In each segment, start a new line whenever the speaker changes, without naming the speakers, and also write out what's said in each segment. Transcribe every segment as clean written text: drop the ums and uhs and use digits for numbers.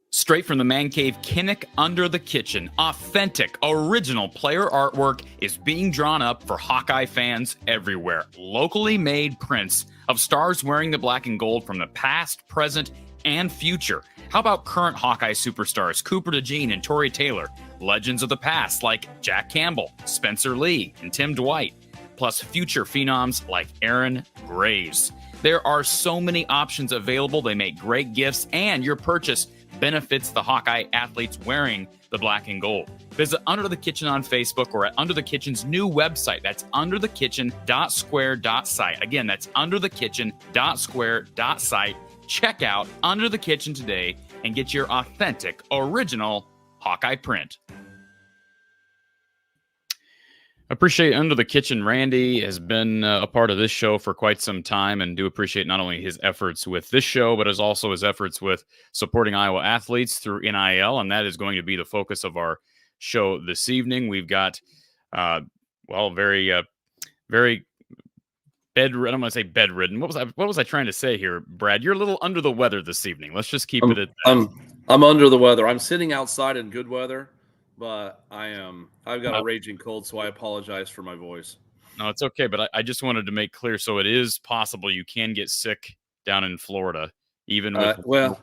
Straight from the man cave, Kinnick Under the Kitchen, authentic, original player artwork is being drawn up for Hawkeye fans everywhere. Locally made prints of stars wearing the black and gold from the past, present, and future. How about current Hawkeye superstars Cooper DeJean and Torrey Taylor? Legends of the past like Jack Campbell, Spencer Lee, and Tim Dwight. Plus future phenoms like Aaron Graves. There are so many options available. They make great gifts, and your purchase benefits the Hawkeye athletes wearing the black and gold. Visit Under the Kitchen on Facebook or at Under the Kitchen's new website. That's underthekitchen.square.site. Again, that's underthekitchen.square.site. Check out Under the Kitchen today and get your authentic, original Hawkeye print. Appreciate Under the Kitchen. Randy has been a part of this show for quite some time, and do appreciate not only his efforts with this show, but as also his efforts with supporting Iowa athletes through NIL, and that is going to be the focus of our show this evening. We've got, very bedridden. I'm going to say bedridden. What was I trying to say here, Brad? You're a little under the weather this evening. Let's just keep it at that.
I'm under the weather. I'm sitting outside in good weather, but I've got a raging cold, so I apologize for my voice.
No, it's okay, but I just wanted to make clear, so it is possible you can get sick down in Florida, even with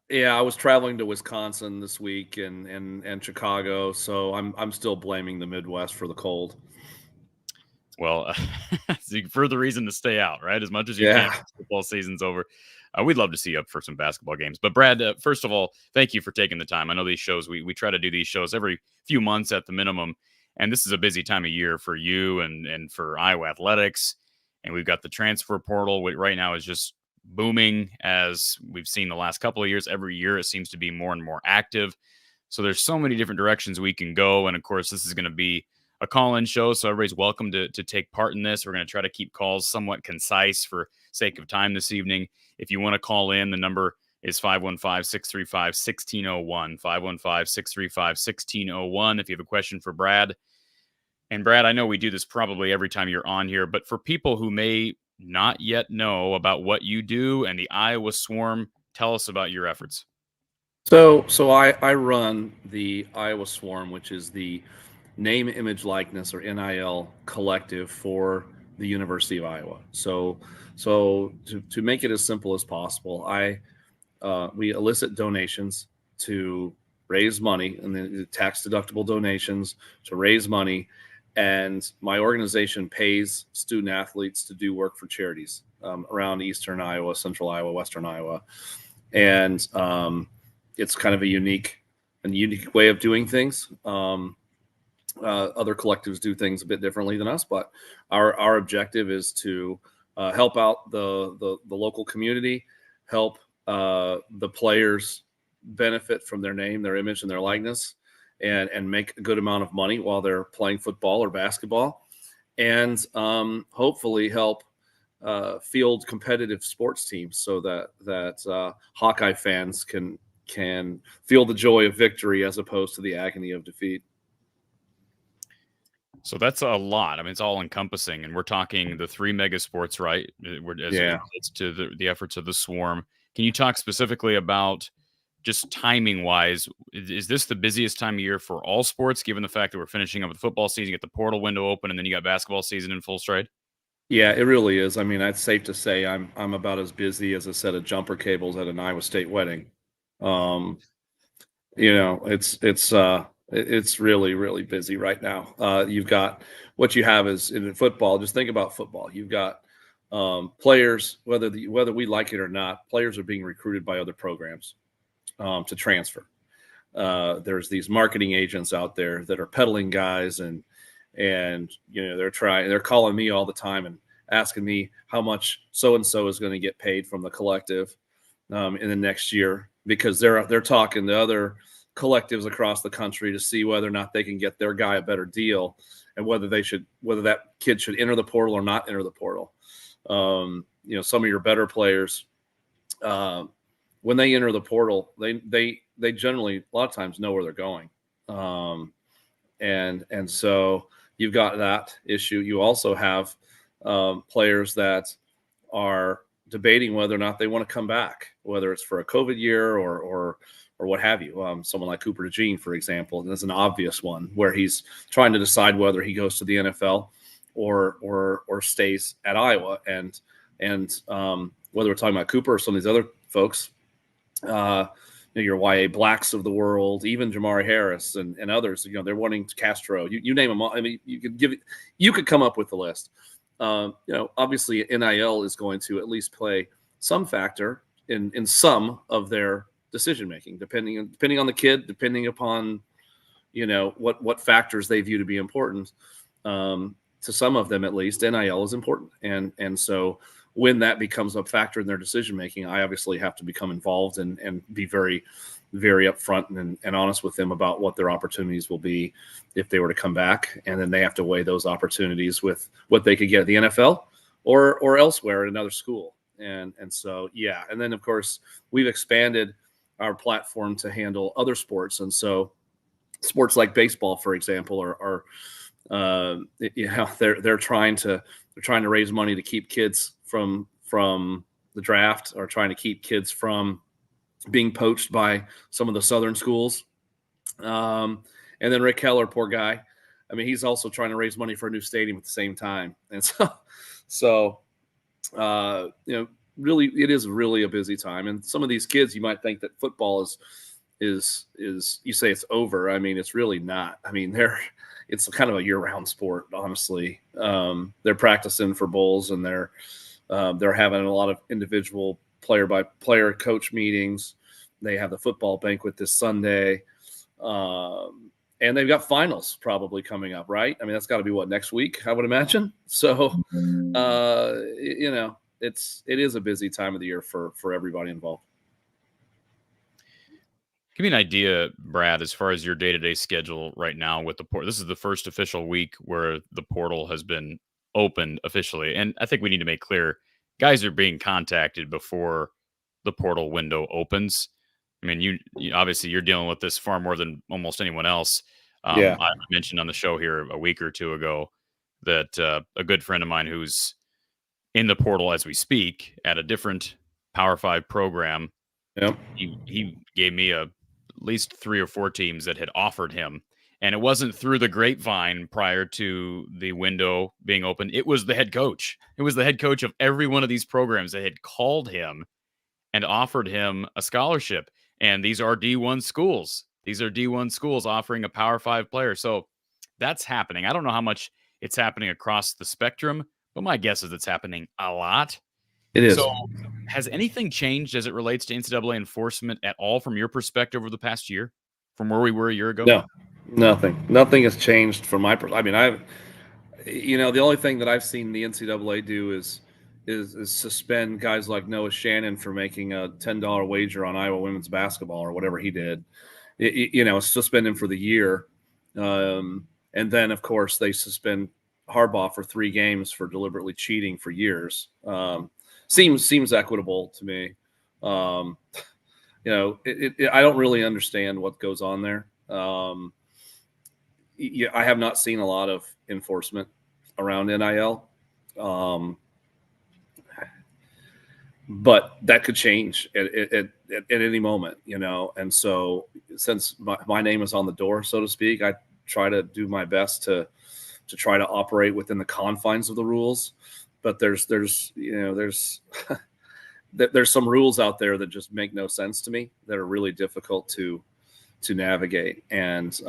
yeah, I was traveling to Wisconsin this week and Chicago, so I'm still blaming the Midwest for the cold.
Well, further reason to stay out, right? As much as you can. Football season's over. We'd love to see you up for some basketball games. But Brad, first of all, thank you for taking the time. I know these shows, we try to do these shows every few months at the minimum. And this is a busy time of year for you and for Iowa athletics. And we've got the transfer portal, which right now is just booming, as we've seen the last couple of years. Every year it seems to be more and more active. So there's so many different directions we can go. And of course, this is going to be a call-in show, so everybody's welcome to take part in this. We're going to try to keep calls somewhat concise for sake of time this evening. If you want to call in, the number is 515-635-1601, 515-635-1601 if you have a question for Brad. And Brad, I know we do this probably every time you're on here, but for people who may not yet know about what you do and the Iowa Swarm, tell us about your efforts.
So I run the Iowa Swarm, which is the name, image, likeness, or NIL collective for the University of Iowa. So to make it as simple as possible, we elicit donations to raise money, and then tax deductible donations to raise money. And my organization pays student athletes to do work for charities around Eastern Iowa, Central Iowa, Western Iowa. And it's kind of a unique way of doing things. Other collectives do things a bit differently than us, but our objective is to help out the local community, help the players benefit from their name, their image, and their likeness, and make a good amount of money while they're playing football or basketball, and hopefully help field competitive sports teams so that Hawkeye fans can feel the joy of victory as opposed to the agony of defeat.
So that's a lot. I mean, it's all encompassing, and we're talking the 3 mega sports, right? As it relates to the efforts of the Swarm. Can you talk specifically about just timing wise? Is this the busiest time of year for all sports, given the fact that we're finishing up with football season, you get the portal window open, and then you got basketball season in full stride?
Yeah, it really is. I mean, it's safe to say I'm about as busy as a set of jumper cables at an Iowa State wedding. It's really, really busy right now. You've got what you have is in football. Just think about football. You've got players, whether we like it or not, players are being recruited by other programs to transfer. There's these marketing agents out there that are peddling guys, and they're calling me all the time and asking me how much so and so is going to get paid from the collective in the next year, because they're talking to other collectives across the country to see whether or not they can get their guy a better deal, and whether that kid should enter the portal or not enter the portal. Some of your better players, when they enter the portal, they generally a lot of times know where they're going. And so you've got that issue. You also have players that are debating whether or not they want to come back, whether it's for a COVID year or what have you. Someone like Cooper DeJean, for example, and that's an obvious one where he's trying to decide whether he goes to the NFL or stays at Iowa. And whether we're talking about Cooper or some of these other folks, your YA Blacks of the world, even Jamari Harris and others, they're wanting Castro. You name them all. I mean, you could come up with the list. Obviously NIL is going to at least play some factor in some of their decision making, depending on the kid, depending upon what factors they view to be important. To some of them, at least, NIL is important, and so when that becomes a factor in their decision making, I obviously have to become involved and be very, very upfront and honest with them about what their opportunities will be if they were to come back, and then they have to weigh those opportunities with what they could get at the NFL or elsewhere at another school. And so yeah, and then of course we've expanded our platform to handle other sports, and so sports like baseball, for example, are they're trying to raise money to keep kids from the draft, or trying to keep kids from being poached by some of the southern schools. And then Rick Keller, poor guy, I mean, he's also trying to raise money for a new stadium at the same time. And so really, it is really a busy time. And some of these kids, you might think that football is you say it's over. I mean, it's really not. I mean, it's kind of a year-round sport, honestly. They're practicing for bowls, and they're having a lot of individual player-by-player coach meetings. They have the football banquet this Sunday, and they've got finals probably coming up, right? I mean, that's got to be next week, I would imagine. So, it is a busy time of the year for everybody involved.
Give me an idea, Brad, as far as your day-to-day schedule right now with the portal. This is the first official week where the portal has been opened officially. And I think we need to make clear, guys are being contacted before the portal window opens. I mean, you obviously you're dealing with this far more than almost anyone else.
Yeah.
I mentioned on the show here a week or two ago that a good friend of mine who's in the portal as we speak at a different Power 5 program,
Yep.
he gave me at least 3 or 4 teams that had offered him, And it wasn't through the grapevine prior to the window being open. It was the head coach. It was the head coach of every one of these programs that had called him and offered him a scholarship. And these are D1 schools. These are D1 schools offering a Power 5 player. So that's happening. I don't know how much it's happening across the spectrum, but my guess is it's happening a lot.
It is.
So has anything changed as it relates to NCAA enforcement at all from your perspective over the past year, from where we were a year ago?
No, nothing has changed from my perspective. I mean, the only thing that I've seen the NCAA do is suspend guys like Noah Shannon for making a $10 wager on Iowa women's basketball or whatever he did. Suspend him for the year. And then, of course, they suspend Harbaugh for 3 games for deliberately cheating for years. Seems equitable to me. I don't really understand what goes on there. I have not seen a lot of enforcement around NIL. But that could change at any moment, And so since my name is on the door, so to speak, I try to do my best to try to operate within the confines of the rules. But there's some rules out there that just make no sense to me, that are really difficult to navigate. And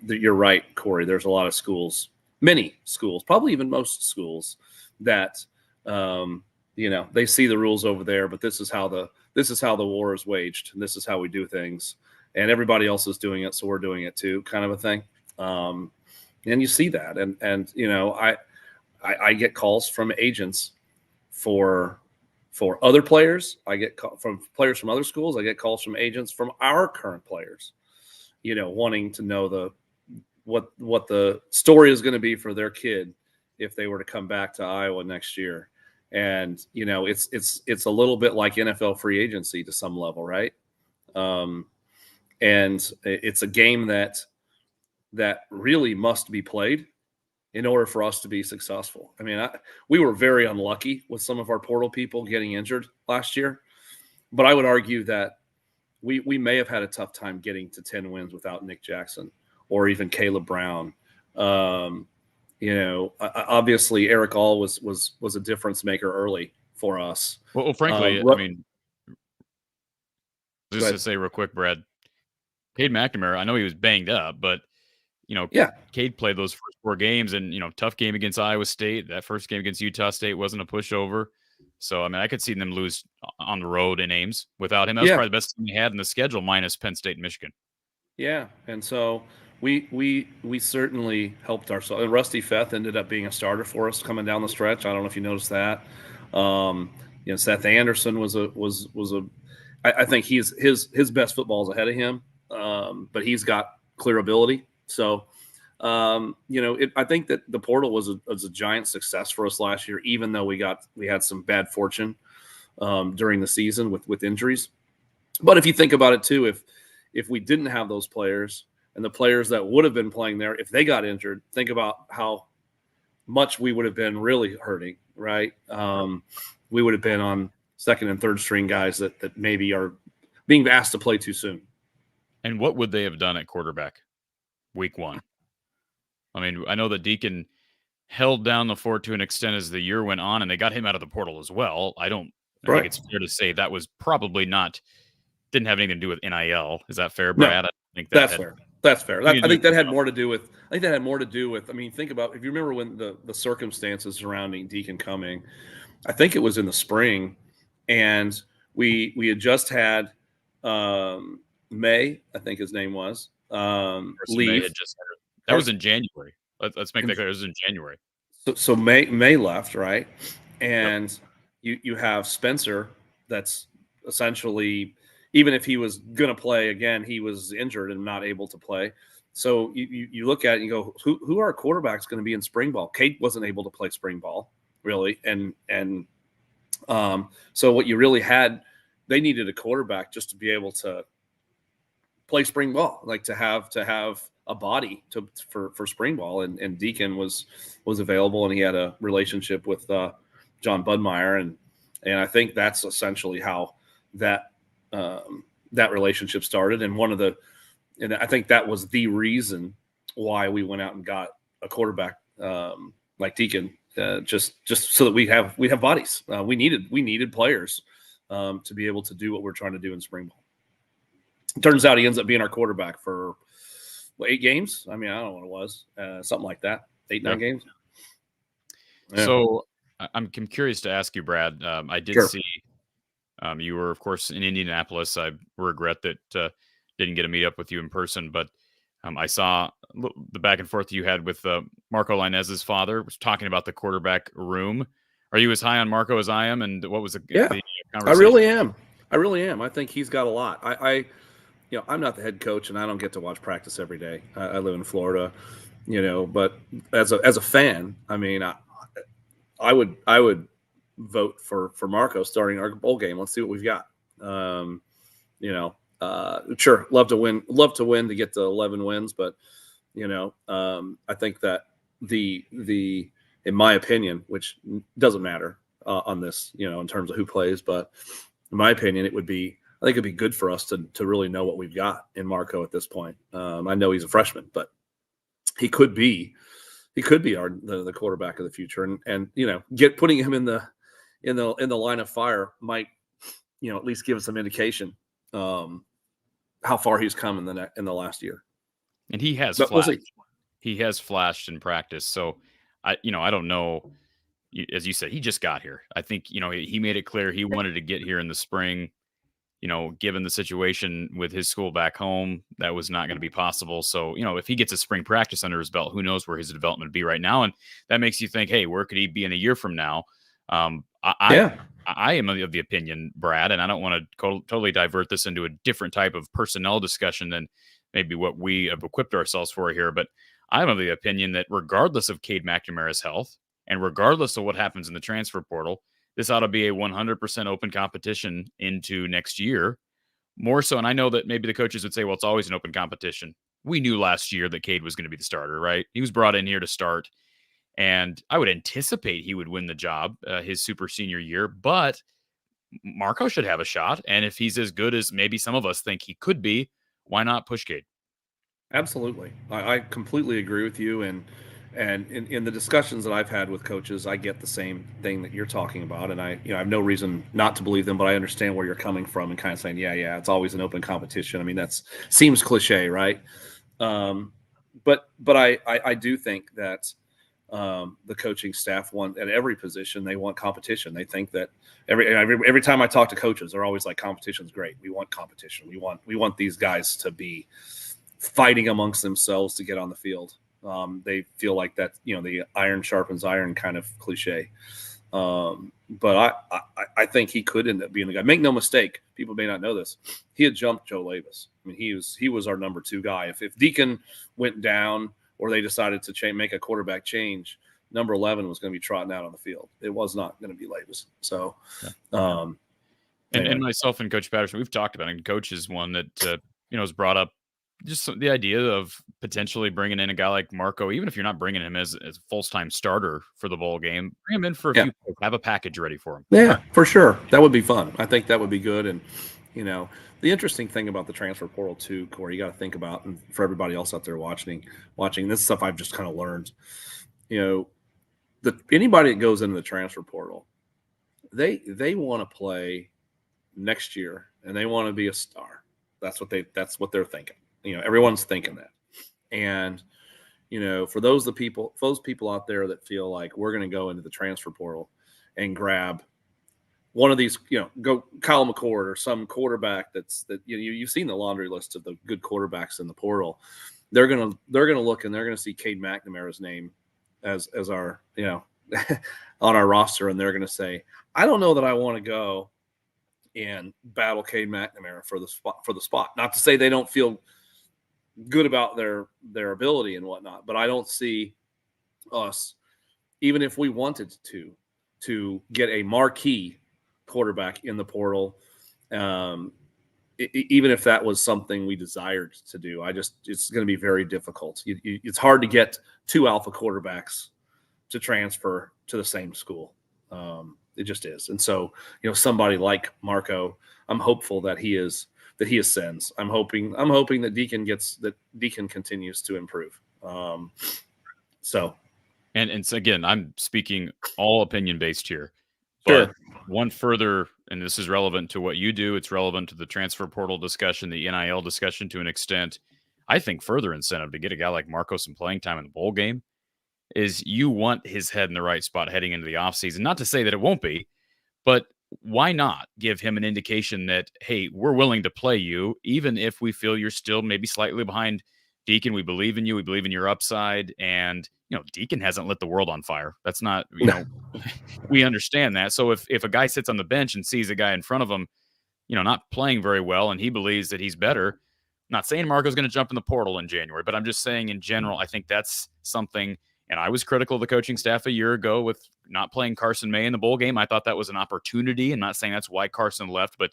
you're right, Corey. There's a lot of schools, many schools, probably even most schools, that they see the rules over there, but this is how the war is waged, and this is how we do things, and everybody else is doing it, so we're doing it too, kind of a thing. And you see that, and I get calls from agents for other players. I get from players from other schools. I get calls from agents from our current players, wanting to know what the story is going to be for their kid if they were to come back to Iowa next year. And it's a little bit like NFL free agency to some level, right? And it's a game that really must be played in order for us to be successful. I mean, we were very unlucky with some of our portal people getting injured last year, but I would argue that we may have had a tough time getting to 10 wins without Nick Jackson or even Caleb Brown. Obviously Eric All was a difference maker early for us.
Well, frankly, I mean, just to say real quick, Brad, Cade McNamara, I know he was banged up, but Cade played those first 4 games, and tough game against Iowa State. That first game against Utah State wasn't a pushover. So I mean, I could see them lose on the road in Ames without him. That was probably the best team they had in the schedule, minus Penn State and Michigan. Yeah,
and so we certainly helped ourselves. And Rusty Feth ended up being a starter for us coming down the stretch. I don't know if you noticed that. Seth Anderson was a. I think his best football is ahead of him, but he's got clear ability. So, I think that the portal was a giant success for us last year, even though we had some bad fortune during the season with injuries. But if you think about it too, if we didn't have those players, and the players that would have been playing there, if they got injured, think about how much we would have been really hurting, right? We would have been on second and third string guys that maybe are being asked to play too soon.
And what would they have done at quarterback week 1? I mean, I know that DeJean held down the fort to an extent as the year went on, and they got him out of the portal as well. I think it's fair to say that was probably didn't have anything to do with NIL. Is that fair, Brad?
No,
I think
that's fair. That's fair. I think that had more to do with. I mean, think about, if you remember when the circumstances surrounding DeJean coming. I think it was in the spring, and we had just had May, I think his name was, leave.
That was in January. Let's make that clear. It was in January.
So May left, right? And you have Spencer, that's essentially, even if he was going to play again, he was injured and not able to play. So you look at it and you go, who are quarterbacks going to be in spring ball? Kate wasn't able to play spring ball, really. And so what you really had, they needed a quarterback just to be able to play spring ball, like to have a body for spring ball. And DeJean was available, and he had a relationship with John Budmeyer. And I think that's essentially how that relationship started. And I think that was the reason why we went out and got a quarterback like DeJean, just so that we have bodies. We needed players to be able to do what we're trying to do in spring ball. It turns out he ends up being our quarterback for 8 games. I mean, I don't know what it was, something like that, 8-9 games.
Yeah. So I'm curious to ask you, Brad. I did see you were, of course, in Indianapolis. I regret that didn't get to meet up with you in person, but I saw the back and forth you had with Marco Lainez's father, was talking about the quarterback room. Are you as high on Marco as I am? And what was the conversation?
I really am. I think he's got a lot. I'm not the head coach, and I don't get to watch practice every day. I live in Florida, but as a fan, I mean, I would vote for Marco starting our bowl game. Let's see what we've got. Sure, love to win to get to 11 wins, but I think that the in my opinion, which doesn't matter on this, in terms of who plays, but in my opinion, I think it'd be good for us to really know what we've got in Marco at this point. I know he's a freshman, but he could be the quarterback of the future, and putting him in the line of fire might at least give us some indication how far he's come in the last year.
And he has flashed. He has flashed in practice. So I don't know. As you said, he just got here. I think, he made it clear he wanted to get here in the spring. Given the situation with his school back home, that was not going to be possible. So, if he gets a spring practice under his belt, who knows where his development would be right now. And that makes you think, hey, where could he be in a year from now? I am of the opinion, Brad, and I don't want to totally divert this into a different type of personnel discussion than maybe what we have equipped ourselves for here. But I'm of the opinion that regardless of Cade McNamara's health and regardless of what happens in the transfer portal, this ought to be a 100% open competition into next year. More so, and I know that maybe the coaches would say, well, it's always an open competition. We knew last year that Cade was going to be the starter, right? He was brought in here to start. And I would anticipate he would win the job his super senior year, but Marco should have a shot. And if he's as good as maybe some of us think he could be, why not push Cade?
Absolutely. I completely agree with you. And in the discussions that I've had with coaches, I get the same thing that you're talking about. And I have no reason not to believe them, but I understand where you're coming from and kind of saying, yeah, it's always an open competition. I mean, that seems cliche, right? But I do think that the coaching staff at every position, they want competition. They think that every time I talk to coaches, they're always like, competition's great. We want competition. We want these guys to be fighting amongst themselves to get on the field. They feel like that, the iron sharpens iron kind of cliche. But I think he could end up being the guy. Make no mistake, people may not know this. He had jumped Joe Labas. I mean, he was our number 2 guy. If DeJean went down, or they decided to make a quarterback change, number 11 was going to be trotting out on the field. It was not going to be Labas. So,
anyway. And myself and Coach Patterson, we've talked about it. And Coach is one that, has brought up just the idea of potentially bringing in a guy like Marco, even if you're not bringing him as a full-time starter for the bowl game, bring him in for a few, have a package ready for him.
Yeah, for sure. That would be fun. I think that would be good. And, the interesting thing about the transfer portal too, Corey, you got to think about, and for everybody else out there watching this stuff, I've just kind of learned, anybody that goes into the transfer portal, they want to play next year and they want to be a star. That's what they're thinking. Everyone's thinking that. And, for those people out there that feel like we're going to go into the transfer portal and grab one of these, go Kyle McCord or some quarterback you've seen the laundry list of the good quarterbacks in the portal. They're gonna look and they're gonna see Cade McNamara's name as our on our roster, and they're gonna say, I don't know that I want to go and battle Cade McNamara for the spot. Not to say they don't feel good about their ability and whatnot, but I don't see us, even if we wanted to get a marquee quarterback in the portal, even if that was something we desired to do, it's going to be very difficult. It's hard to get 2 alpha quarterbacks to transfer to the same school. It just is. And so, somebody like Marco, I'm hopeful that he ascends. I'm hoping that DeJean continues to improve. So.
And so again, I'm speaking all opinion based here.
Sure.
But one further, and this is relevant to what you do, it's relevant to the transfer portal discussion, the NIL discussion to an extent. I think further incentive to get a guy like Marcos some playing time in the bowl game is you want his head in the right spot heading into the offseason. Not to say that it won't be, but why not give him an indication that, hey, we're willing to play you, even if we feel you're still maybe slightly behind Deacon. We believe in you. We believe in your upside. And, Deacon hasn't lit the world on fire. That's not, we understand that. So if a guy sits on the bench and sees a guy in front of him, not playing very well, and he believes that he's better, I'm not saying Marco's going to jump in the portal in January, but I'm just saying in general, I think that's something. And I was critical of the coaching staff a year ago with not playing Carson May in the bowl game. I thought that was an opportunity. I'm not saying that's why Carson left, but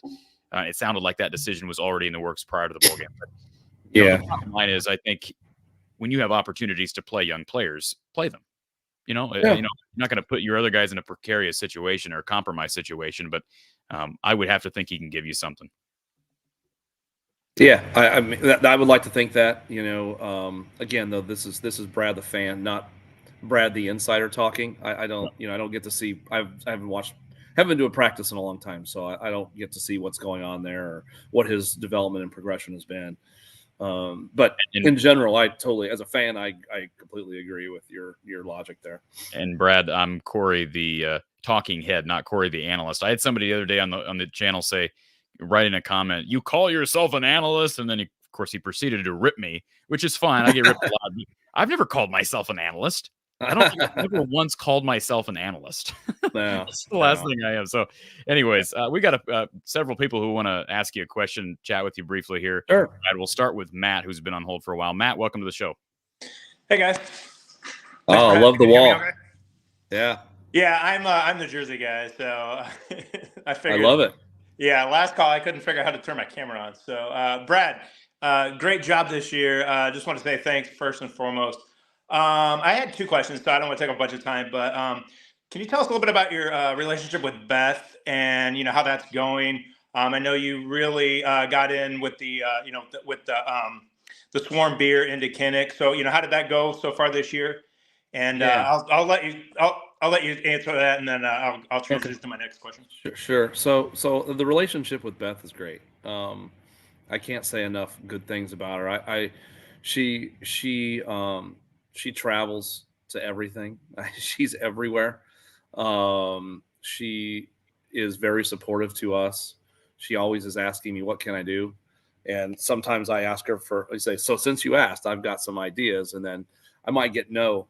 it sounded like that decision was already in the works prior to the bowl game. But,
yeah.
The bottom line is, I think when you have opportunities to play young players, play them. You're not going to put your other guys in a precarious situation or a compromise situation, but I would have to think he can give you something.
Yeah, I mean, I would like to think that. Again, though, this is Brad the fan, not Brad the insider talking. I don't get to see. I haven't been to a practice in a long time, so I don't get to see what's going on there or what his development and progression has been. But in general, I totally, as a fan, I completely agree with your logic there.
And Brad, I'm Corey the talking head, not Corey the analyst. I had somebody the other day on the channel say, write in a comment, "You call yourself an analyst," and then of course he proceeded to rip me, which is fine. I get ripped a lot. I've never called myself an analyst. I don't think I've ever once called myself an analyst.
No,
That's the last thing I am. So anyways, we got several people who want to ask you a question, chat with you briefly here.
Sure.
And we'll start with Matt, who's been on hold for a while. Matt, welcome to the show.
Hey, guys.
Oh, I love the wall. Okay? Yeah.
Yeah, I'm the Jersey guy, so I figured.
I love it.
Yeah, last call, I couldn't figure out how to turn my camera on. So, Brad, great job this year. Just want to say thanks first and foremost. I had two questions, so I don't want to take a bunch of time, but can you tell us a little bit about your relationship with Beth and how that's going? I know you really got in with the Swarm beer into Kinnick. So how did that go so far this year? And I'll let you answer that, and then I'll transition to my next question.
Sure. So the relationship with Beth is great. I can't say enough good things about her. She travels to everything. She's everywhere. She is very supportive to us. She always is asking me, "What can I do?" And sometimes I ask her I say, "So since you asked, I've got some ideas," and then I might get no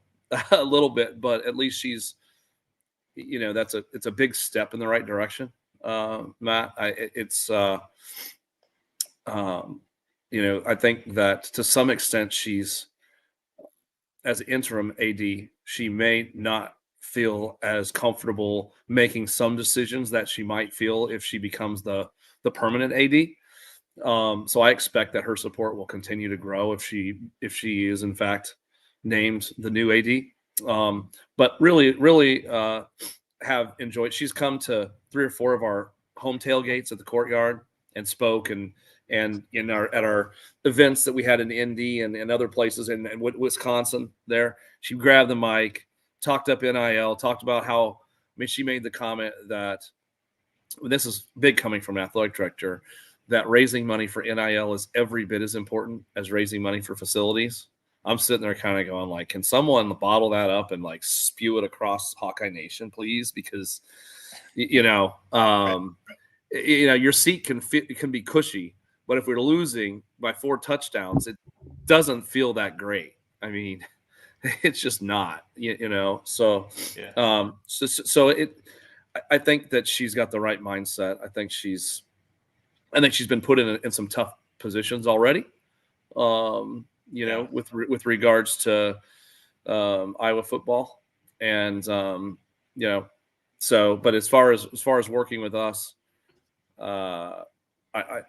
a little bit, but at least she's, it's a big step in the right direction. Matt, I think that to some extent she's, as interim AD, she may not feel as comfortable making some decisions that she might feel if she becomes the permanent AD. So I expect that her support will continue to grow if she is in fact named the new AD. But really have enjoyed. She's come to 3 or 4 of our home tailgates at the Courtyard and spoke and at our events that we had in Indy and other places in Wisconsin. There, she grabbed the mic, talked up NIL, talked about how. She made the comment that this is big coming from an athletic director, that raising money for NIL is every bit as important as raising money for facilities. I'm sitting there kind of going like, can someone bottle that up and spew it across Hawkeye Nation, please? Because, your seat can be cushy, but if we're losing by 4 touchdowns, it doesn't feel that great. It's just not, So, yeah. I think that she's got the right mindset. I think she's been put in some tough positions already. With regards to Iowa football, and but as far as working with us, I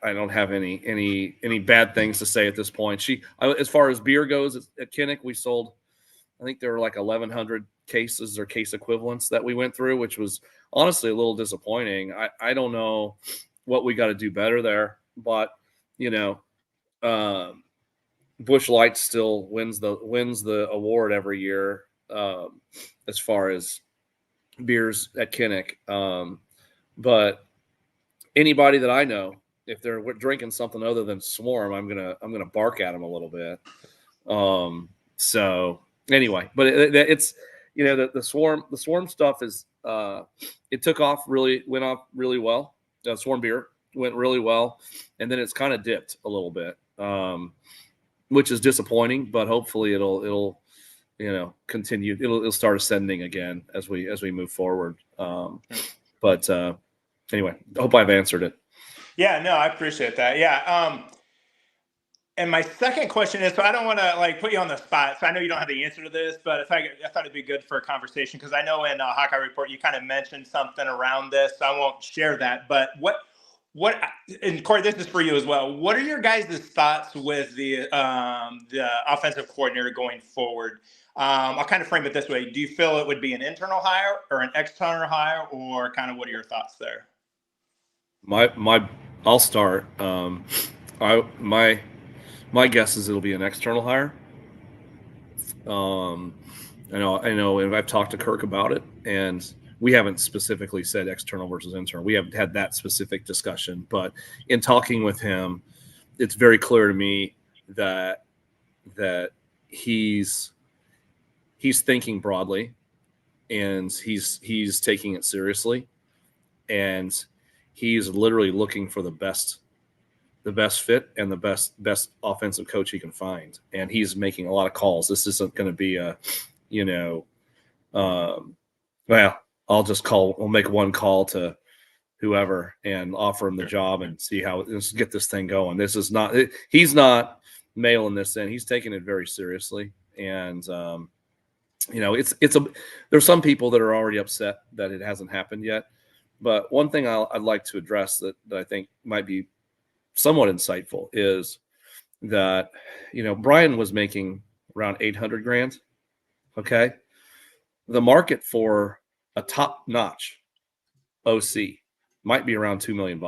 don't have any bad things to say at this point. As far as beer goes at Kinnick, we sold, I think there were 1,100 cases or case equivalents that we went through, which was honestly a little disappointing. I don't know what we got to do better there, but Busch Light still wins the award every year as far as beers at Kinnick. But anybody that I know, if they're drinking something other than Swarm, I'm gonna bark at them a little bit. So anyway, but it's the Swarm stuff is it went off really well. Swarm beer went really well, and then it's kind of dipped a little bit, which is disappointing. But hopefully it'll continue. It'll start ascending again as we move forward. But anyway, I hope I've answered it.
Yeah, no, I appreciate that. Yeah. And my second question is, so I don't want to put you on the spot. So I know you don't have the answer to this, but I thought it'd be good for a conversation because I know in Hawkeye Report you kind of mentioned something around this. So I won't share that. But what and Corey, this is for you as well. What are your guys' thoughts with the offensive coordinator going forward? I'll kind of frame it this way: do you feel it would be an internal hire or an external hire, or kind of what are your thoughts there?
I'll start. My guess is it'll be an external hire. I know, and I've talked to Kirk about it, and we haven't specifically said external versus internal. We haven't had that specific discussion, but in talking with him, it's very clear to me that he's thinking broadly, and he's taking it seriously, and he's literally looking for the best fit and the best offensive coach he can find. And he's making a lot of calls. This isn't going to be we'll make one call to whoever and offer him the job and see let's get this thing going. He's not mailing this in. He's taking it very seriously. And, there's some people that are already upset that it hasn't happened yet. But one thing I'd like to address that I think might be somewhat insightful is that, Brian was making around $800,000. Okay. The market for a top notch OC might be around $2 million.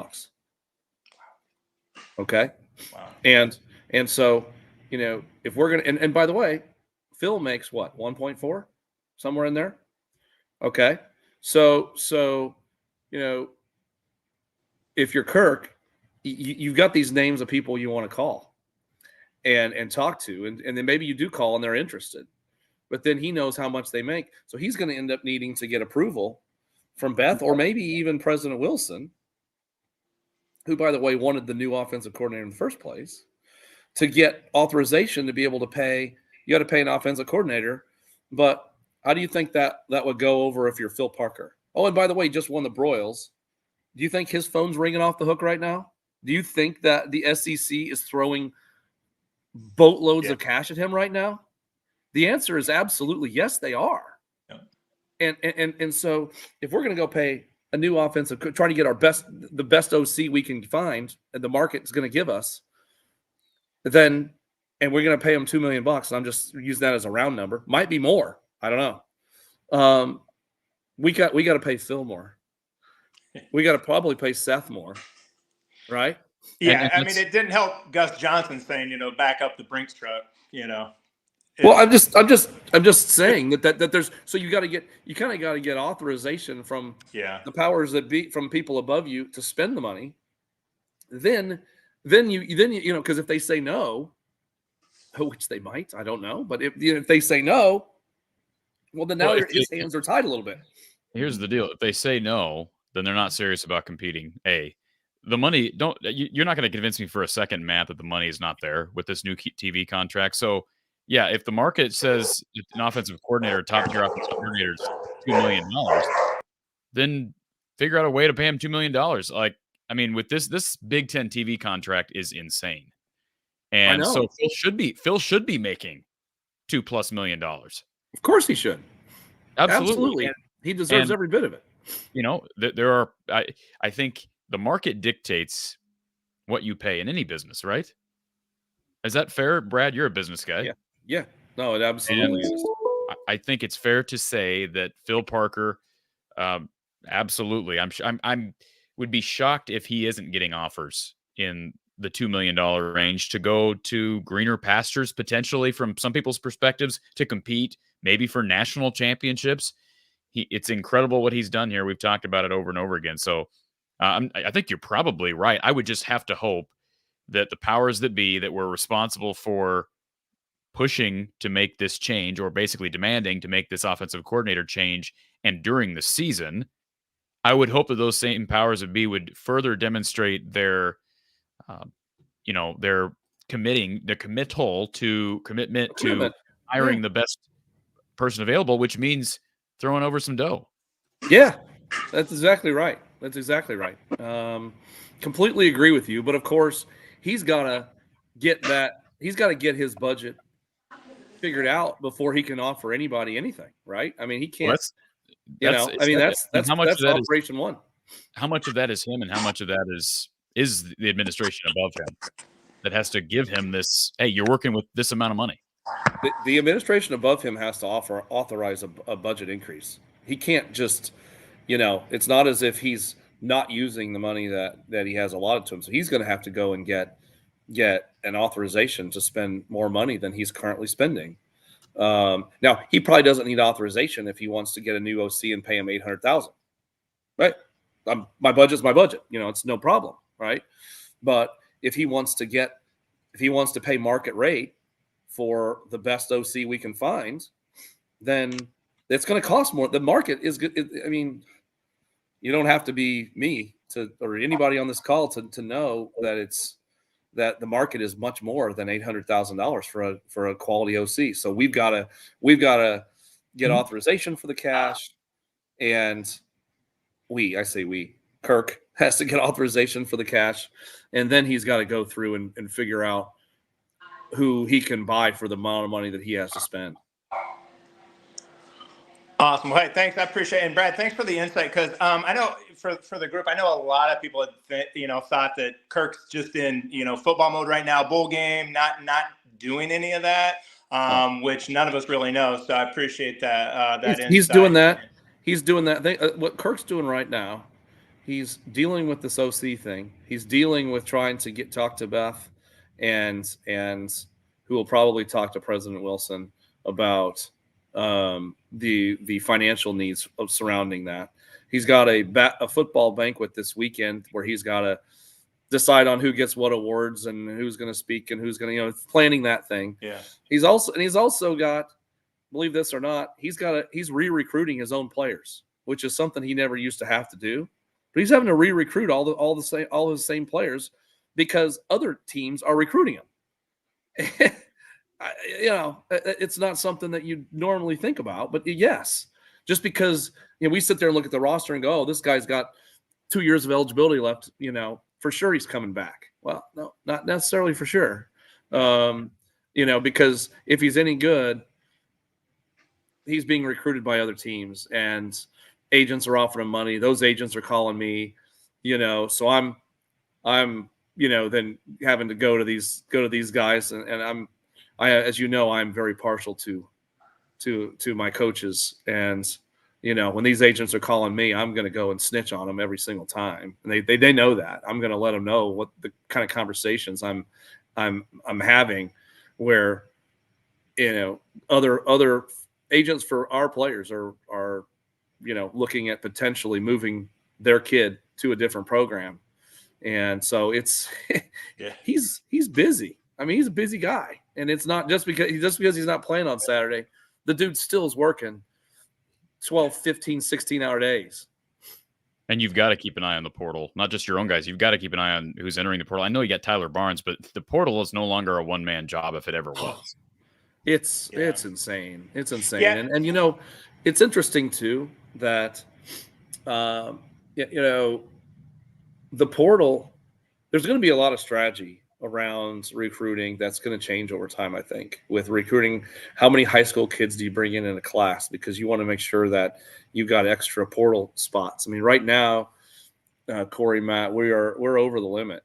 Okay.
Wow.
And so, if we're going to, and by the way, Phil makes what, 1.4 somewhere in there. Okay. So, if you're Kirk, you've got these names of people you want to call and talk to, and then maybe you do call and they're interested, but then he knows how much they make. So he's going to end up needing to get approval from Beth or maybe even President Wilson, who, by the way, wanted the new offensive coordinator in the first place, to get authorization to be able to pay. You got to pay an offensive coordinator. But how do you think that would go over if you're Phil Parker? Oh, and by the way, he just won the Broyles. Do you think his phone's ringing off the hook right now? Do you think that the SEC is throwing boatloads of cash at him right now? The answer is absolutely yes, they are. Yeah. And so if we're going to go pay a new offensive, trying to get the best OC we can find, and the market's going to give us, and we're going to pay him $2 million. And I'm just using that as a round number. Might be more. I don't know. We got to pay Phil more. We got to probably pay Seth more. Right?
Yeah, I mean, it didn't help Gus Johnson saying, back up the Brinks truck,
Well, I'm just saying that there's, so you kind of got to get authorization from the powers that be, from people above you to spend the money. Then you because if they say no, which they might, I don't know, but if they say no, well, then now his hands are tied a little bit.
Here's the deal: if they say no, then they're not serious about competing. The money, you're not going to convince me for a second, Matt, that the money is not there with this new TV contract. So, yeah, if the market says an offensive coordinator, top-tier offensive coordinator is $2 million, then figure out a way to pay him $2 million. With this Big Ten TV contract is insane. And so Phil should be making $2+ million.
Of course he should.
Absolutely.
And he deserves every bit of it.
There are, I think, the market dictates what you pay in any business, right? Is that fair, Brad? You're a business guy.
Yeah. No, it absolutely is.
I think it's fair to say that Phil Parker, absolutely. I'm would be shocked if he isn't getting offers in the $2 million range to go to greener pastures, potentially from some people's perspectives, to compete maybe for national championships. It's incredible what he's done here. We've talked about it over and over again. So I think you're probably right. I would just have to hope that the powers that be that were responsible for pushing to make this change, or basically demanding to make this offensive coordinator change, and during the season, I would hope that those same powers that be would further demonstrate their, their commitment to hiring the best person available, which means throwing over some dough.
Yeah, that's exactly right. Completely agree with you. But of course, he's got to get his budget figured out before he can offer anybody anything, right? I mean, he can't.
Well,
that's
how much
that's
of that
Operation One.
How much of that is him, and how much of that is the administration above him that has to give him this? Hey, you're working with this amount of money.
The administration above him has to authorize a budget increase. He can't just, it's not as if he's not using the money that he has allotted to him. So he's going to have to go and get an authorization to spend more money than he's currently spending. Now he probably doesn't need authorization if he wants to get a new OC and pay him $800,000, right? My budget's my budget. It's no problem, right? But if he wants to pay market rate for the best OC we can find, then it's going to cost more. The market is good. I mean, you don't have to be me or anybody on this call to know that the market is much more than $800,000 for a quality OC. So we've got to get authorization for the cash, and Kirk has to get authorization for the cash, and then he's got to go through and figure out who he can buy for the amount of money that he has to spend.
Awesome. Well, hey, thanks. I appreciate it. And Brad, thanks for the insight. Because I know for the group, I know a lot of people thought that Kirk's just in football mode right now, bowl game, not doing any of that, which none of us really know. So I appreciate that.
He's doing that. He's doing that. What Kirk's doing right now, he's dealing with this OC thing. He's dealing with trying to talk to Beth, and who will probably talk to President Wilson about the financial needs of surrounding that. He's got a football banquet this weekend where he's got to decide on who gets what awards and who's going to speak and who's going to, planning that thing.
Yeah.
He's also got, believe this or not, he's re-recruiting his own players, which is something he never used to have to do. But he's having to re-recruit all his same players because other teams are recruiting him. It's not something that you normally think about, but yes, just because we sit there and look at the roster and go, oh, this guy's got 2 years of eligibility left, for sure he's coming back. Well, no, not necessarily for sure. Because if he's any good, he's being recruited by other teams and agents are offering him money. Those agents are calling me, so I'm then having to go to these guys, and as I'm very partial to my coaches, and when these agents are calling me, I'm going to go and snitch on them every single time, and they know that. I'm going to let them know what the kind of conversations I'm having, where other agents for our players are looking at potentially moving their kid to a different program, and so it's he's busy. I mean, he's a busy guy, and it's not just because he's not playing on Saturday. The dude still is working 12, 15, 16-hour days.
And you've got to keep an eye on the portal, not just your own guys. You've got to keep an eye on who's entering the portal. I know you got Tyler Barnes, but the portal is no longer a one-man job if it ever was.
It's insane. It's insane. Yeah. And it's interesting too that the portal, there's going to be a lot of strategy around recruiting that's going to change over time, I think, with recruiting. How many high school kids do you bring in a class? Because you want to make sure that you've got extra portal spots. I mean, right now, Corey, Matt, we're over the limit.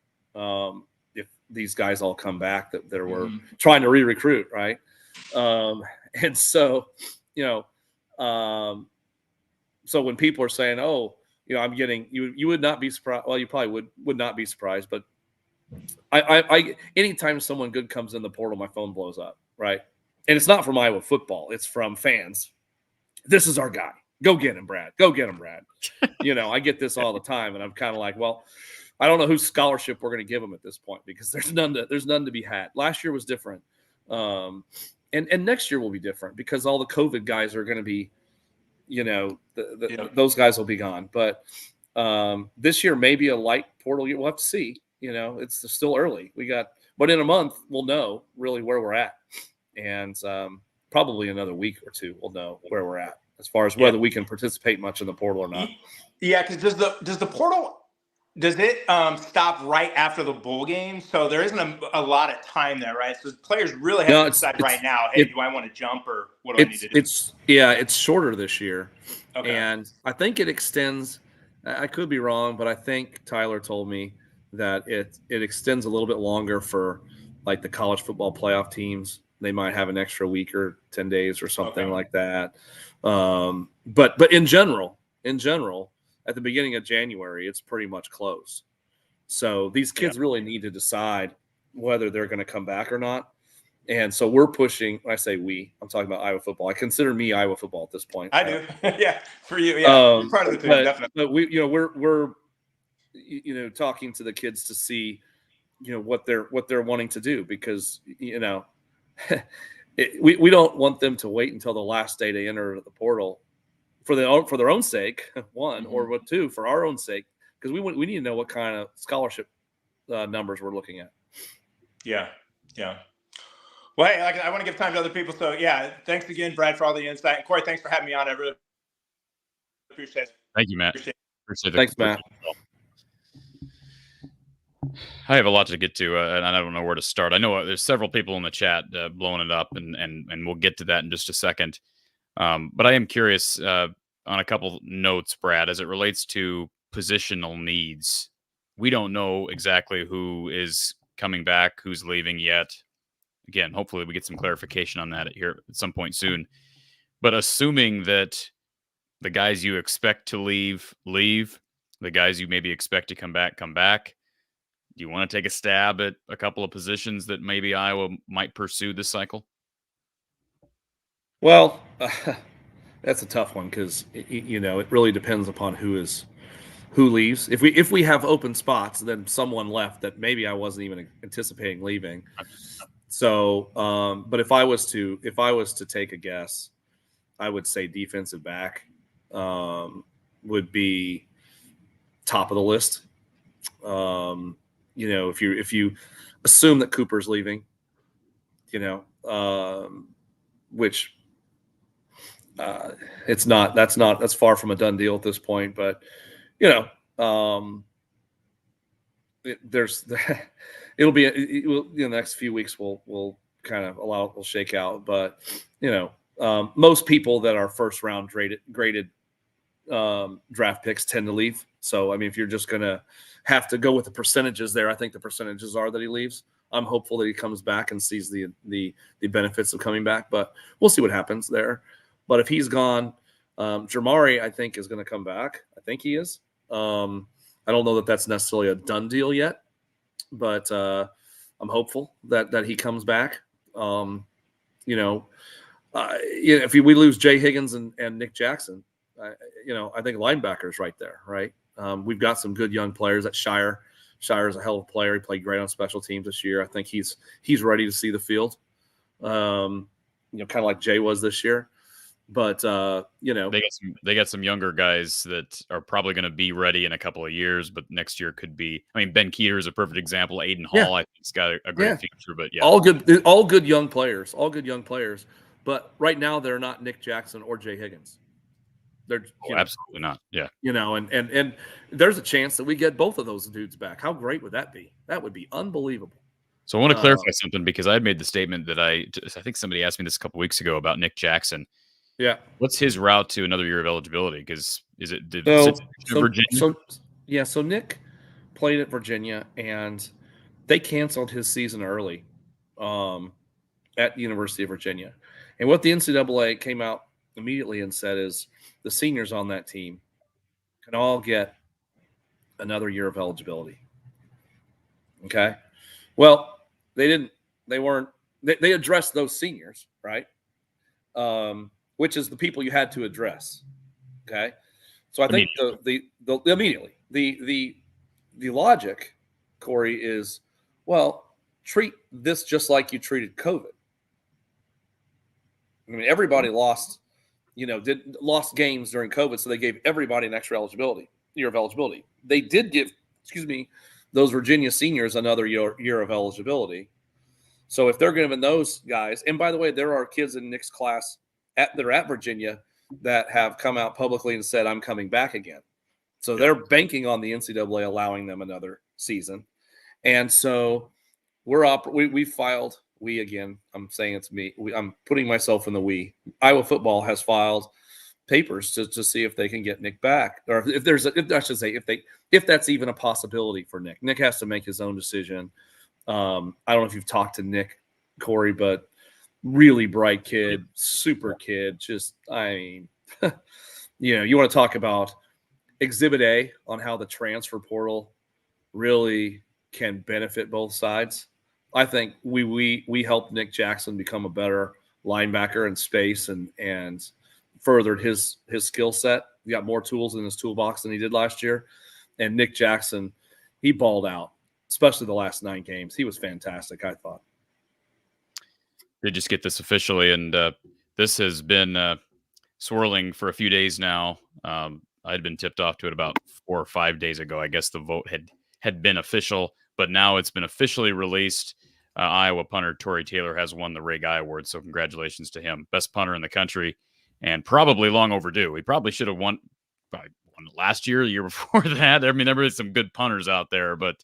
If these guys all come back that we're trying to re-recruit, right? And so, so when people are saying, oh, I'm getting, you would not be surprised. Well, you probably would not be surprised, but I anytime someone good comes in the portal, my phone blows up, right? And it's not from Iowa football; it's from fans. This is our guy. Go get him, Brad. Go get him, Brad. I get this all the time, and I'm kind of like, well, I don't know whose scholarship we're going to give him at this point because there's none to be had. Last year was different, and next year will be different because all the COVID guys are going to be, those guys will be gone. But this year maybe a light portal year. We'll have to see. It's still early. But in a month we'll know really where we're at, and probably another week or two we'll know where we're at as far as whether we can participate much in the portal or not.
Yeah, because does the portal stop right after the bowl game? So there isn't a lot of time there, right? So players really have to decide right now, hey, do I want to jump or what do I need to do?
It's shorter this year.
Okay.
And I think it extends. I could be wrong, but I think Tyler told me that it extends a little bit longer for like the college football playoff teams. They might have an extra week or 10 days or something like that. But in general, at the beginning of January, it's pretty much closed. So these kids really need to decide whether they're going to come back or not. And so we're pushing. When I say we, I'm talking about Iowa football. I consider me Iowa football at this point.
I do. Yeah, for you. Yeah, you're part of the team, definitely.
But we're talking to the kids to see, what they're wanting to do because we don't want them to wait until the last day to enter the portal for their own sake, one, or two, for our own sake, because we need to know what kind of scholarship numbers we're looking at.
Yeah. Well, hey, I want to give time to other people. So, thanks again, Brad, for all the insight. And Corey, thanks for having me on. I really appreciate it.
Thank you, Matt. Appreciate it.
Thanks, Matt.
I have a lot to get to, and I don't know where to start. I know there's several people in the chat blowing it up, and we'll get to that in just a second. But I am curious on a couple notes, Brad, as it relates to positional needs. We don't know exactly who is coming back, who's leaving yet. Again, hopefully we get some clarification on that here at some point soon. But assuming that the guys you expect to leave, the guys you maybe expect to come back, do you want to take a stab at a couple of positions that maybe Iowa might pursue this cycle?
Well, that's a tough one because it really depends upon who leaves. If we have open spots, then someone left that maybe I wasn't even anticipating leaving. So, but if I was to take a guess, I would say defensive back would be top of the list. If you assume that Cooper's leaving, which that's far from a done deal at this point, but the next few weeks we'll kind of we'll shake out, but most people that are first round graded draft picks tend to leave. So I mean, if you're just gonna have to go with the percentages there, I think the percentages are that he leaves. I'm hopeful that he comes back and sees the benefits of coming back, but we'll see what happens there. But if he's gone, Jamari, I think, is going to come back. I think he is. I don't know that that's necessarily a done deal yet, but I'm hopeful that he comes back. If we lose Jay Higgins and Nick Jackson, I think linebacker's right there, right? We've got some good young players at Shire. Shire's a hell of a player. He played great on special teams this year. I think he's ready to see the field, kind of like Jay was this year. But
they got some younger guys that are probably going to be ready in a couple of years, but next year could be. I mean, Ben Keeter is a perfect example. Aiden Hall, I think, he's got a great future. But
all good young players. But right now they're not Nick Jackson or Jay Higgins. They're
absolutely not. Yeah.
And there's a chance that we get both of those dudes back. How great would that be? That would be unbelievable.
So I want to clarify something because I had made the statement that I think somebody asked me this a couple weeks ago about Nick Jackson.
Yeah.
What's his route to another year of eligibility? Because
Virginia? So Nick played at Virginia and they canceled his season early at the University of Virginia. And what the NCAA came out immediately and said is the seniors on that team can all get another year of eligibility. Okay. Well, they addressed those seniors, right? Which is the people you had to address. Okay. So I think the logic, Corey, is, well, treat this just like you treated COVID. I mean, everybody lost games during COVID, so they gave everybody an extra year of eligibility. They did give, those Virginia seniors another year of eligibility. So if they're giving those guys, and by the way, there are kids in Nick's class that are at Virginia that have come out publicly and said, I'm coming back again. So they're banking on the NCAA allowing them another season. And so we filed, I'm saying it's me. I'm putting myself in the we. Iowa football has filed papers to see if they can get Nick back, or if that's even a possibility for Nick. Nick has to make his own decision. I don't know if you've talked to Nick, Corey, but really bright kid, super kid. Just, I mean, you want to talk about Exhibit A on how the transfer portal really can benefit both sides. I think we helped Nick Jackson become a better linebacker in space and furthered his skill set. He got more tools in his toolbox than he did last year. And Nick Jackson, he balled out, especially the last 9 games. He was fantastic, I thought.
They just get this officially, and this has been swirling for a few days now. I'd been tipped off to it about 4 or 5 days ago. I guess the vote had been official, but now it's been officially released. Iowa punter Tory Taylor has won the Ray Guy Award, so congratulations to him. Best punter in the country, and probably long overdue. He probably should have won last year, the year before that. I mean, there were some good punters out there, but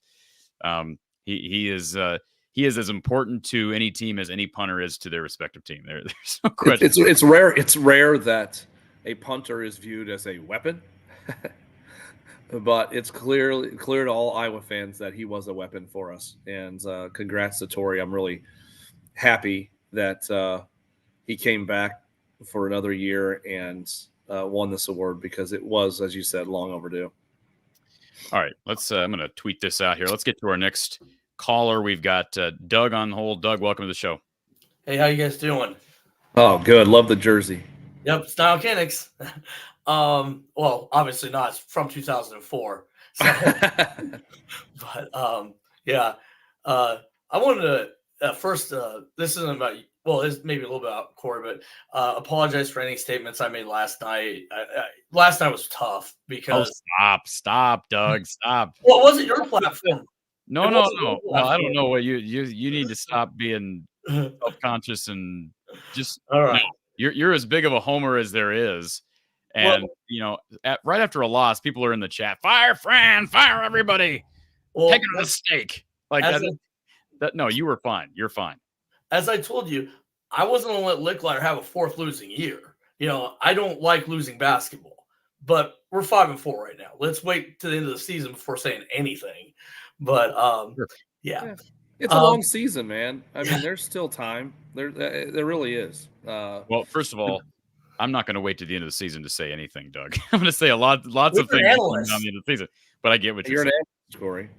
he is as important to any team as any punter is to their respective team. There's no question.
It's rare. It's rare that a punter is viewed as a weapon, but it's clear to all Iowa fans that he was a weapon for us. And congrats to Tory. I'm really happy that he came back for another year and won this award, because it was, as you said, long overdue.
All right, let's. I'm going to tweet this out here. Let's get to our next caller. We've got Doug on hold. Doug, welcome to the show.
Hey, how you guys doing?
Oh, good. Love the jersey.
Yep, Style Mechanics. Well, obviously not. It's from 2004. So, but yeah. I wanted to first. This isn't about. Well, it's maybe a little bit about Corey, but apologize for any statements I made last night. Last night was tough because.
Oh, stop, Doug, stop.
Well, it wasn't your platform.
No. I don't know what you need to stop being self-conscious and just.
All right.
You're as big of a homer as there is, and right after a loss, people are in the chat. Fire Fran, fire everybody.
Well,
take it on a stake like that. No, you were fine. You're fine.
As I told you, I wasn't going to let Licklider have a 4th losing year. I don't like losing basketball, but we're 5-4 right now. Let's wait to the end of the season before saying anything. But yeah.
It's a long season, man. I mean, there's still time. There really is.
Well, first of all, I'm not going to wait to the end of the season to say anything, Doug. I'm going to say lots of things on the end of the season. But I get what you're saying.
An analyst, Corey.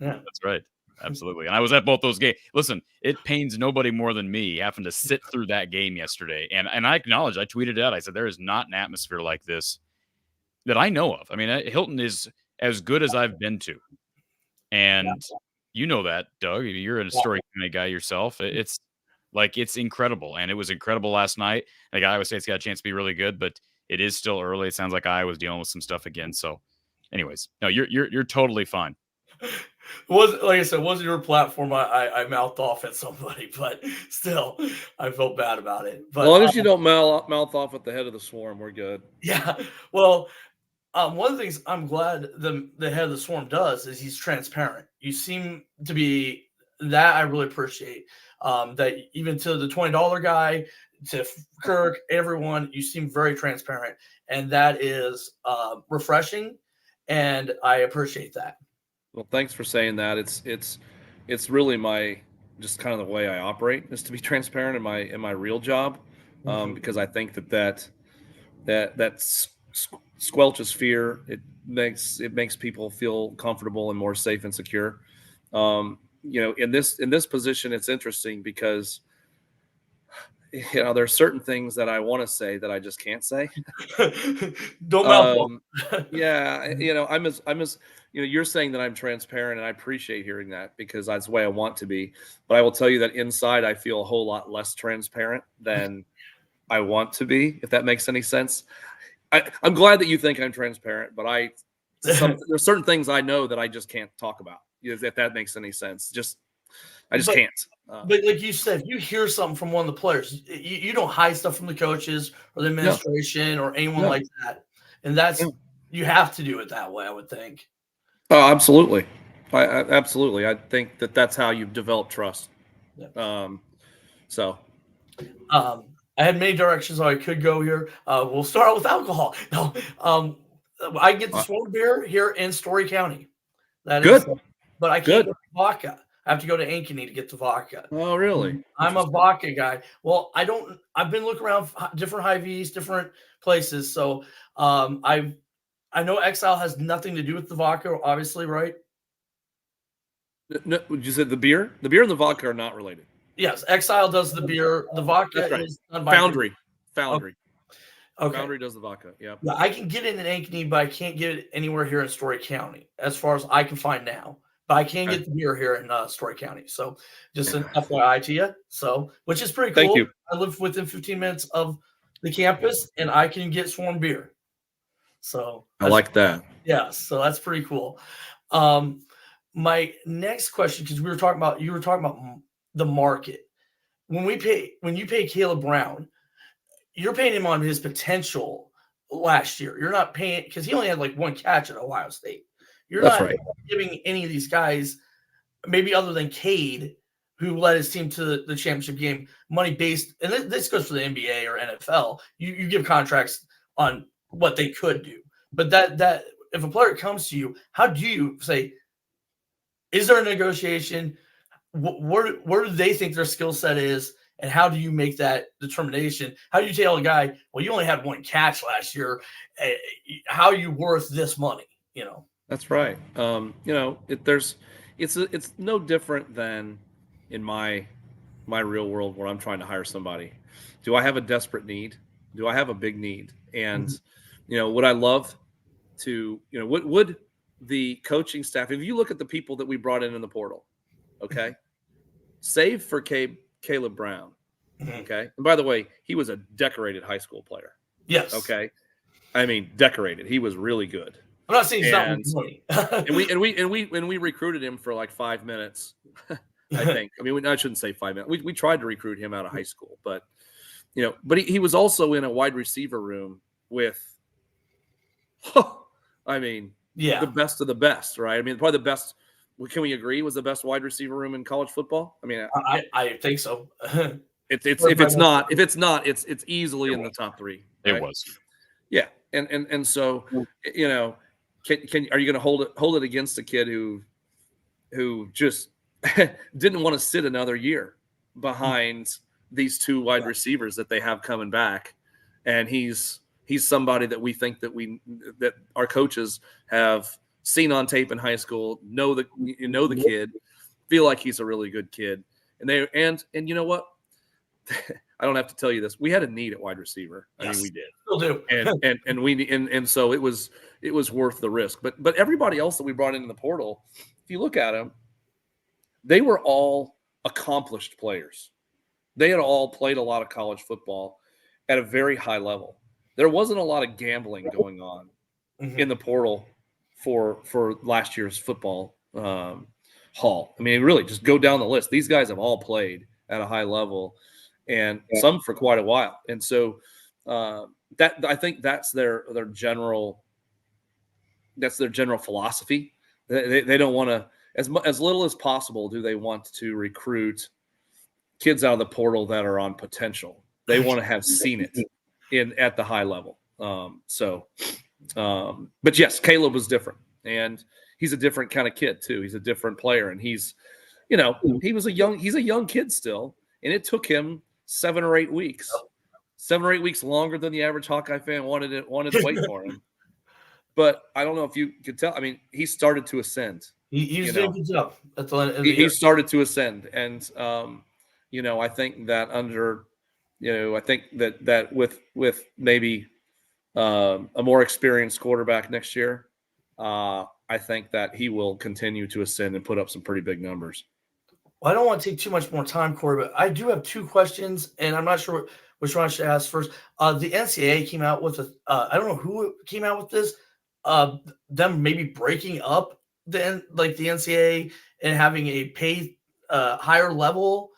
Yeah,
that's right. Absolutely. And I was at both those games. Listen, it pains nobody more than me having to sit through that game yesterday. And I acknowledge, I tweeted out, I said, there is not an atmosphere like this that I know of. I mean, Hilton is as good as I've been to. And you know that, Doug. You're a story kind of guy yourself. It's incredible. And it was incredible last night. Like Iowa State's got a chance to be really good, but it is still early. It sounds like Iowa's dealing with some stuff again. So anyways, no, you're totally fine.
Like I said, wasn't your platform. I mouthed off at somebody, but still, I felt bad about it. But
as long as you don't mouth off at the head of the swarm, we're good.
Yeah. Well, one of the things I'm glad the head of the swarm does is he's transparent. You seem to be that. I really appreciate that. Even to the $20 guy, to Kirk, everyone, you seem very transparent, and that is refreshing, and I appreciate that.
Well, thanks for saying that. It's really my just kind of the way I operate is to be transparent in my real job, because I think that squelches fear. It makes people feel comfortable and more safe and secure. in this position, it's interesting because there's certain things that I want to say that I just can't say.
Don't mouth.
Yeah, I'm as you're saying that I'm transparent, and I appreciate hearing that because that's the way I want to be. But I will tell you that inside I feel a whole lot less transparent than I want to be, if that makes any sense. I'm glad that you think I'm transparent, but there's certain things I know that I just can't talk about, if that makes any sense. I just can't.
But like you said, if you hear something from one of the players, you don't hide stuff from the coaches or the administration or anyone like that. And you have to do it that way, I would think.
Oh, absolutely. Absolutely. I think that's how you develop trust.
Yeah.
I
had many directions I could go here. We'll start out with alcohol. No, I get the Swarm beer here in Story County. That is good. But I can't get vodka. I have to go to Ankeny to get the vodka.
Oh, really?
I'm a vodka guy. Well, I've been looking around different Hy-Vees, different places. So I know Exile has nothing to do with the vodka, obviously, right?
No, you said the beer? The beer and the vodka are not related.
Yes, Exile does the beer. The vodka is done by
Foundry.
Okay.
Foundry does the vodka. Yeah.
I can get it in Ankeny, but I can't get it anywhere here in Story County, as far as I can find now. But I can get the beer here in Story County. So just an FYI to you. So, which is pretty cool.
Thank you.
I live within 15 minutes of the campus, and I can get Swarm beer. So
I like that.
Yeah, so that's pretty cool. My next question, because you were talking about the market. When you pay Caleb Brown, you're paying him on his potential last year. You're not paying because he only had like one catch at Ohio State. You're not giving any of these guys, maybe other than Cade, who led his team to the championship game, money based. And this goes for the NBA or NFL. You give contracts on what they could do. But that if a player comes to you, how do you say, is there a negotiation? Where do they think their skill set is? And how do you make that determination? How do you tell a guy, well, you only had one catch last year. How are you worth this money?
That's right. It's no different than in my real world where I'm trying to hire somebody. Do I have a desperate need? Do I have a big need? And would I love to? Would the coaching staff? If you look at the people that we brought in the portal, okay, save for Caleb Brown, okay. And by the way, he was a decorated high school player.
Yes.
Okay. I mean, decorated. He was really good.
I'm not saying he's not money.
and we recruited him for like 5 minutes. I think. I mean, I shouldn't say 5 minutes. We tried to recruit him out of high school, but he was also in a wide receiver room with, the best of the best, right? I mean, probably the best. Can we agree was the best wide receiver room in college football? I mean,
I think so.
If it's not, it's easily in the top three. Right?
It was.
Yeah, and so are you going to hold it against a kid who just didn't want to sit another year behind these two wide receivers that they have coming back, and he's somebody that we think that our coaches have seen on tape in high school, know the kid, feel like he's a really good kid, and you know what? I don't have to tell you this. We had a need at wide receiver. I mean, we did.
Still do.
And so it was worth the risk. But everybody else that we brought into the portal, if you look at them, they were all accomplished players. They had all played a lot of college football at a very high level. There wasn't a lot of gambling going on in the portal for last year's football haul. I mean, really, just go down the list. These guys have all played at a high level, and some for quite a while. And so that I think that's their general philosophy. They don't want to, as little as possible do they want to recruit kids out of the portal that are on potential. They want to have seen it at the high level. But yes, Caleb was different, and he's a different kind of kid too. He's a different player, and he's a young kid still, and it took him 7 or 8 weeks, 7 or 8 weeks longer than the average Hawkeye fan wanted to wait for him. But I don't know if you could tell. I mean, he started to ascend
He's
You
doing a
know,
good job at the end of the
he
year.
started to ascend, and I think that I think that with maybe a more experienced quarterback next year, I think that he will continue to ascend and put up some pretty big numbers.
Well, I don't want to take too much more time, Corey, but I do have 2 questions, and I'm not sure which one I should ask first. The NCAA came out with I don't know who came out with this, them maybe breaking up the NCAA and having a pay higher level,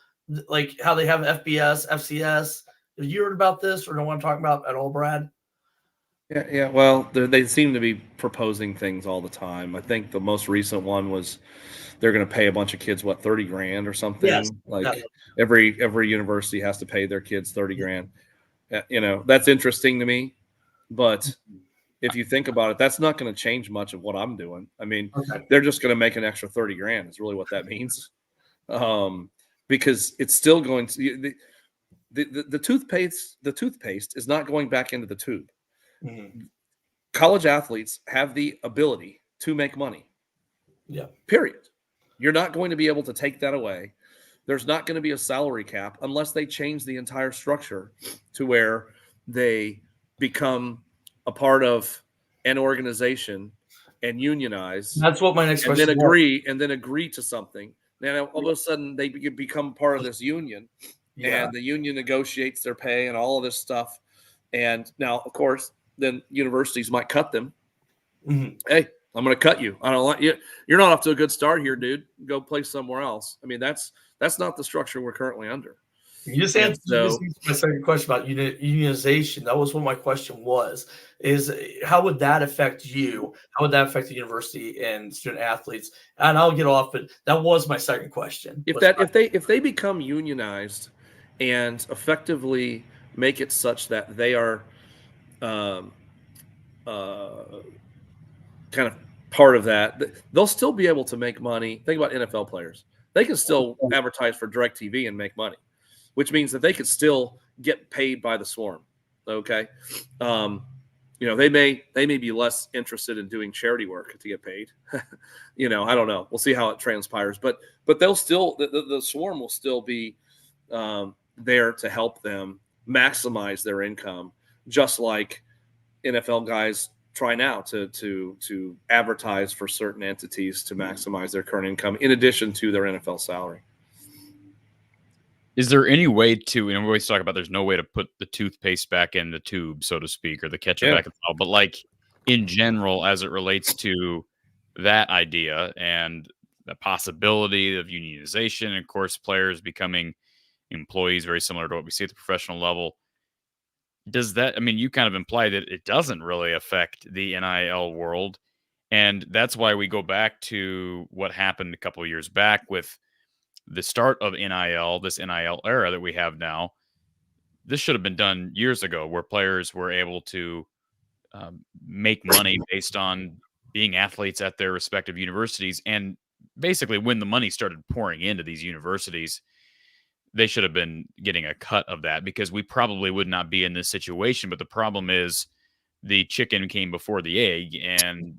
like how they have FBS, FCS. Have you heard about this, or know what I'm talking about at all, Brad?
Yeah. Well, they seem to be proposing things all the time. I think the most recent one was they're going to pay a bunch of kids $30,000 or
Yes.
something. Like every university has to pay their kids $30,000. That's interesting to me. But if you think about it, that's not going to change much of what I'm doing. I mean, they're just going to make an extra $30,000 is really what that means. Because it's still going to the toothpaste is not going back into the tube.
Mm-hmm.
College athletes have the ability to make money.
Yeah.
Period. You're not going to be able to take that away. There's not going to be a salary cap unless they change the entire structure to where they become a part of an organization and unionize.
That's what my next
and
question
then agree to something. Then all of a sudden they become part of this union, and the union negotiates their pay and all of this stuff. And now, of course, then universities might cut them.
Mm-hmm.
Hey, I'm going to cut you. I don't like you. You're not off to a good start here, dude. Go play somewhere else. I mean, that's not the structure we're currently under.
You just answered my second question about unionization. That was what my question was: is how would that affect you? How would that affect the university and student athletes? And I'll get off, but that was my second question.
If they become unionized and effectively make it such that they are kind of part of that, they'll still be able to make money. Think about NFL players. They can still advertise for DirecTV and make money, which means that they could still get paid by the swarm. Okay. They may be less interested in doing charity work to get paid. I don't know. We'll see how it transpires, but they'll still, the swarm will still be there to help them maximize their income, just like NFL guys try now to advertise for certain entities to maximize their current income in addition to their NFL salary.
Is there any way to, we always talk about there's no way to put the toothpaste back in the tube, so to speak, or the ketchup back in the bottle, but like in general, as it relates to that idea and the possibility of unionization, and of course, players becoming employees, very similar to what we see at the professional level. Does that, I mean, you kind of imply that it doesn't really affect the NIL world. And that's why we go back to what happened a couple of years back with the start of NIL, this NIL era that we have now. This should have been done years ago, where players were able to make money based on being athletes at their respective universities. And basically, when the money started pouring into these universities, they should have been getting a cut of that, because we probably would not be in this situation. But the problem is the chicken came before the egg, and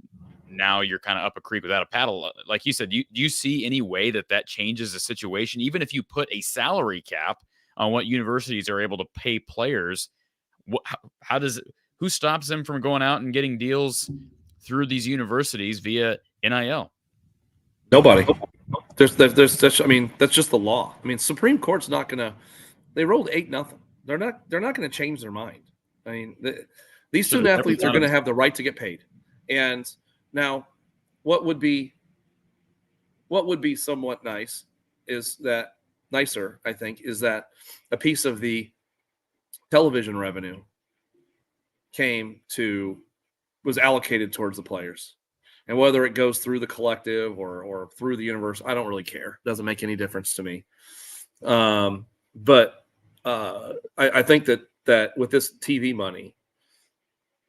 now you're kind of up a creek without a paddle. Like you said, do you see any way that changes the situation? Even if you put a salary cap on what universities are able to pay players, who stops them from going out and getting deals through these universities via NIL?
Nobody. There's such, I mean, that's just the law. I mean, Supreme Court's not gonna. They rolled 8-0. They're not going to change their mind. I mean, these student athletes are going to have the right to get paid. And now, what would be somewhat nice is that nicer, I think, is that a piece of the television revenue was allocated towards the players. And whether it goes through the collective or through the universe, I don't really care. It doesn't make any difference to me. But I think that with this TV money,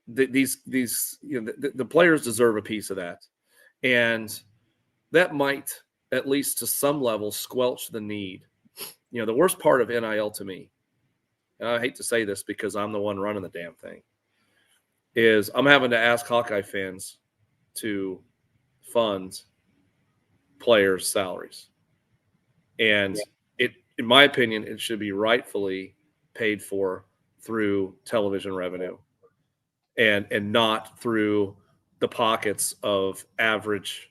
the players deserve a piece of that, and that might, at least to some level, squelch the need. The worst part of NIL to me, and I hate to say this because I'm the one running the damn thing, is I'm having to ask Hawkeye fans to fund players' salaries. And in my opinion, it should be rightfully paid for through television revenue and not through the pockets of average,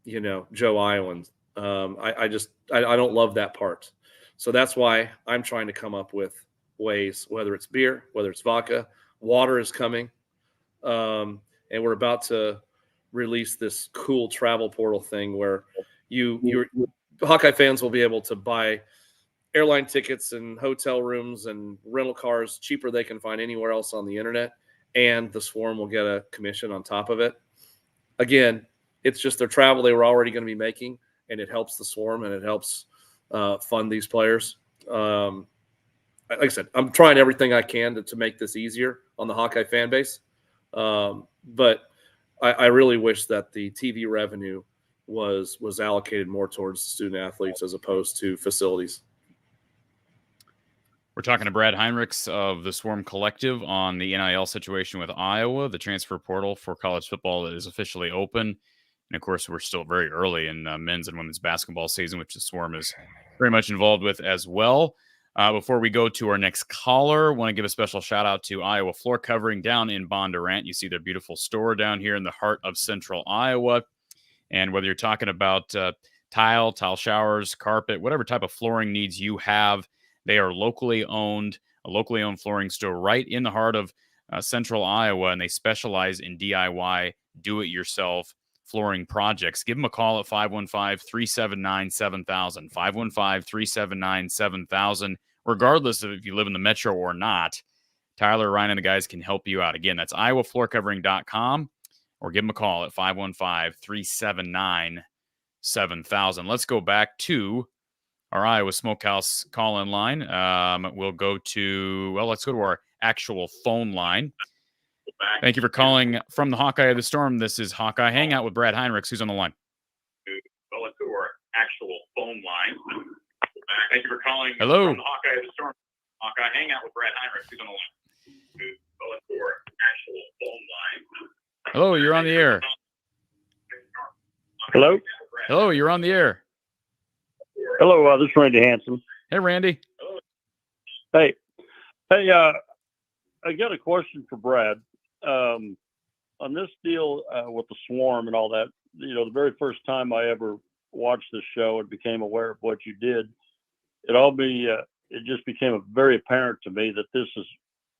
Joe Iowans. I don't love that part. So that's why I'm trying to come up with ways, whether it's beer, whether it's vodka, water is coming. And we're about to release this cool travel portal thing where your Hawkeye fans will be able to buy airline tickets and hotel rooms and rental cars cheaper they can find anywhere else on the internet. And the Swarm will get a commission on top of it. Again, it's just their travel they were already going to be making, and it helps the Swarm and it helps fund these players. Like I said, I'm trying everything I can to make this easier on the Hawkeye fan base. But I really wish that the TV revenue was allocated more towards student athletes as opposed to facilities.
We're talking to Brad Heinrichs of the Swarm Collective on the NIL situation with Iowa, the transfer portal for college football that is officially open. And of course, we're still very early in men's and women's basketball season, which the Swarm is very much involved with as well. Before we go to our next caller, I want to give a special shout out to Iowa Floor Covering down in Bondurant. You see their beautiful store down here in the heart of central Iowa. And whether you're talking about tile showers, carpet, whatever type of flooring needs you have, they are locally owned, a locally owned flooring store right in the heart of central Iowa, and they specialize in DIY, do-it-yourself flooring projects. Give them a call at 515-379-7000, 515-379-7000. Regardless of if you live in the metro or not, Tyler, Ryan, and the guys can help you out. Again, that's iowafloorcovering.com, or give them a call at 515-379-7000. Let's go back to our Iowa Smokehouse call-in line. Let's go to our actual phone line. Thank you for calling from the Hawkeye of the Storm. This is Hawkeye Hangout with Brad Heinrichs. Who's on the line?
Let's go to our actual phone line. Thank you for calling
Hello.
from the Hawkeye of the Storm. Hawkeye Hangout with Brad Heinrichs. Who's on the line? Let's go to our actual phone line.
Hello, you're on the air.
Hello?
Hello, you're on the air.
Hello, this is Randy Hansen.
Hey, Randy.
Hey, I got a question for Brad. On this deal with the Swarm and all that, the very first time I ever watched this show and became aware of what you did, it just became very apparent to me that this is,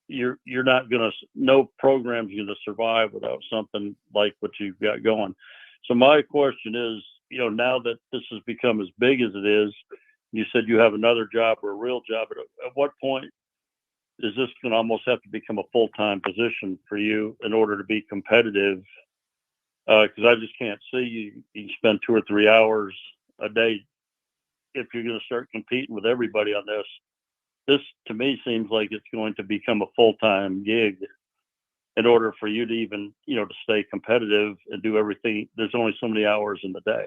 you're not going to, no program's going to survive without something like what you've got going. So my question is, now that this has become as big as it is, you said you have another job or a real job. At what point is this going to almost have to become a full-time position for you in order to be competitive? Because I just can't see you spend 2 or 3 hours a day if you're going to start competing with everybody on this. This, to me, seems like it's going to become a full-time gig in order for you to even, to stay competitive and do everything. There's only so many hours in the day.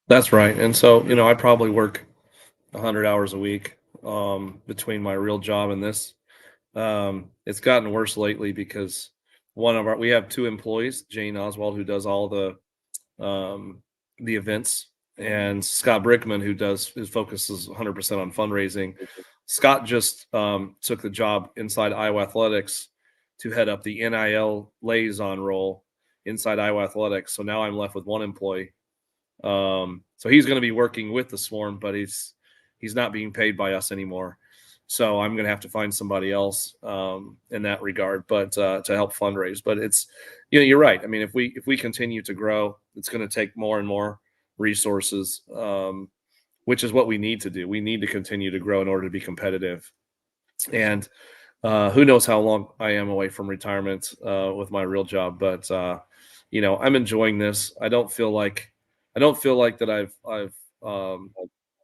That's right. And so, I probably work 100 hours a week between my real job and this. It's gotten worse lately because we have 2 employees, Jane Oswald, who does all the events, and Scott Brickman, who focuses 100% on fundraising. Scott just took the job inside Iowa Athletics to head up the NIL liaison role inside Iowa Athletics. So now I'm left with 1 employee. So he's going to be working with the Swarm, but he's not being paid by us anymore. So I'm going to have to find somebody else in that regard, but to help fundraise. But it's, you're right. I mean, if we continue to grow, it's going to take more and more resources, which is what we need to do. We need to continue to grow in order to be competitive. And who knows how long I am away from retirement with my real job, but I'm enjoying this. I don't feel like that I've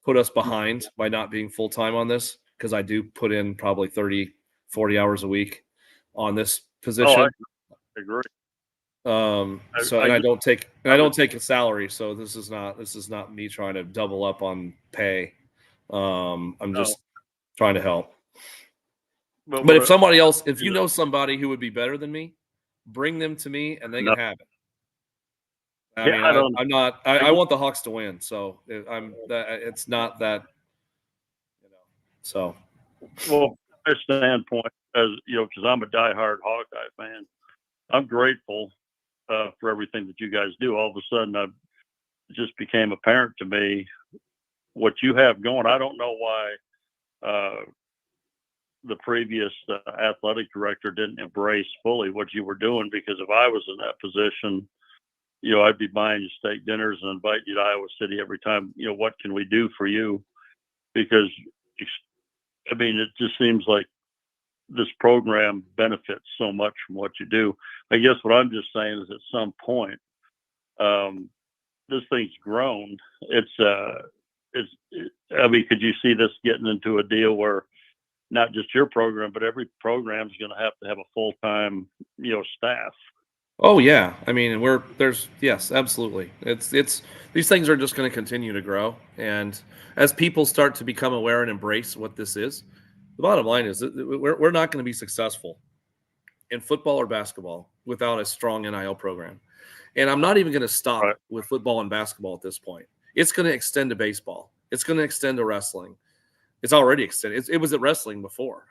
put us behind by not being full-time on this, because I do put in probably 30, 40 hours a week on this position.
Oh, I agree.
And I don't take a salary. So this is not me trying to double up on pay. I'm just trying to help. But if somebody else, if you know somebody who would be better than me, bring them to me and they can have it. I'm not. I want the Hawks to win, so it's not that. So,
well, from my standpoint, as you know, because I'm a diehard Hawkeye fan, I'm grateful for everything that you guys do. All of a sudden, it just became apparent to me what you have going. I don't know why the previous athletic director didn't embrace fully what you were doing, because if I was in that position, you know, I'd be buying you steak dinners and inviting you to Iowa City every time. You know, what can we do for you? Because, I mean, it just seems like this program benefits so much from what you do. I guess what I'm just saying is at some point, this thing's grown. I mean, could you see this getting into a deal where not just your program, but every program is going to have a full-time, you know, staff?
oh yeah, I mean, yes, absolutely. It's these things are just going to continue to grow, and as people start to become aware and embrace what this is, the bottom line is that we're not going to be successful in football or basketball without a strong NIL program. And I'm not even going to stop with football and basketball at this point. It's going to extend to baseball. It's going to extend to wrestling. It's already extended. It was at wrestling before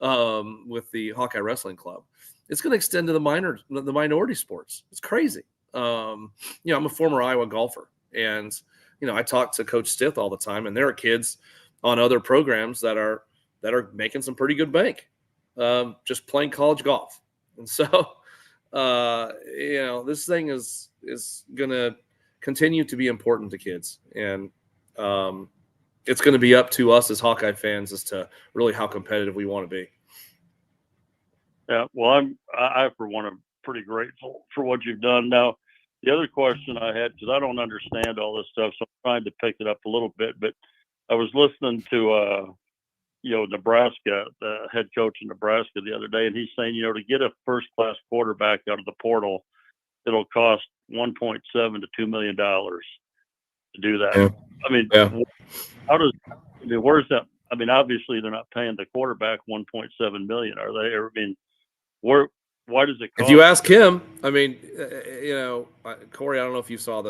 with the Hawkeye Wrestling Club. It's going to extend to the minority sports. It's crazy. You know, I'm a former Iowa golfer, and you know, I talk to Coach Stith all the time, and there are kids on other programs that are making some pretty good bank just playing college golf. And so, you know, this thing is going to continue to be important to kids, and it's going to be up to us as Hawkeye fans as to really how competitive we want to be.
Yeah, well, I for one am pretty grateful for what you've done. Now, the other question I had, because I don't understand all this stuff, so I'm trying to pick it up a little bit, but I was listening to you know, Nebraska, the head coach in Nebraska the other day, and he's saying, you know, to get a first-class quarterback out of the portal, it'll cost $1.7 to $2 million to do that.
Yeah.
I mean, where's that? I mean, obviously they're not paying the quarterback $1.7 million, are they? I mean, why does it cost?
If you ask him, I mean, you know, Corey, I don't know if you saw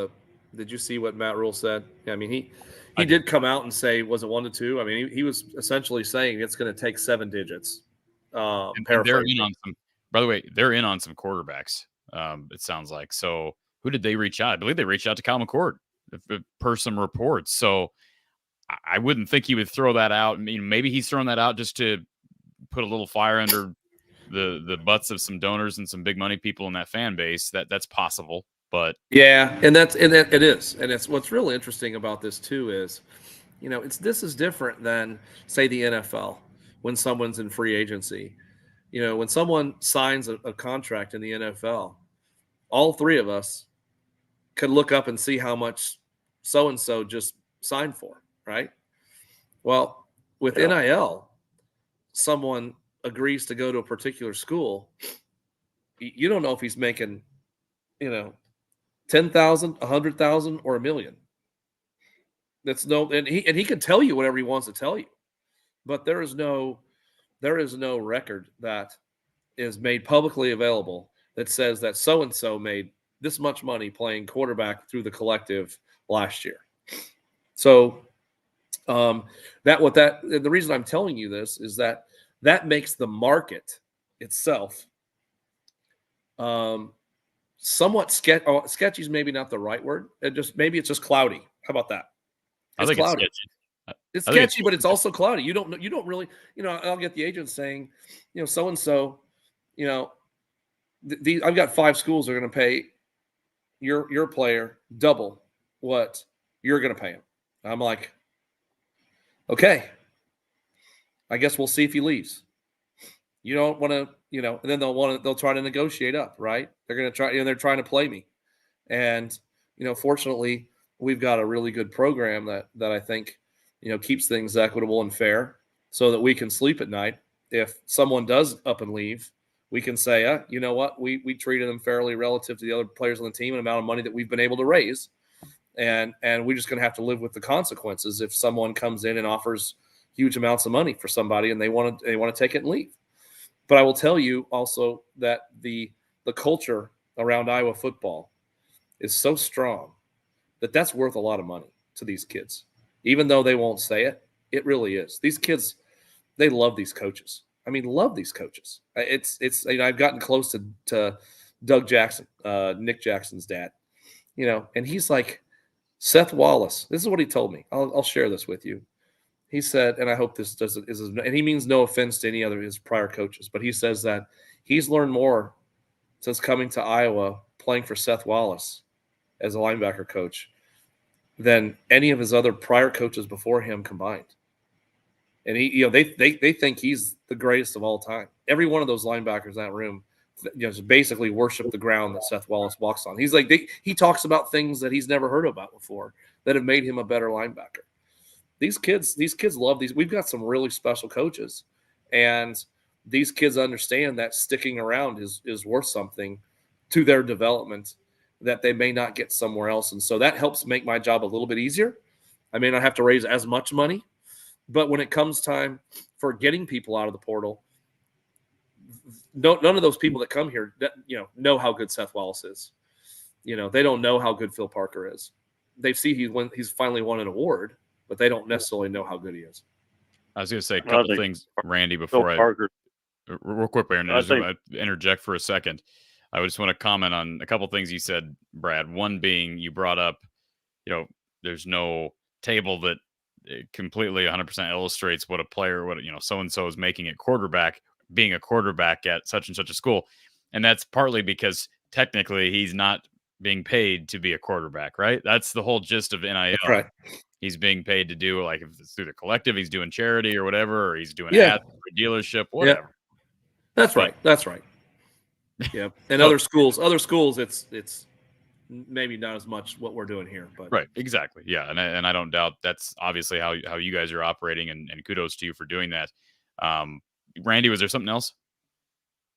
did you see what Matt Rule said? I mean, he did come out and say, was it 1 to 2? I mean, he was essentially saying it's going to take 7 digits.
And they're in on some, by the way, they're in on some quarterbacks. It sounds like. So who did they reach out? I believe they reached out to Kyle McCord per some reports. So I wouldn't think he would throw that out. I mean, maybe he's throwing that out just to put a little fire under the butts of some donors and some big money people in that fan base. That's possible. But
yeah, and it is, and it's what's really interesting about this too is, you know, this is different than say the NFL when someone's in free agency. You know, when someone signs a contract in the NFL, all 3 of us could look up and see how much so and so just signed for, right? Well, with NIL, someone agrees to go to a particular school. You don't know if he's making, you know, 10,000, 100,000, or $1 million. And he can tell you whatever he wants to tell you, but there is no record that is made publicly available that says that so and so made this much money playing quarterback through the collective last year. So the reason I'm telling you this is that makes the market itself somewhat sketchy is maybe not the right word. Maybe it's just cloudy. How about that?
I think cloudy. It's sketchy.
It's sketchy, but it's also cloudy. You don't really, you know, I'll get the agent saying, you know, so and so, you know, I've got 5 schools that are going to pay your player double what you're going to pay him. I'm like, okay, I guess we'll see if he leaves. You don't want to, you know, and then they'll try to negotiate up, right? They're going to try, you know, they're trying to play me. And, you know, fortunately, we've got a really good program that I think, you know, keeps things equitable and fair so that we can sleep at night. If someone does up and leave, we can say, you know what, we treated them fairly relative to the other players on the team and amount of money that we've been able to raise. And we're just going to have to live with the consequences if someone comes in and offers huge amounts of money for somebody and they want to take it and leave. But I will tell you also that the culture around Iowa football is so strong that that's worth a lot of money to these kids. Even though they won't say it, it really is. These kids, they love these coaches. I mean, love these coaches. It's I've gotten close to Doug Jackson, Nick Jackson's dad, and he's like, Seth Wallace. This is what he told me. I'll share this with you. He said, and I hope this doesn't, and he means no offense to any other of his prior coaches, but he says that he's learned more since coming to Iowa, playing for Seth Wallace as a linebacker coach, than any of his other prior coaches before him combined. And they think he's the greatest of all time. Every one of those linebackers in that room, just basically worship the ground that Seth Wallace walks on. He's like, he talks about things that he's never heard about before that have made him a better linebacker. These kids love these. We've got some really special coaches, and these kids understand that sticking around is worth something to their development that they may not get somewhere else. And so that helps make my job a little bit easier. I may not have to raise as much money, but when it comes time for getting people out of the portal, none of those people that come here, know how good Seth Wallace is. They don't know how good Phil Parker is. They see he's finally won an award, but they don't necessarily know how good he is.
I was going to say a couple things, Randy, before real quick, Aaron, I just want to interject for a second. I just want to comment on a couple things you said, Brad. One being you brought up, there's no table that completely 100% illustrates what a player, so-and-so is making at quarterback, being a quarterback at such and such a school. And that's partly because technically he's not being paid to be a quarterback, right? That's the whole gist of NIL.
Right.
He's being paid to do, like, if it's through the collective, he's doing charity or whatever, or he's doing ads for a dealership, whatever.
Yeah. That's right. Yeah. And other schools, it's maybe not as much what we're doing here, but
right, exactly, yeah, and I don't doubt that's obviously how you guys are operating, and kudos to you for doing that. Randy, was there something else?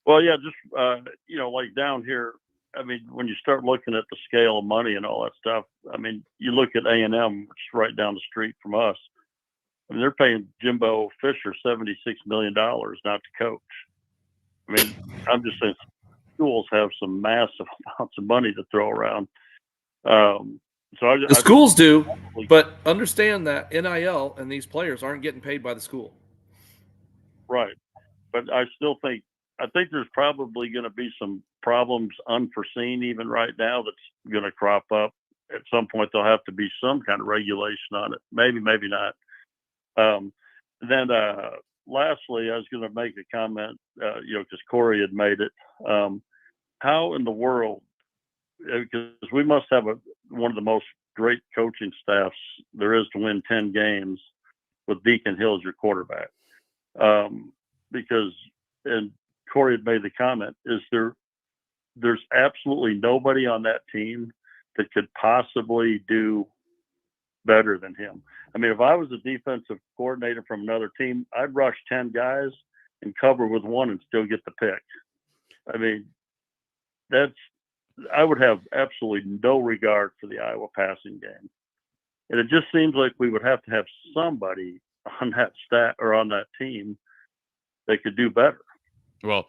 Well, yeah, just like down here. I mean, when you start looking at the scale of money and all that stuff, I mean, you look at A&M, which is right down the street from us. I mean, they're paying Jimbo Fisher $76 million not to coach. I mean, I'm just saying schools have some massive amounts of money to throw around. The
schools do, but understand that NIL and these players aren't getting paid by the school.
Right. But I think there's probably going to be some problems unforeseen even right now that's going to crop up. At some point, there'll have to be some kind of regulation on it. Maybe not. Then lastly, I was going to make a comment, because Corey had made it. How in the world, because we must have one of the most great coaching staffs there is to win 10 games with Deacon Hill as your quarterback. And Corey had made the comment, there's absolutely nobody on that team that could possibly do better than him. I mean, if I was a defensive coordinator from another team, I'd rush 10 guys and cover with one and still get the pick. I mean, I would have absolutely no regard for the Iowa passing game. And it just seems like we would have to have somebody on that stat or on that team that could do better.
Well,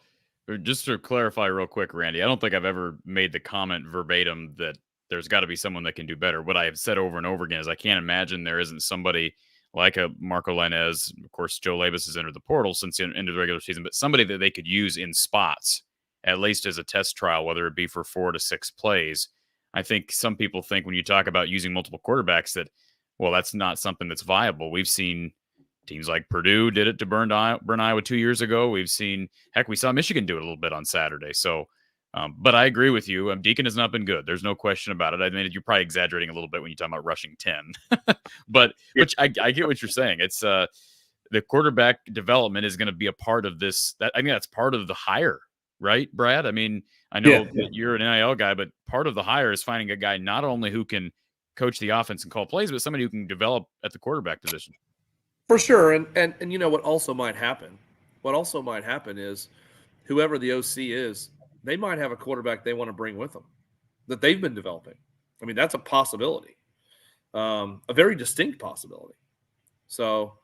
just to clarify real quick, Randy, I don't think I've ever made the comment verbatim that there's got to be someone that can do better. What I have said over and over again is I can't imagine there isn't somebody like a Marco Lainez. Of course, Joe Labas has entered the portal since the end of the regular season, but somebody that they could use in spots, at least as a test trial, whether it be for 4 to 6 plays. I think some people think when you talk about using multiple quarterbacks that, well, that's not something that's viable. We've seen teams like Purdue did it to burn Iowa 2 years ago. We saw Michigan do it a little bit on Saturday. So, but I agree with you. Deacon has not been good. There's no question about it. I mean, you're probably exaggerating a little bit when you talk about rushing 10, but which I get what you're saying. It's the quarterback development is going to be a part of this. I think that's part of the hire, right, Brad? I mean, I know that you're an NIL guy, but part of the hire is finding a guy not only who can coach the offense and call plays, but somebody who can develop at the quarterback position.
For sure. And you know what also might happen? What also might happen is whoever the OC is, they might have a quarterback they want to bring with them that they've been developing. I mean, that's a possibility, a very distinct possibility. So,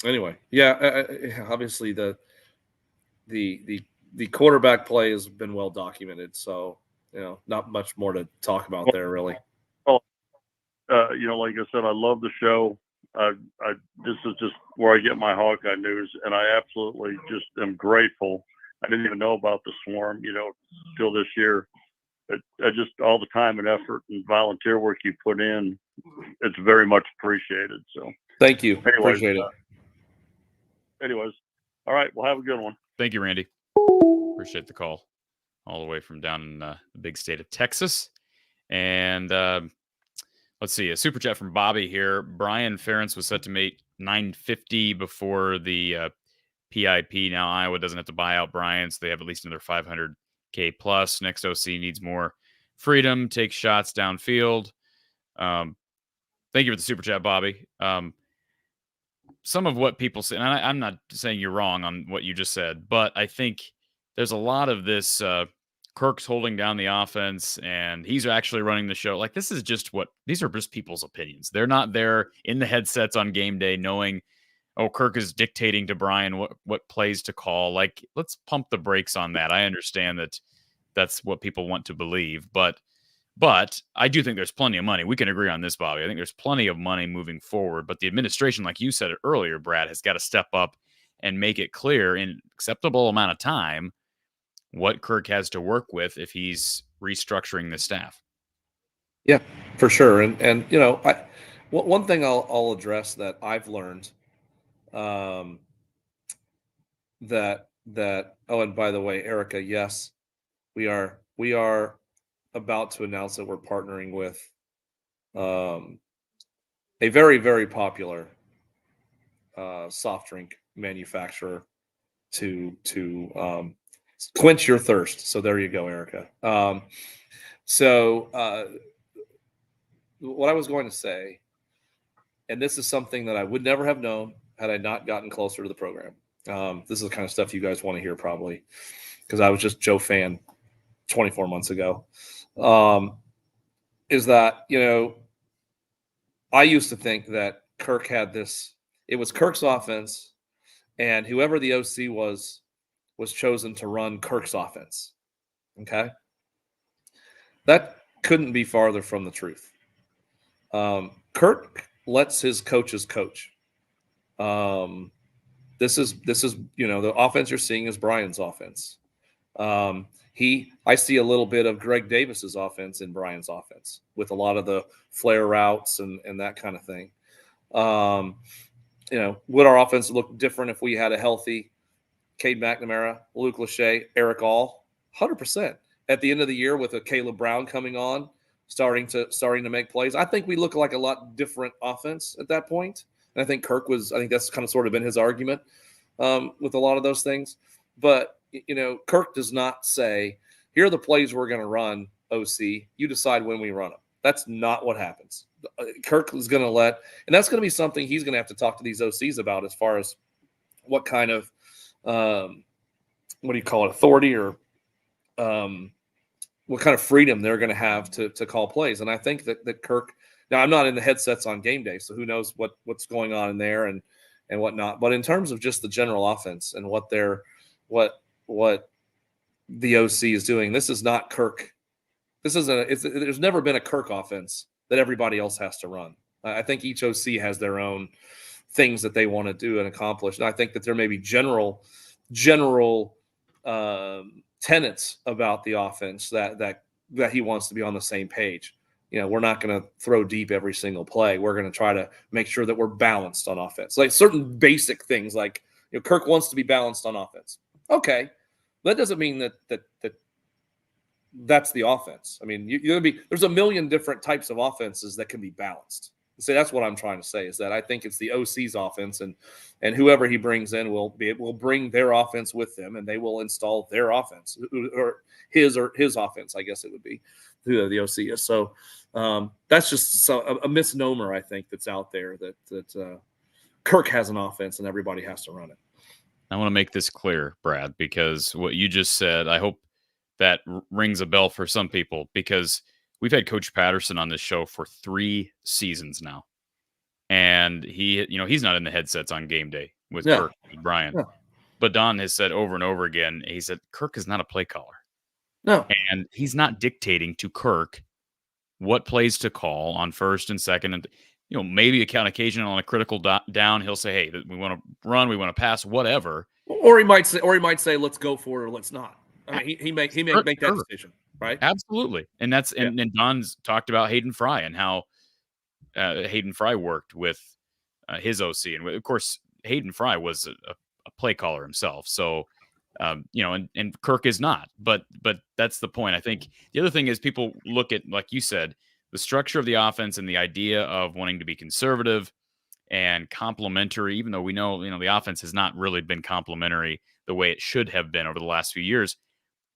anyway, obviously the the quarterback play has been well documented. So, not much more to talk about there, really.
Well, like I said, I love the show. This is just where I get my Hawkeye news, and I absolutely just am grateful. I didn't even know about the Swarm, till this year. I just all the time and effort and volunteer work you put in, it's very much appreciated. So
thank you. Appreciate it.
Anyways, all right. Well, have a good one.
Thank you, Randy. Appreciate the call all the way from down in the big state of Texas. And let's see, a super chat from Bobby here. Brian Ferentz was set to make $950 before the PIP. Now Iowa doesn't have to buy out Brian, so they have at least another $500K plus. Next OC needs more freedom, take shots downfield. Thank you for the super chat, Bobby. Some of what people say, and I'm not saying you're wrong on what you just said, but I think there's a lot of this Kirk's holding down the offense and he's actually running the show. Like, these are just people's opinions. They're not there in the headsets on game day knowing, oh, Kirk is dictating to Brian what plays to call. Like, let's pump the brakes on that. I understand that that's what people want to believe, but I do think there's plenty of money. We can agree on this, Bobby. I think there's plenty of money moving forward, but the administration, like you said it earlier, Brad, has got to step up and make it clear in an acceptable amount of time what Kirk has to work with if he's restructuring the staff.
Yeah, for sure. And one thing I'll address that I've learned, that and by the way, Erica, yes, we are about to announce that we're partnering with a very, very popular soft drink manufacturer to quench your thirst. So there you go, Erica. What I was going to say, and this is something that I would never have known had I not gotten closer to the program. This is the kind of stuff you guys want to hear probably, because I was just Joe fan 24 months ago. Is that, I used to think that Kirk had this, it was Kirk's offense, and whoever the OC was chosen to run Kirk's offense. Okay. That couldn't be farther from the truth. Kirk lets his coaches coach. This is, the offense you're seeing is Brian's offense. I see a little bit of Greg Davis's offense in Brian's offense with a lot of the flare routes and that kind of thing. Would our offense look different if we had a healthy Cade McNamara, Luke Lachey, Eric All? 100%. At the end of the year with a Caleb Brown coming on, starting to make plays, I think we look like a lot different offense at that point. And I think that's kind of sort of been his argument with a lot of those things. But Kirk does not say, here are the plays we're going to run, OC. You decide when we run them. That's not what happens. Kirk is going to and that's going to be something he's going to have to talk to these OCs about as far as what kind of, authority or what kind of freedom they're going to have to call plays. And I think that Kirk, now I'm not in the headsets on game day, so who knows what's going on in there and whatnot. But in terms of just the general offense and what the OC is doing, this is not Kirk. There's never been a Kirk offense that everybody else has to run. I think each OC has their own things that they want to do and accomplish. And I think that there may be general tenets about the offense that he wants to be on the same page. We're not going to throw deep every single play. We're going to try to make sure that we're balanced on offense. Like certain basic things, like Kirk wants to be balanced on offense. Okay, that doesn't mean that's the offense. I mean, there's a million different types of offenses that can be balanced. So that's what I'm trying to say, is that I think it's the OC's offense, and whoever he brings in will bring their offense with them, and they will install their offense or his offense, I guess it would be, who the OC is. So that's just a misnomer, I think, that's out there that Kirk has an offense and everybody has to run it.
I want to make this clear, Brad, because what you just said, I hope that rings a bell for some people, because we've had Coach Patterson on this show for 3 seasons now. And he's not in the headsets on game day with Kirk and Brian. But Don has said over and over again, he said, Kirk is not a play caller.
No.
And he's not dictating to Kirk what plays to call on first and second. And, maybe on occasion on a critical down, he'll say, hey, we want to run, we want to pass, whatever.
Or he might say, let's go for it or let's not. I mean, he may make that decision, right?
Absolutely. And that's and Don's talked about Hayden Fry and how Hayden Fry worked with his OC. And of course, Hayden Fry was a play caller himself. So, and Kirk is not, but that's the point. I think the other thing is people look at, like you said, the structure of the offense and the idea of wanting to be conservative and complementary, even though we know, the offense has not really been complementary the way it should have been over the last few years.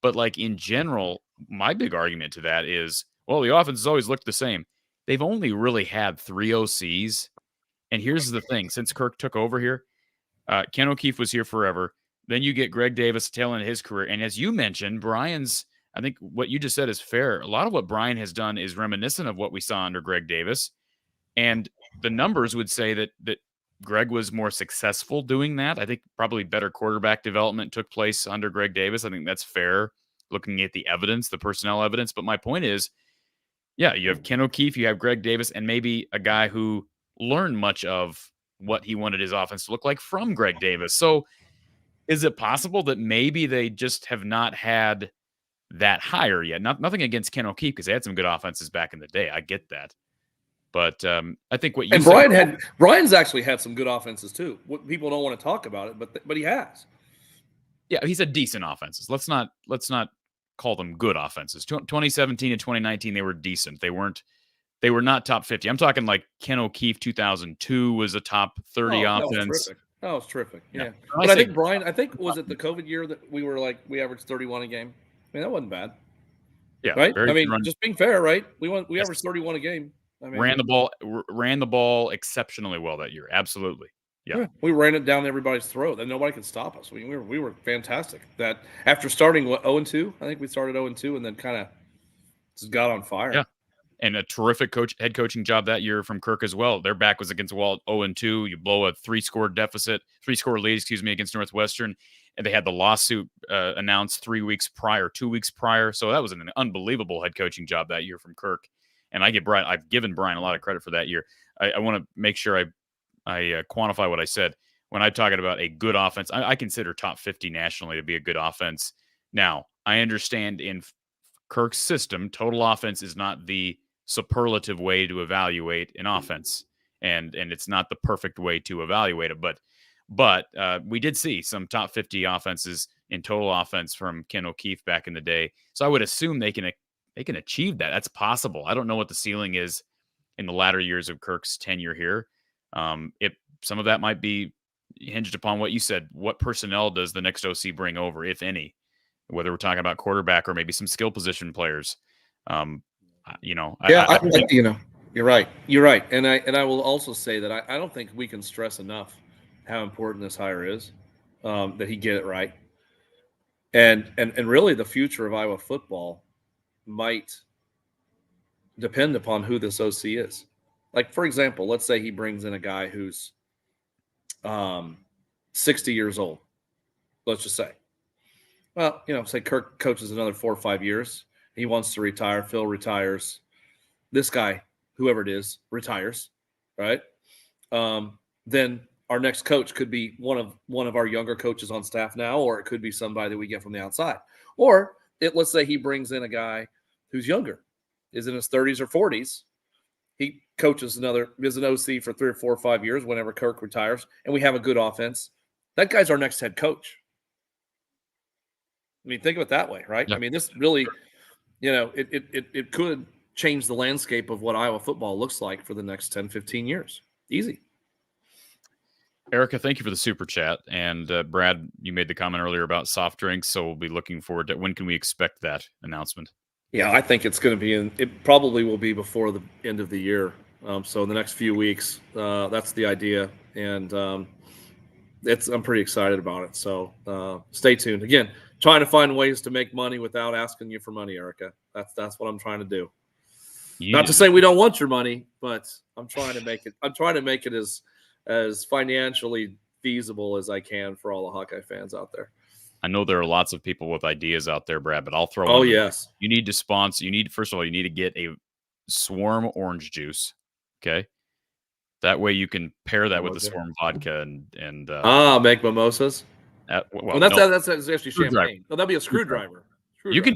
But like in general, my big argument to that is, well, the offense has always looked the same. They've only really had 3 OCs. And here's the thing, since Kirk took over here, Ken O'Keefe was here forever. Then you get Greg Davis tail end of his career. And as you mentioned, I think what you just said is fair. A lot of what Brian has done is reminiscent of what we saw under Greg Davis. And the numbers would say that Greg was more successful doing that. I think probably better quarterback development took place under Greg Davis. I think that's fair, looking at the evidence, the personnel evidence. But my point is, yeah, you have Ken O'Keefe, you have Greg Davis, and maybe a guy who learned much of what he wanted his offense to look like from Greg Davis. So is it possible that maybe they just have not had that hire yet? Nothing against Ken O'Keefe, because they had some good offenses back in the day. I get that. But I think what you
said, Brian's actually had some good offenses too. People don't want to talk about it, but he has.
Yeah, he said decent offenses. Let's not call them good offenses. 2017 and 2019, they were decent. They were not top 50. I'm talking like Ken O'Keefe 2002 was a top 30 offense.
That was terrific. Yeah. But I think Brian, was it the COVID year that we averaged 31 a game? I mean, that wasn't bad.
Yeah.
Right. Just being fair, right? We averaged 31 a game. I mean, ran the ball exceptionally well that year. Absolutely. Yeah. We ran it down everybody's throat, and nobody could stop us. We were fantastic. That after starting 0-2, I think we started 0-2, and then kind of just got on fire.
Yeah. And a terrific head coaching job that year from Kirk as well. Their back was against the wall at 0-2. You blow a 3-score lead, against Northwestern. And they had the lawsuit announced 2 weeks prior. So that was an unbelievable head coaching job that year from Kirk. And I've given Brian a lot of credit for that year. I want to make sure I quantify what I said. When I'm talking about a good offense, I consider top 50 nationally to be a good offense. Now, I understand in Kirk's system, total offense is not the superlative way to evaluate an offense, and it's not the perfect way to evaluate it. But we did see some top 50 offenses in total offense from Ken O'Keefe back in the day. So I would assume they can achieve that. That's possible. I don't know what the ceiling is in the latter years of Kirk's tenure here. Some of that might be hinged upon what you said. What personnel does the next OC bring over, if any? Whether we're talking about quarterback or maybe some skill position players. You're right. You're right. And I will also say that I don't think we can stress enough how important this hire is, that he get it right. And really the future of Iowa football might depend upon who this OC is. Like, for example, let's say he brings in a guy who's 60 years old. Let's just say. Well, say Kirk coaches another 4 or 5 years. He wants to retire. Phil retires. This guy, whoever it is, retires, right? Then our next coach could be one of our younger coaches on staff now, or it could be somebody that we get from the outside. Or let's say he brings in a guy who's younger, is in his 30s or 40s. He coaches is an OC for 3 or 4 or 5 years whenever Kirk retires, and we have a good offense. That guy's our next head coach. I mean, think of it that way, right? Yeah. I mean, this really, it could change the landscape of what Iowa football looks like for the next 10, 15 years. Easy. Erica, thank you for the super chat. And Brad, you made the comment earlier about soft drinks, so we'll be looking forward to when can we expect that announcement?
Yeah, I think it's going to be it probably will be before the end of the year. So in the next few weeks, that's the idea. And I'm pretty excited about it. So stay tuned. Again, trying to find ways to make money without asking you for money, Erica. That's what I'm trying to do. Yeah. Not to say we don't want your money, but I'm trying to make it as financially feasible as I can for all the Hawkeye fans out there.
I know there are lots of people with ideas out there, Brad, but I'll throw
Oh,
one.
yes.
You need to sponsor. First of all, you need to get a Swarm orange juice. Okay. That way you can pair that with the Swarm vodka and
make mimosas.
Well,
that's
no,
that's actually champagne. No, that'd be a screwdriver.
You can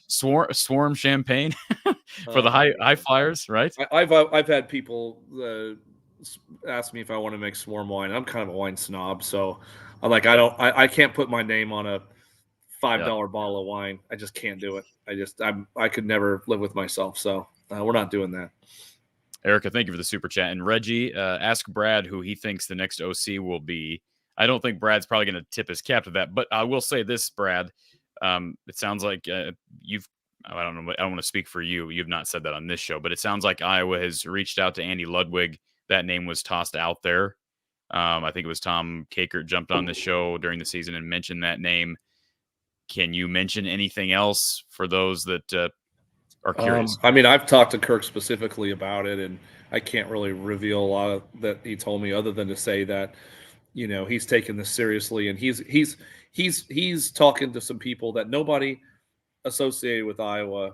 Swarm champagne for the high flyers, right?
I've had people ask me if I want to make Swarm wine. I'm kind of a wine snob, so I'm like, I can't put my name on a $5 bottle of wine. I just can't do it. I could never live with myself. So we're not doing that.
Erica, thank you for the super chat. And Reggie, ask Brad who he thinks the next OC will be. I don't think Brad's probably going to tip his cap to that, but I will say this, Brad. It sounds like I don't know. I don't want to speak for you. You've not said that on this show, but it sounds like Iowa has reached out to Andy Ludwig. That name was tossed out there. I think it was Tom Kakert jumped on the show during the season and mentioned that name. Can you mention anything else for those that are curious?
I mean, I've talked to Kirk specifically about it, and I can't really reveal a lot of that he told me, other than to say that, you know, he's taking this seriously, and he's talking to some people that nobody associated with Iowa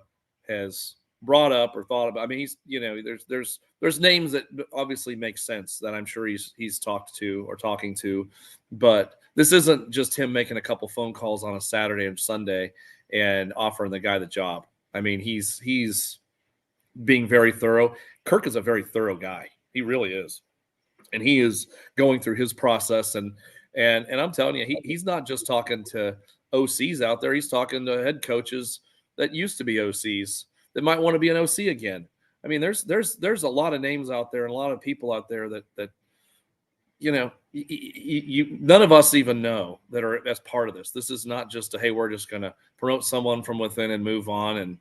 has brought up or thought about. I mean, he's, you know, there's names that obviously make sense that I'm sure he's talked to or talking to, but this isn't just him making a couple phone calls on a Saturday and Sunday and offering the guy the job. I mean, he's being very thorough. Kirk is a very thorough guy. He really is. And he is going through his process. And I'm telling you, he's not just talking to OCs out there. He's talking to head coaches that used to be OCs that might want to be an OC again. I mean, there's a lot of names out there and a lot of people out there that you know, none of us even know that are as part of this. This is not just hey, we're just going to promote someone from within and move on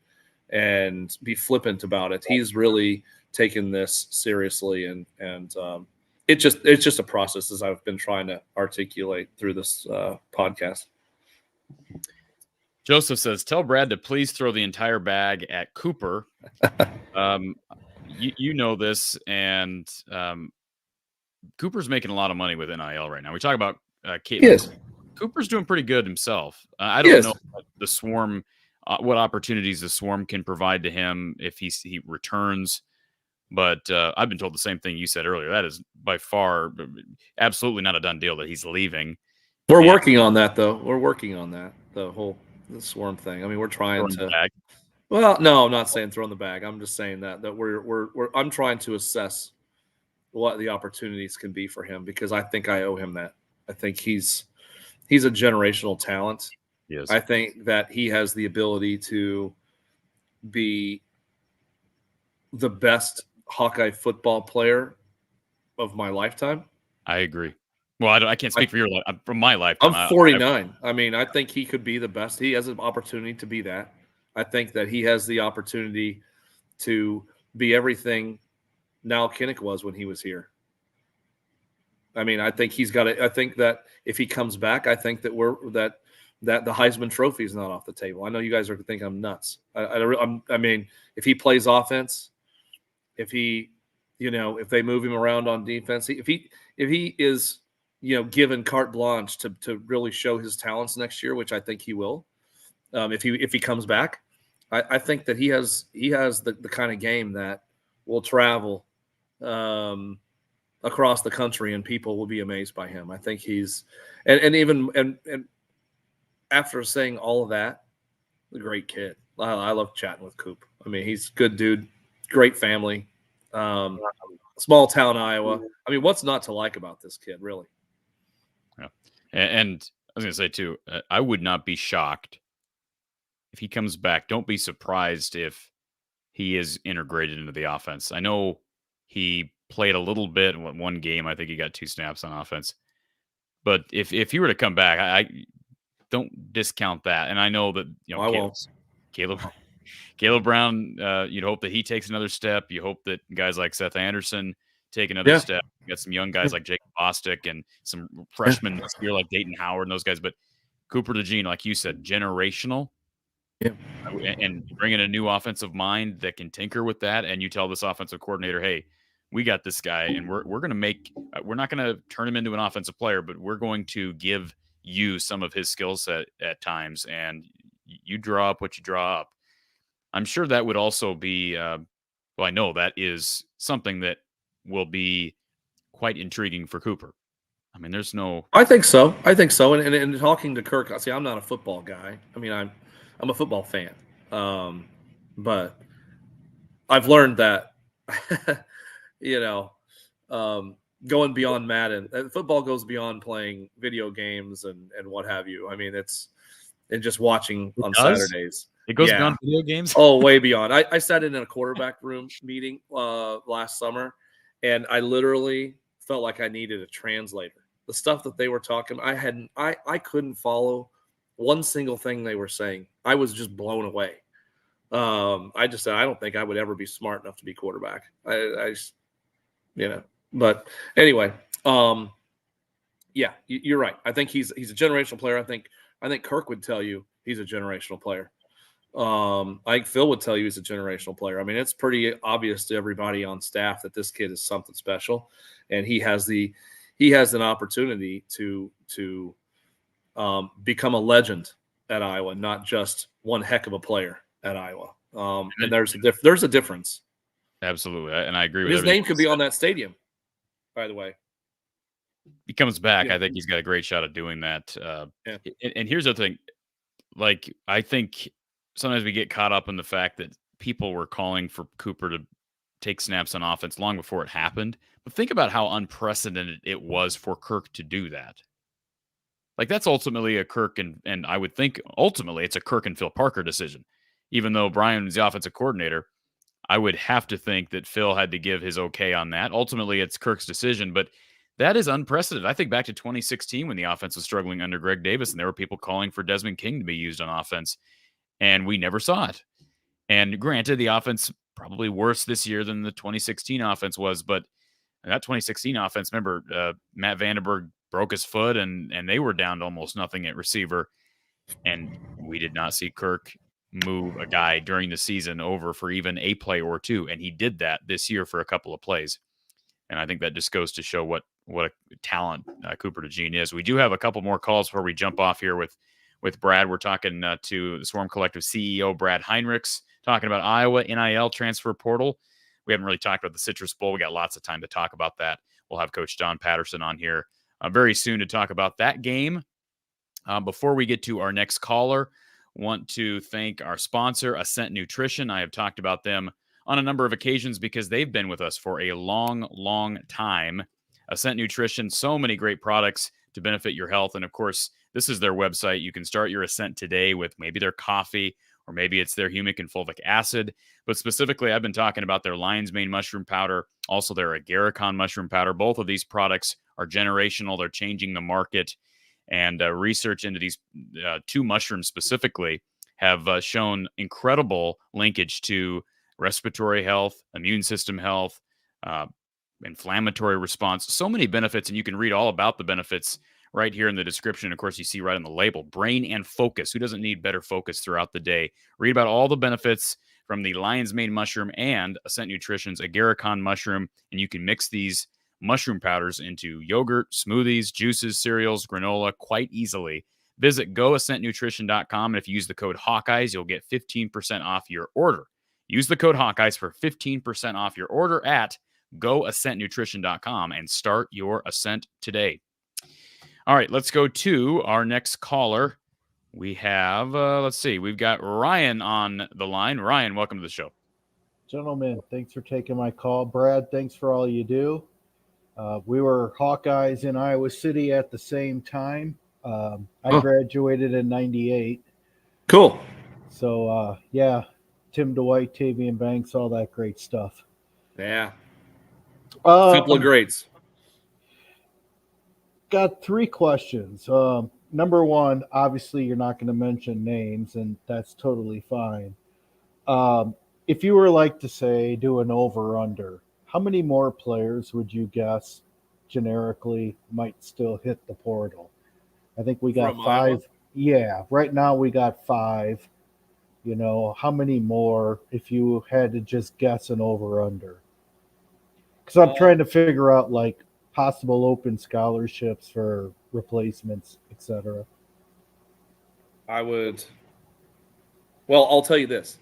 and be flippant about it. He's really taken this seriously, and it's just a process, as I've been trying to articulate through this podcast.
Joseph says, tell Brad to please throw the entire bag at Cooper. You know this, and Cooper's making a lot of money with NIL right now. We talk about Caitlin.
Yes.
Cooper's doing pretty good himself. I don't know the Swarm, what opportunities the Swarm can provide to him if he returns. But I've been told the same thing you said earlier. That is by far absolutely not a done deal that he's leaving.
We're working on that, though. We're working on that, the Swarm thing. I mean, we're trying to. Well, no, I'm not saying throw in the bag. I'm just saying that I'm trying to assess what the opportunities can be for him, because I think I owe him that. I think he's a generational talent.
Yes.
I think that he has the ability to be the best Hawkeye football player of my lifetime.
I agree. Well, I can't speak for your life. From my lifetime.
I'm 49. I mean, I think he could be the best. He has an opportunity to be that. I think that he has the opportunity to be everything Niall Kinnick was when he was here. I mean, I think he's got it. I think that if he comes back, I think that that the Heisman Trophy is not off the table. I know you guys are thinking I'm nuts. I mean, if he plays offense, if he, you know, if they move him around on defense, if he is, you know, given carte blanche to really show his talents next year, which I think he will, if he comes back, I think that he has the kind of game that will travel across the country, and people will be amazed by him. I think he's and after saying all of that, a great kid. I love chatting with Coop. I mean, he's a good dude, great family, small town Iowa. I mean, what's not to like about this kid, really?
Yeah, and I was going to say too, I would not be shocked if he comes back. Don't be surprised if he is integrated into the offense. I know he played a little bit in one game. I think he got 2 snaps on offense. But if he were to come back, I don't discount that. And I know that, you know, Caleb Brown, you'd hope that he takes another step. You hope that guys like Seth Anderson take another step. You got some young guys like Jake Bostic and some freshmen this year like Dayton Howard and those guys. But Cooper DeJean, like you said, generational.
Yeah.
And bring in a new offensive mind that can tinker with that, and you tell this offensive coordinator, hey, we got this guy, and we're going to we're not going to turn him into an offensive player, but we're going to give you some of his skill set at times, and you draw up what you draw up. I'm sure that would also be, well, I know that is something that will be quite intriguing for Cooper. I mean, there's no.
I think so. And talking to Kirk, see, I'm not a football guy. I mean, I'm a football fan, but I've learned that, going beyond Madden, football goes beyond playing video games and what have you. I mean, it's just watching on Saturdays.
It goes beyond video games?
Oh, way beyond. I sat in a quarterback room meeting last summer, and I literally felt like I needed a translator. The stuff that they were talking, I couldn't follow one single thing they were saying. I was just blown away. I just said, I don't think I would ever be smart enough to be quarterback. But anyway, you're right. I think he's a generational player. I think Kirk would tell you he's a generational player. I think Phil would tell you he's a generational player. I mean, it's pretty obvious to everybody on staff that this kid is something special, and he has an opportunity to become a legend at Iowa, not just one heck of a player at Iowa. And there's a difference.
Absolutely, and I agree with
his name could be on that stadium. By the way,
he comes back. I think he's got a great shot at doing that. And here's the thing: like, I think sometimes we get caught up in the fact that people were calling for Cooper to take snaps on offense long before it happened. But think about how unprecedented it was for Kirk to do that. Like, that's ultimately a Kirk and I would think ultimately it's a Kirk and Phil Parker decision. Even though Brian was the offensive coordinator, I would have to think that Phil had to give his okay on that. Ultimately, it's Kirk's decision, but that is unprecedented. I think back to 2016 when the offense was struggling under Greg Davis, and there were people calling for Desmond King to be used on offense, and we never saw it. And granted, the offense probably worse this year than the 2016 offense was, but that 2016 offense, remember, Matt Vandenberg broke his foot, and they were down to almost nothing at receiver, and we did not see Kirk move a guy during the season over for even a play or two, and he did that this year for a couple of plays. And I think that just goes to show what a talent Cooper DeJean is. We do have a couple more calls before we jump off here with Brad. We're talking to the Swarm Collective CEO, Brad Heinrichs, talking about Iowa NIL transfer portal. We haven't really talked about the Citrus Bowl. We got lots of time to talk about that. We'll have Coach Don Patterson on here very soon to talk about that game. Before we get to our next caller, want to thank our sponsor, Ascent Nutrition. I have talked about them on a number of occasions because they've been with us for a long, long time. Ascent Nutrition, so many great products to benefit your health. And of course, this is their website. You can start your Ascent today with maybe their coffee, or maybe it's their humic and fulvic acid. But specifically, I've been talking about their lion's mane mushroom powder, also their agarikon mushroom powder. Both of these products are generational. They're changing the market. And research into these two mushrooms specifically have shown incredible linkage to respiratory health, immune system health, inflammatory response. So many benefits, and you can read all about the benefits right here in the description. Of course, you see right on the label, brain and focus. Who doesn't need better focus throughout the day? Read about all the benefits from the lion's mane mushroom and Ascent Nutrition's agarikon mushroom, and you can mix these mushroom powders into yogurt, smoothies, juices, cereals, granola quite easily. Visit goascentnutrition.com, and if you use the code Hawkeyes, you'll get 15% off your order. Use the code Hawkeyes for 15% off your order at goascentnutrition.com and start your ascent today. All right, let's go to our next caller. We have, we've got Ryan on the line. Ryan, welcome to the show.
Gentlemen, thanks for taking my call. Brad, thanks for all you do. We were Hawkeyes in Iowa City at the same time. I graduated in 98.
Cool.
So, Tim Dwight, Tavian Banks, all that great stuff.
Yeah. A couple of greats.
Got three questions. Number one, obviously you're not going to mention names, and that's totally fine. If you were like to say do an over-under, how many more players would you guess generically might still hit the portal? I think we got
From
5.
Iowa?
Yeah, right now we got 5. You know, how many more if you had to just guess an over-under? Because I'm trying to figure out like possible open scholarships for replacements, etc.
I would. Well, I'll tell you this.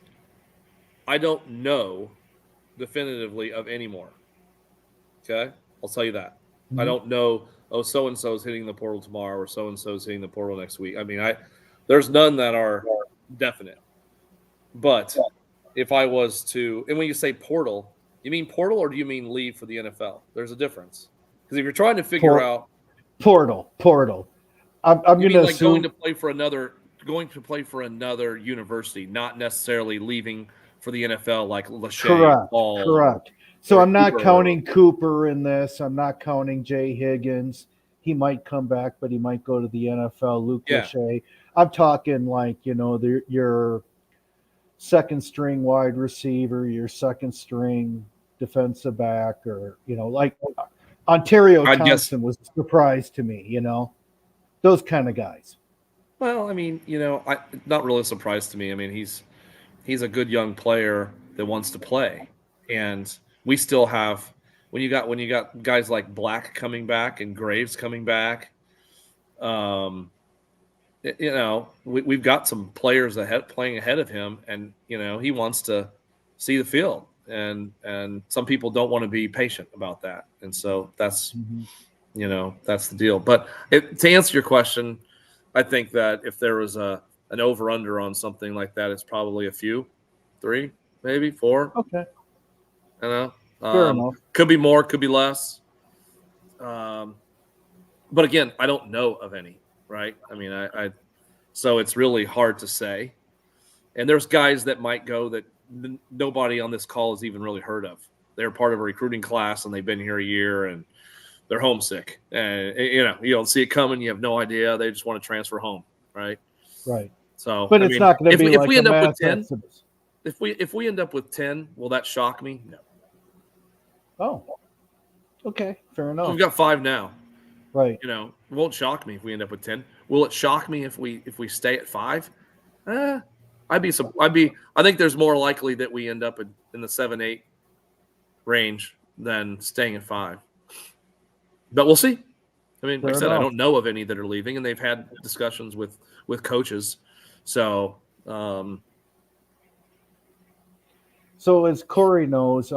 I don't know definitively of any more. Okay, I'll tell you that. I don't know. Oh, so and so is hitting the portal tomorrow, or so and so is hitting the portal next week. I mean, there's none that are definite. But if I was to, and when you say portal, you mean portal or do you mean leave for the NFL? There's a difference. Because if you're trying to figure out
portal, I'm
you
going to
like
assume
going to play for another university, not necessarily leaving for the NFL like Lachey, Ball.
Correct. So I'm not counting Cooper in this. I'm not counting Jay Higgins. He might come back, but he might go to the NFL. Luke Lachey. I'm talking like, your second string wide receiver, your second string defensive back, or, like Ontario Thompson was a surprise to me, those kind of guys.
Well, I mean, not really a surprise to me. I mean, he's a good young player that wants to play. And we still have when you got guys like Black coming back and Graves coming back, we've got some players playing ahead of him, and he wants to see the field, and some people don't want to be patient about that, and so that's that's the deal. But to answer your question, I think that if there was an over under on something like that, it's probably a few, 3, maybe 4.
Okay.
Fair enough. Could be more, could be less. But again, I don't know of any, right? I mean, so it's really hard to say. And there's guys that might go that nobody on this call has even really heard of. They're part of a recruiting class and they've been here a year and they're homesick. And, you don't see it coming. You have no idea. They just want to transfer home, right?
Right.
So,
but it's not going to be
if
like
we end
a
up with
mass
10,
exodus.
If we end up with 10, will that shock me? No.
Oh, okay, fair enough.
We've got 5 now.
Right.
It won't shock me if we end up with 10. Will it shock me if we stay at 5? I think there's more likely that we end up in the 7-8 range than staying at 5. But we'll see. I mean, like I said, I don't know of any that are leaving, and they've had discussions with coaches. So,
so as Corey knows,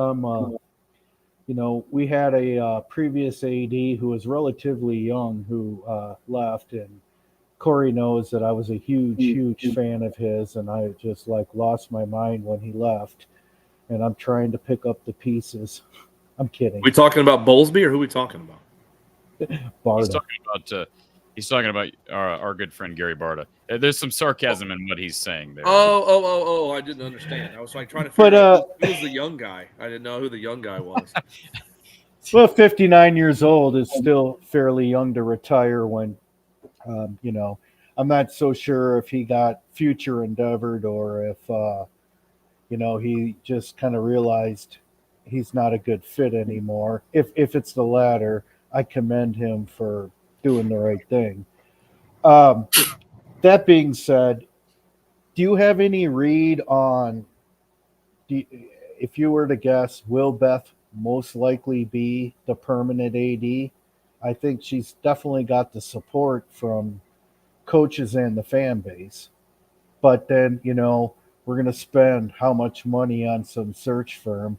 we had a previous AD who was relatively young who left, and Corey knows that I was a huge fan of his, and I just lost my mind when he left, and I'm trying to pick up the pieces. I'm kidding.
We talking about Bowlesby, or who are we talking about?
Barta.
He's talking about our good friend Gary Barta. There's some sarcasm in what he's saying there.
Oh! I didn't understand. I was trying to figure out who was the young guy. I didn't know who the young guy was.
Well, 59 years old is still fairly young to retire when, I'm not so sure if he got future endeavored or if, he just kind of realized he's not a good fit anymore. If it's the latter, I commend him for doing the right thing. That being said, do you have any read on, if you were to guess, will Beth most likely be the permanent AD? I think she's definitely got the support from coaches and the fan base. But then, we're going to spend how much money on some search firm.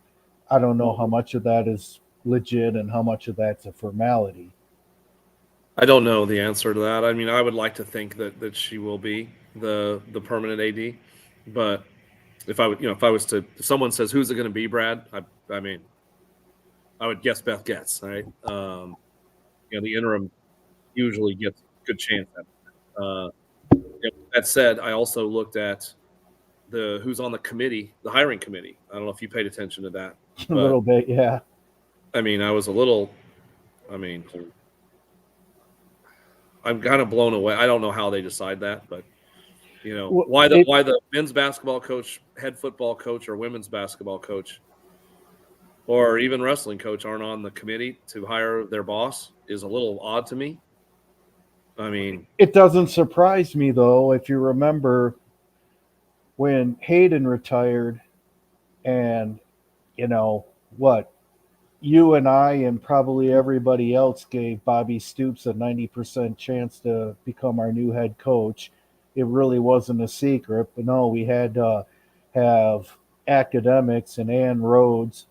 I don't know how much of that is legit and how much of that's a formality.
I don't know the answer to that. I mean, I would like to think that she will be the permanent AD, but if someone says who's it going to be, Brad, I mean, I would guess Beth Getz, right? The interim usually gets a good chance at it. That said, I also looked at who's on the committee, the hiring committee. I don't know if you paid attention to that.
A little bit, yeah.
I mean, I'm kind of blown away. I don't know how they decide that, but why the men's basketball coach, head football coach, or women's basketball coach, or even wrestling coach aren't on the committee to hire their boss is a little odd to me. I mean,
it doesn't surprise me though. If you remember when Hayden retired, and you and I and probably everybody else gave Bobby Stoops a 90% chance to become our new head coach. It really wasn't a secret, but no, we had to have academics and Ann Rhodes,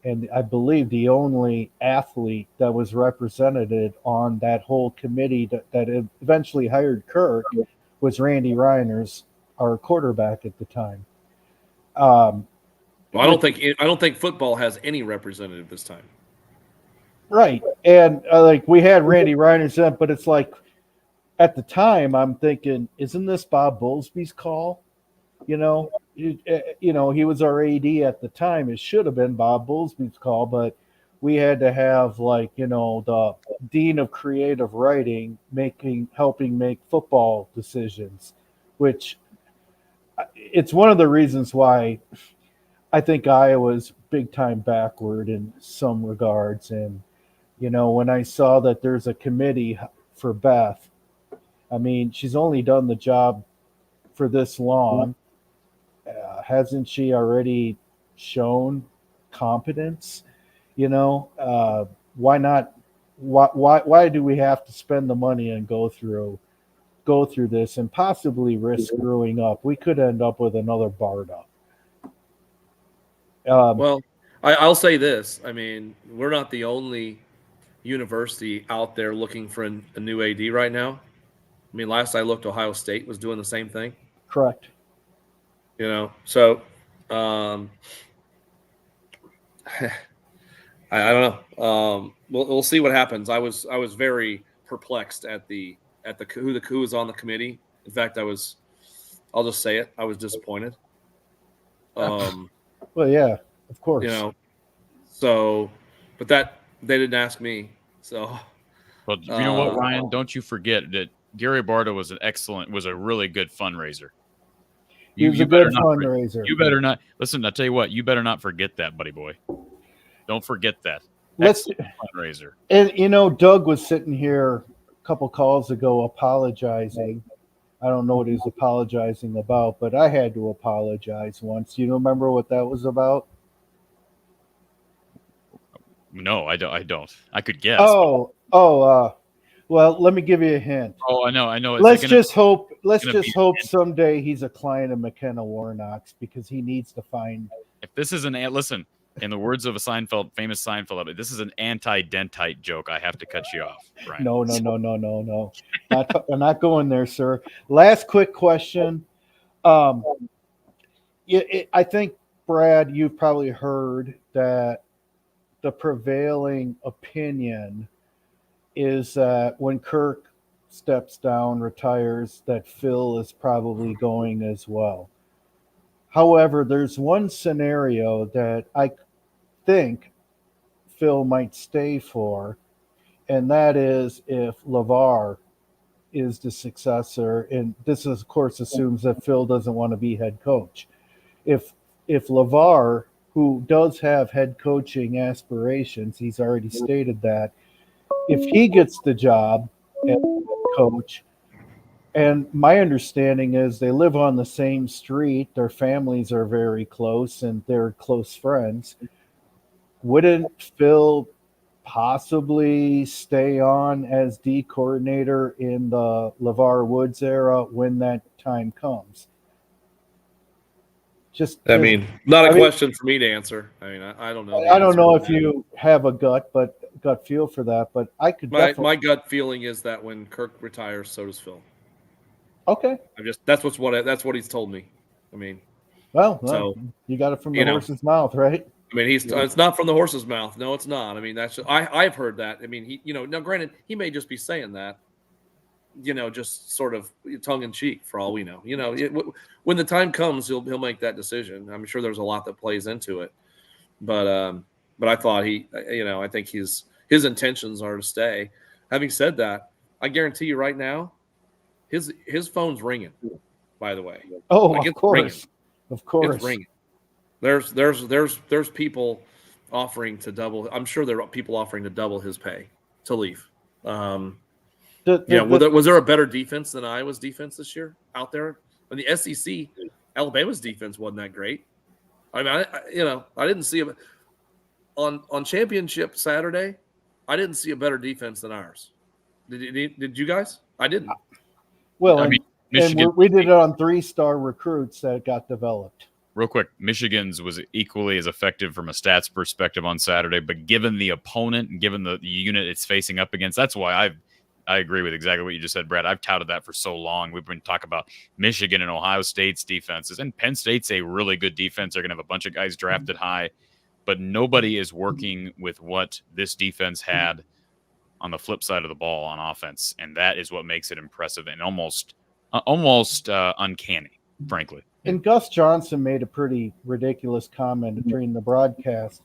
and I believe the only athlete that was represented on that whole committee that eventually hired Kirk was Randy Reiners, our quarterback at the time.
Well, I don't think football has any representative this time.
Right. And like we had Randy Reiners in, but it's like at the time I'm thinking, isn't this Bob Bowlesby's call? You know, he was our AD at the time. It should have been Bob Bowlesby's call, but we had to have like, the dean of creative writing helping make football decisions, which it's one of the reasons why I think Iowa's big time backward in some regards. And, when I saw that there's a committee for Beth, I mean, she's only done the job for this long. Hasn't she already shown competence? Why not? Why do we have to spend the money and go through this and possibly risk screwing up? We could end up with another Barda.
Well, I'll say this. I mean, we're not the only university out there looking for a new AD right now. I mean, last I looked, Ohio State was doing the same thing.
Correct.
So I don't know. We'll see what happens. I was very perplexed at who was on the committee. In fact, I'll just say it. I was disappointed.
Well, yeah, of course.
But that they didn't ask me. So,
well, you know what, Ryan? Don't you forget that Gary Barta was a really good fundraiser.
He was a good fundraiser.
You better not listen. I'll tell you what. You better not forget that, buddy boy. Don't forget that. Fundraiser.
And Doug was sitting here a couple calls ago apologizing. I don't know what he's apologizing about, but I had to apologize once. You remember what that was about?
No, I don't. I could guess.
Well, let me give you a hint.
Oh, I know.
Let's just hope someday he's a client of McKenna Warnock's because he needs to find.
If this is listen, in the words of a famous Seinfeld, this is an anti-dentite joke. I have to cut you off, Brian.
No. I'm not going there, sir. Last quick question. I think, Brad, you've probably heard that the prevailing opinion is that when Kirk steps down, retires, that Phil is probably going as well. However, there's one scenario that I think Phil might stay for, and that is if LeVar is the successor, and this of course assumes that Phil doesn't want to be head coach. If LeVar, who does have head coaching aspirations, he's already stated that, if he gets the job as coach, and my understanding is they live on the same street, their families are very close, and they're close friends, wouldn't Phil possibly stay on as D coordinator in the LeVar Woods era when that time comes?
Not a question for me to answer. I mean, I don't know.
I don't know if you have a gut feel for that, but I could.
My gut feeling is that when Kirk retires, so does Phil.
Okay.
That's what he's told me. I mean,
so you got it from the horse's mouth, right?
I mean, it's not from the horse's mouth. No, it's not. I mean, I've heard that. I mean, he, now granted, he may just be saying that, just sort of tongue in cheek for all we know. When the time comes, he'll make that decision. I'm sure there's a lot that plays into it, but I thought I think his intentions are to stay. Having said that, I guarantee you right now, his phone's ringing. By the way,
of course,
it's ringing. There's people offering to double. I'm sure there are people offering to double his pay to leave. Was there a better defense than Iowa's defense this year out there? In the SEC, Alabama's defense wasn't that great. I mean, I didn't see it. on championship Saturday, I didn't see a better defense than ours. Did you guys? I didn't.
Well,
I mean,
and
Michigan,
we did it on 3-star recruits that got developed.
real quick, Michigan's was equally as effective from a stats perspective on Saturday, but given the opponent and given the unit it's facing up against, that's why I agree with exactly what you just said, Brad. I've touted that for so long. We've been talking about Michigan and Ohio State's defenses, and Penn State's a really good defense. They're going to have a bunch of guys drafted high, but nobody is working with what this defense had on the flip side of the ball on offense, and that is what makes it impressive and almost uncanny, frankly.
And Gus Johnson made a pretty ridiculous comment during the broadcast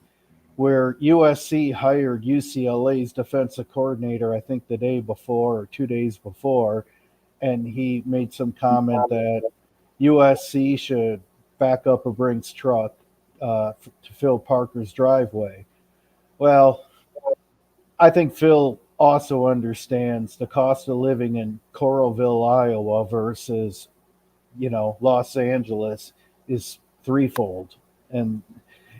where USC hired UCLA's defensive coordinator, I think the day before or 2 days before, and he made some comment that USC should back up a Brinks truck to Phil Parker's driveway. Well, I think Phil also understands the cost of living in Coralville, Iowa versus Los Angeles is threefold, and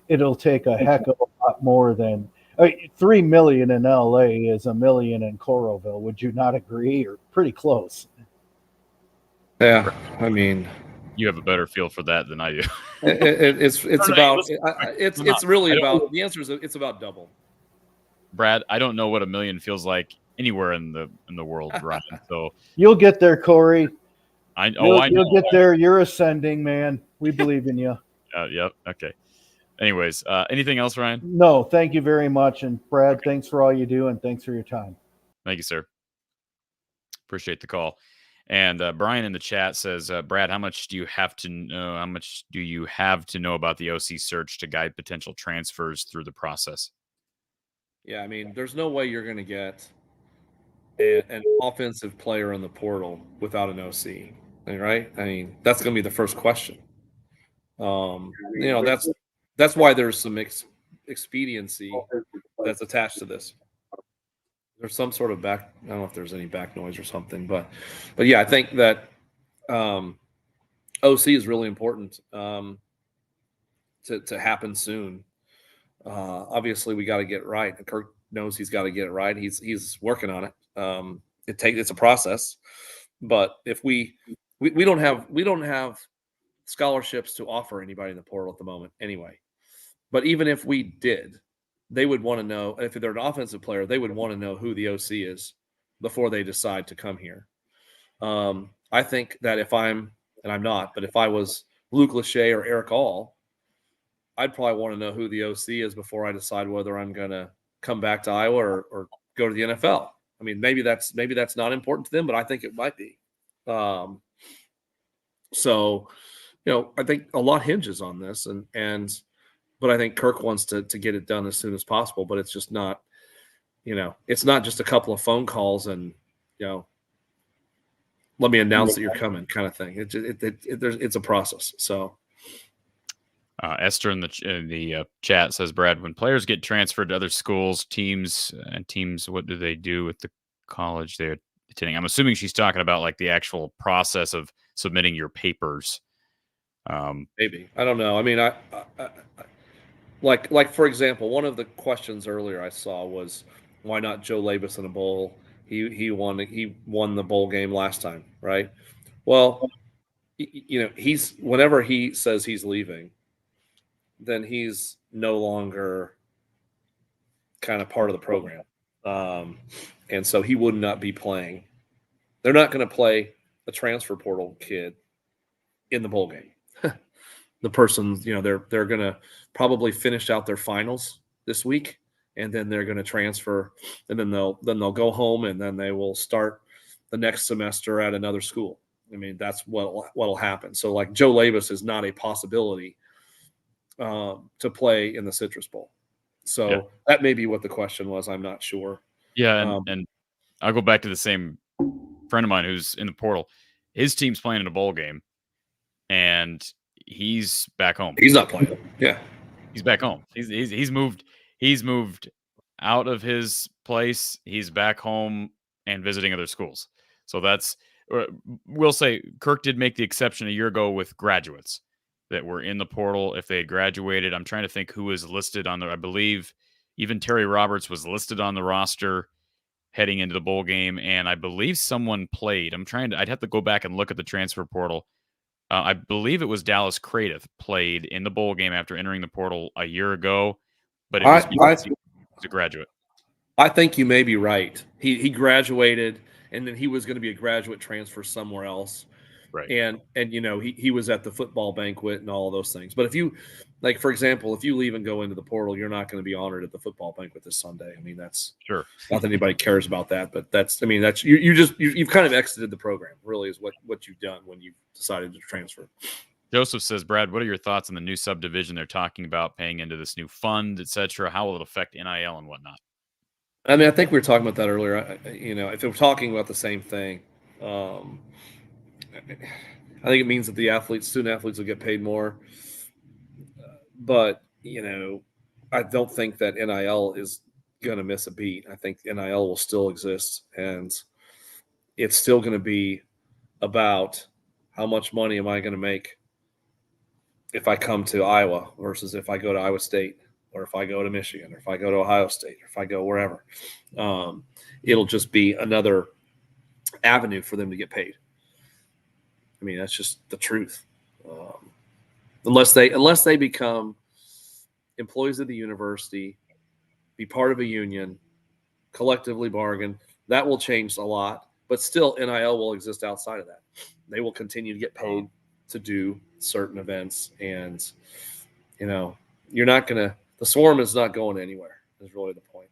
it'll take a heck of a lot more than $3 million in LA is $1 million in Coralville. Would you not agree? Or pretty close?
Yeah, I mean,
You have a better feel for that than I do.
it's about double.
Brad, I don't know what $1 million feels like anywhere in the world, Ryan. So
You'll get there, Corey.
I know.
You'll get there. You're ascending, man. We believe in you.
Yep. Okay. Anyways, anything else, Ryan?
No, thank you very much. And Brad, thanks for all you do, and thanks for your time.
Thank you, sir. Appreciate the call. And Brian in the chat says, Brad, how much do you have to know? How much do you have to know about the OC search to guide potential transfers through the process?
Yeah, I mean, there's no way you're going to get an offensive player in the portal without an OC, right? I mean, that's going to be the first question. That's why there's some expediency that's attached to this. There's some sort of I don't know if there's any back noise or something, but yeah, I think that OC is really important to happen soon. Obviously, we got to get it right. Kirk knows he's got to get it right. He's working on it. It's a process, but if we don't have scholarships to offer anybody in the portal at the moment anyway. But even if we did, they would want to know, if they're an offensive player, they would want to know who the OC is before they decide to come here. I think that if I'm not, but if I was Luke Lachey or Eric All, I'd probably want to know who the OC is before I decide whether I'm going to come back to Iowa or go to the NFL. I mean, maybe that's not important to them, but I think it might be. So, I think a lot hinges on this, but I think Kirk wants to get it done as soon as possible. But it's just not, it's not just a couple of phone calls and let me announce that you're coming kind of thing. It's a process. So.
Esther in the chat says, Brad, when players get transferred to other schools, teams, what do they do with the college they're attending? I'm assuming she's talking about like the actual process of submitting your papers.
Maybe. I don't know. I mean, I like for example, one of the questions earlier I saw was why not Joe Labas in a bowl? He won the bowl game last time, right? Well, he's whenever he says he's leaving, then he's no longer kind of part of the program. And so he would not be playing. They're not going to play a transfer portal kid in the bowl game. The person, they're going to probably finish out their finals this week, and then they're going to transfer, and then they'll go home, and then they will start the next semester at another school. I mean, that's what'll happen. So like Joe Labas is not a possibility to play in the Citrus Bowl. So that may be what the question was. I'm not sure.
Yeah, and I'll go back to the same friend of mine who's in the portal. His team's playing in a bowl game, and he's back home.
He's not playing. Yeah,
he's back home. He's moved. He's moved out of his place. He's back home and visiting other schools. So we'll say Kirk did make the exception a year ago with graduates. that were in the portal if they had graduated. I'm trying to think who was listed on there. I believe even Terry Roberts was listed on the roster heading into the bowl game, and I believe someone played. I'd have to go back and look at the transfer portal. I believe it was Dallas Cradith played in the bowl game after entering the portal a year ago, but it was because he was a graduate.
I think you may be right. He graduated, and then he was going to be a graduate transfer somewhere else.
Right.
And he was at the football banquet and all of those things. But if you, like, for example, if you leave and go into the portal, you're not going to be honored at the football banquet this Sunday. I mean, that's
sure.
Not that anybody cares about that, but you've kind of exited the program, really, is what you've done when you decided to transfer.
Joseph says, Brad, what are your thoughts on the new subdivision they're talking about paying into this new fund, et cetera? How will it affect NIL and whatnot?
I mean, I think we were talking about that earlier. If we're talking about the same thing, I think it means that the student athletes will get paid more. But, I don't think that NIL is going to miss a beat. I think NIL will still exist, and it's still going to be about how much money am I going to make if I come to Iowa versus if I go to Iowa State, or if I go to Michigan, or if I go to Ohio State, or if I go wherever. It'll just be another avenue for them to get paid. I mean, that's just the truth. Unless they become employees of the university, be part of a union, collectively bargain, that will change a lot. But still, NIL will exist outside of that. They will continue to get paid to do certain events, and you're not gonna. The swarm is not going anywhere. Is really the point.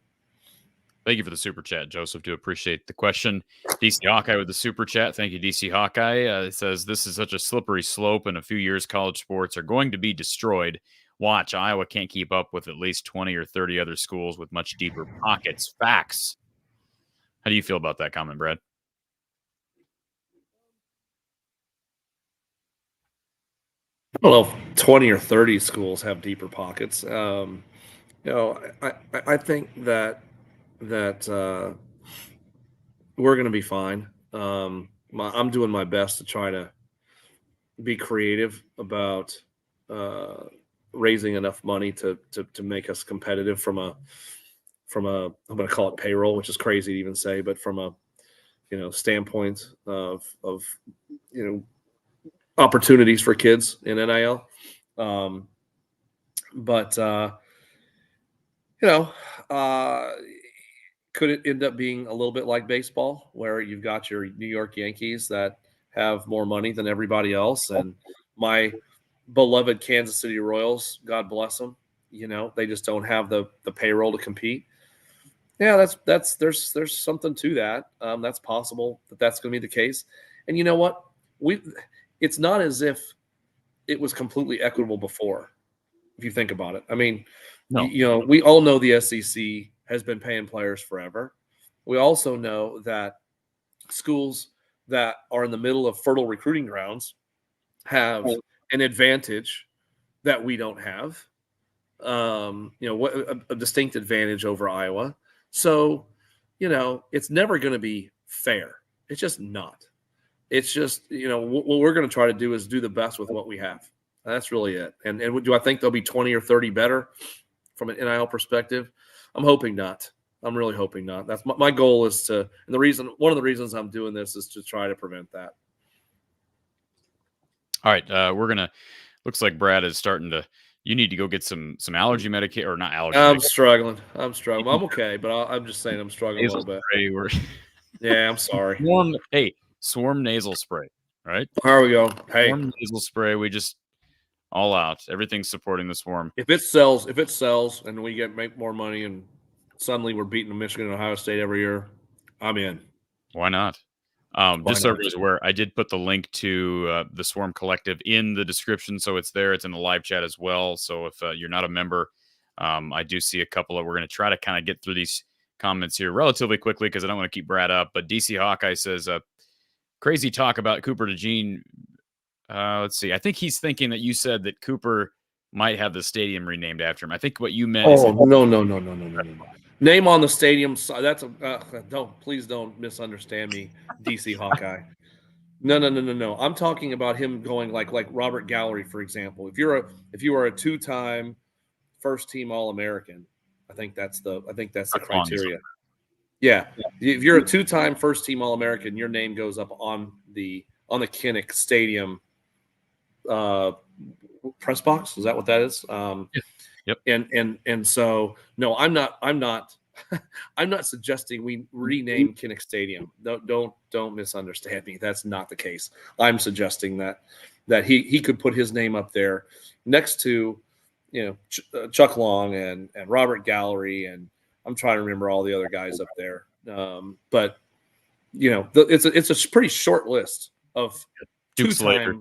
Thank you for the super chat, Joseph. Do appreciate the question. DC Hawkeye with the super chat. Thank you, DC Hawkeye. It says, this is such a slippery slope. In a few years, college sports are going to be destroyed. Watch, Iowa can't keep up with at least 20 or 30 other schools with much deeper pockets. Facts. How do you feel about that comment, Brad?
I don't know if 20 or 30 schools have deeper pockets. I think that we're going to be fine. I'm doing my best to try to be creative about raising enough money to make us competitive from a I'm going to call it payroll, which is crazy to even say, but from a standpoint of opportunities for kids in NIL. Could it end up being a little bit like baseball, where you've got your New York Yankees that have more money than everybody else, and my beloved Kansas City Royals, God bless them, they just don't have the payroll to compete. Yeah, there's something to that. That's possible that's going to be the case. And you know what? It's not as if it was completely equitable before, if you think about it. I mean,
no.
We all know the SEC has been paying players forever. We also know that schools that are in the middle of fertile recruiting grounds have an advantage that we don't have. A distinct advantage over Iowa. So, it's never going to be fair. It's just not. It's just, what we're going to try to do is do the best with what we have. That's really it. And do I think there'll be 20 or 30 better from an NIL perspective? I'm hoping not. I'm really hoping not. That's my goal is to, and one of the reasons I'm doing this is to try to prevent that.
All right. Looks like Brad is starting to, you need to go get some allergy medication, or not allergy.
I'm struggling. I'm okay, but I'm just saying I'm struggling a little bit. Yeah, I'm sorry.
Swarm nasal spray, right?
There we go. Hey,
Swarm nasal spray. We just all out. Everything's supporting the swarm.
If it sells, and we make more money, and suddenly we're beating Michigan and Ohio State every year, I'm in.
Why not? Just so everybody's aware, I did put the link to the Swarm Collective in the description, so it's there. It's in the live chat as well. So if you're not a member, I do see a couple of. We're going to try to kind of get through these comments here relatively quickly because I don't want to keep Brad up. But DC Hawkeye says, crazy talk about Cooper DeJean. Let's see. I think he's thinking that you said that Cooper might have the stadium renamed after him. I think what you meant.
No. Name on the stadium. That's please don't misunderstand me, DC Hawkeye. No. I'm talking about him going like Robert Gallery, for example. If you are a 2-time first team All-American, I think that's the criteria. Yeah. If you're a 2-time first team All-American, your name goes up on the Kinnick Stadium press box. Is that what that is?
Yep.
And so no, I'm not I'm not suggesting we rename Kinnick Stadium. Don't misunderstand me. That's not the case. I'm suggesting that he could put his name up there next to, Chuck Long and Robert Gallery, and I'm trying to remember all the other guys up there. But it's a pretty short list of
Duke Slater.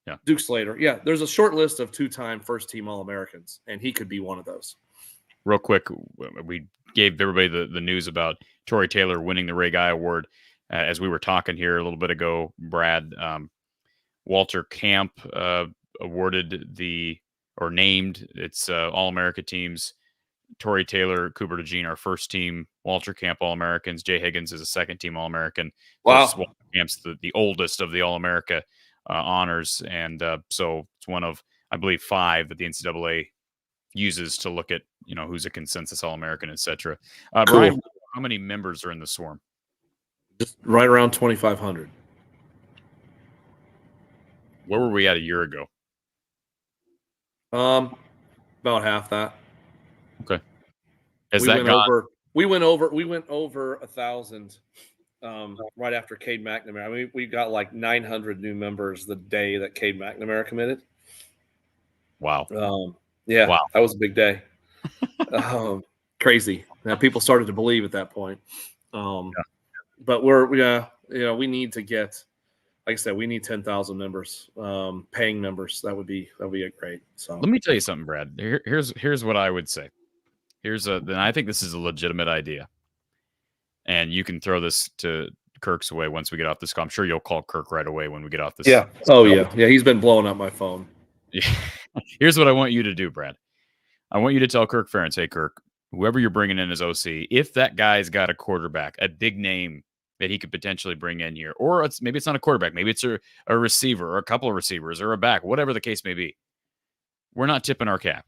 Yeah, Duke Slater. Yeah, there's a short list of 2-time first team All-Americans, and he could be one of those.
Real quick, we gave everybody the news about Tory Taylor winning the Ray Guy Award. As we were talking here a little bit ago, Brad, Walter Camp named its All-America teams. Tory Taylor, Cooper DeJean are first team Walter Camp All-Americans. Jay Higgins is a second team All-American.
Wow.
Walter Camp's the oldest of the All-America honors. And so it's one of, I believe, 5 that the NCAA uses to look at, who's a consensus All-American, etc.
Cool.
Brian, how many members are in the Swarm?
Just right around 2,500.
Where were we at a year ago?
About half that.
Okay.
We went over 1,000 right after Cade McNamara. I mean, we got like 900 new members the day that Cade McNamara committed.
Wow.
Yeah,
wow.
That was a big day. Crazy. Now people started to believe at that point. But we need to get, like I said, we need 10,000 members, paying members. That would be great. So
let me tell you something, Brad. Here's what I would say. Then I think this is a legitimate idea, and you can throw this to Kirk's away once we get off this call. I'm sure you'll call Kirk right away when we get off this.
Yeah. Oh yeah. Yeah. He's been blowing up my phone.
Yeah. Here's what I want you to do, Brad. I want you to tell Kirk Ferentz, hey, Kirk, whoever you're bringing in as OC, if that guy's got a quarterback, a big name that he could potentially bring in here, or maybe it's not a quarterback, maybe it's a receiver or a couple of receivers or a back, whatever the case may be, we're not tipping our cap.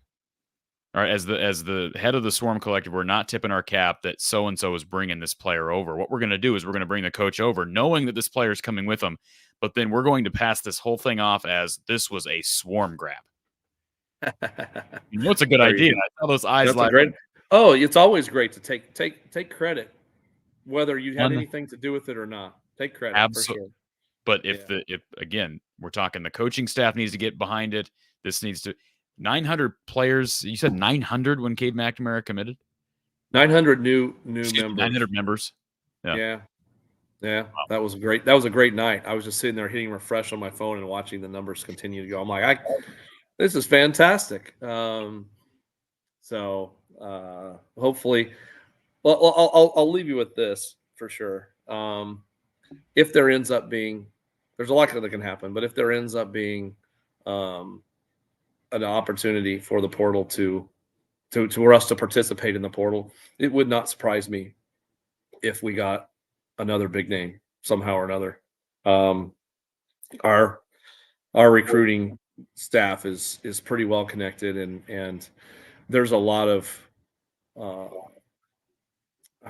All right, as the head of the Swarm Collective, we're not tipping our cap that so-and-so is bringing this player over. What we're going to do is we're going to bring the coach over, knowing that this player is coming with them, but then we're going to pass this whole thing off as this was a Swarm grab. It's a good idea. I saw those eyes light up.
Oh, it's always great to take credit, whether you had anything to do with it or not. Take credit.
Absolutely.
For sure.
But if again, we're talking the coaching staff needs to get behind it. This needs to 900 players. You said 900 when Cade McNamara committed?
900 new members.
900 members.
Yeah. Wow. That was a great night. I was just sitting there hitting refresh on my phone and watching the numbers continue to go. I'm like, this is fantastic. So hopefully, well, I'll leave you with this for sure. If there ends up being, there's a lot that can happen, but if there ends up being an opportunity for the portal for us to participate in the portal, it would not surprise me if we got another big name somehow or another. Our recruiting staff is pretty well connected, and there's a lot of how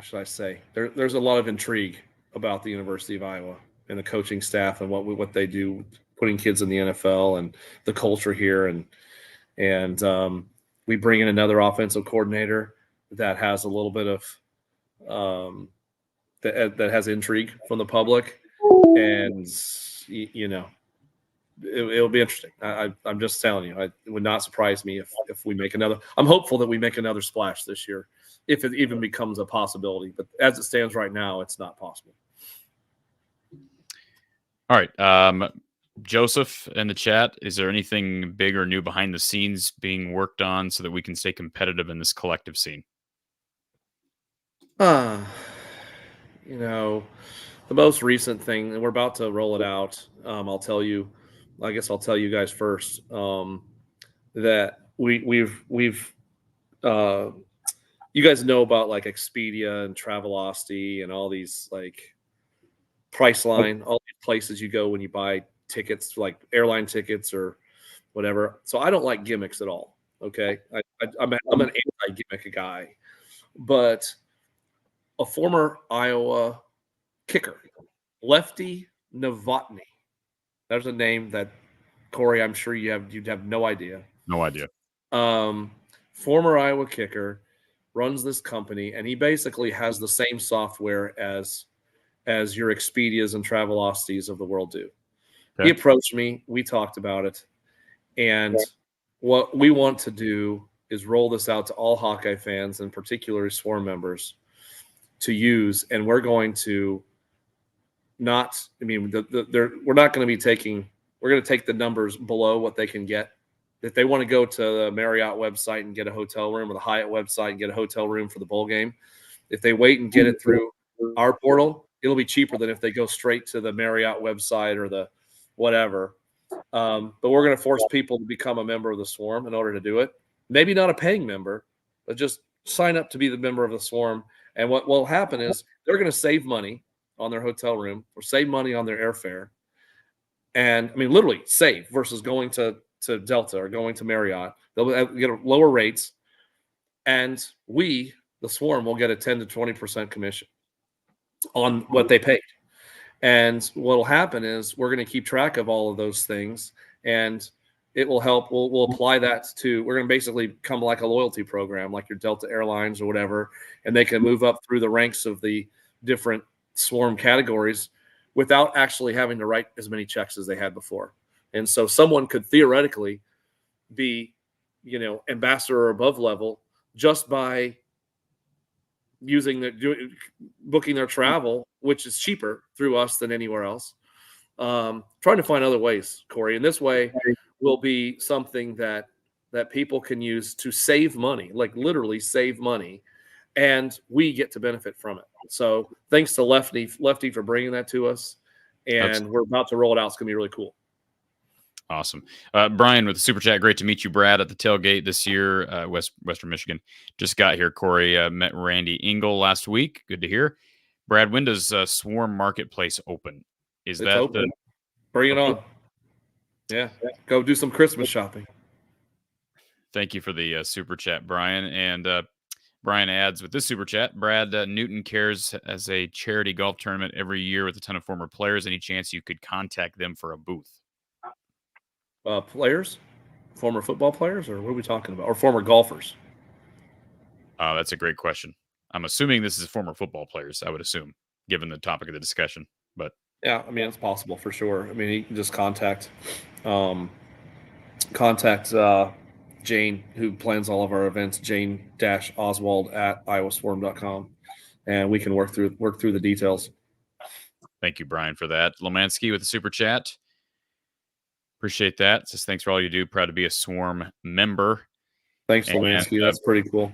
should I say, there's a lot of intrigue about the University of Iowa and the coaching staff and what they do, putting kids in the NFL and the culture here, and we bring in another offensive coordinator that has a little bit of that has intrigue from the public, and it'll be interesting. I'm just telling you, it would not surprise me if we make another. I'm hopeful that we make another splash this year, if it even becomes a possibility. But as it stands right now, it's not possible.
All right. Joseph in the chat, is there anything big or new behind the scenes being worked on so that we can stay competitive in this collective scene?
The most recent thing, and we're about to roll it out. I'll tell you guys first, that we've you guys know about like Expedia and Travelocity and all these like Priceline, all these places you go when you buy tickets, like airline tickets or whatever. So I don't like gimmicks at all. Okay, I'm an anti-gimmick guy, but a former Iowa kicker, Lefty Novotny. There's a name that, Corey, I'm sure you'd have no idea.
No idea.
Former Iowa kicker, runs this company, and he basically has the same software as your Expedias and Travelocities of the world do.
Okay.
He approached me. We talked about it. And what we want to do is roll this out to all Hawkeye fans, and particularly Swarm members, to use. And we're going to not – I mean, we're not going to be taking – we're going to take the numbers below what they can get. If they want to go to the Marriott website and get a hotel room, or the Hyatt website and get a hotel room for the bowl game, if they wait and get it through our portal, it'll be cheaper than if they go straight to the Marriott website or the whatever. But we're going to force people to become a member of the Swarm in order to do it. Maybe not a paying member, but just sign up to be the member of the Swarm. And what will happen is they're going to save money on their hotel room or save money on their airfare. And, I mean, literally save versus going to Delta or going to Marriott. They'll get lower rates. And we, the Swarm, will get a 10 to 20% commission on what they paid. And what will happen is we're going to keep track of all of those things, and it will help. We'll apply that to – we're going to basically become like a loyalty program, like your Delta Airlines or whatever, and they can move up through the ranks of the different Swarm categories without actually having to write as many checks as they had before. And so someone could theoretically be, ambassador or above level just by booking their travel, which is cheaper through us than anywhere else. Trying to find other ways, Corey. And this way will be something that people can use to save money, like literally save money, and we get to benefit from it. So thanks to Lefty for bringing that to us, and we're about to roll it out. It's going to be really cool.
Awesome. Brian with the super chat. Great to meet you, Brad, at the tailgate this year, Western Michigan. Just got here, Corey. Met Randy Engel last week. Good to hear. Brad, when does Swarm Marketplace open? It's open.
Bring it on. Yeah. Go do some Christmas shopping.
Thank you for the super chat, Brian. And Brian adds with this super chat, Brad, Newton Cares as a charity golf tournament every year with a ton of former players. Any chance you could contact them for a booth?
Players, former football players, or what are we talking about? Or former golfers?
That's a great question. I'm assuming this is former football players, I would assume, given the topic of the discussion. But
yeah, I mean, it's possible for sure. I mean, you can just contact Jane, who plans all of our events, Jane-Oswald@iowaswarm.com, and we can work through the details.
Thank you, Brian, for that. Lomansky with the super chat. Appreciate that. Says thanks for all you do. Proud to be a Swarm member.
Thanks, Lomansky. That's pretty cool.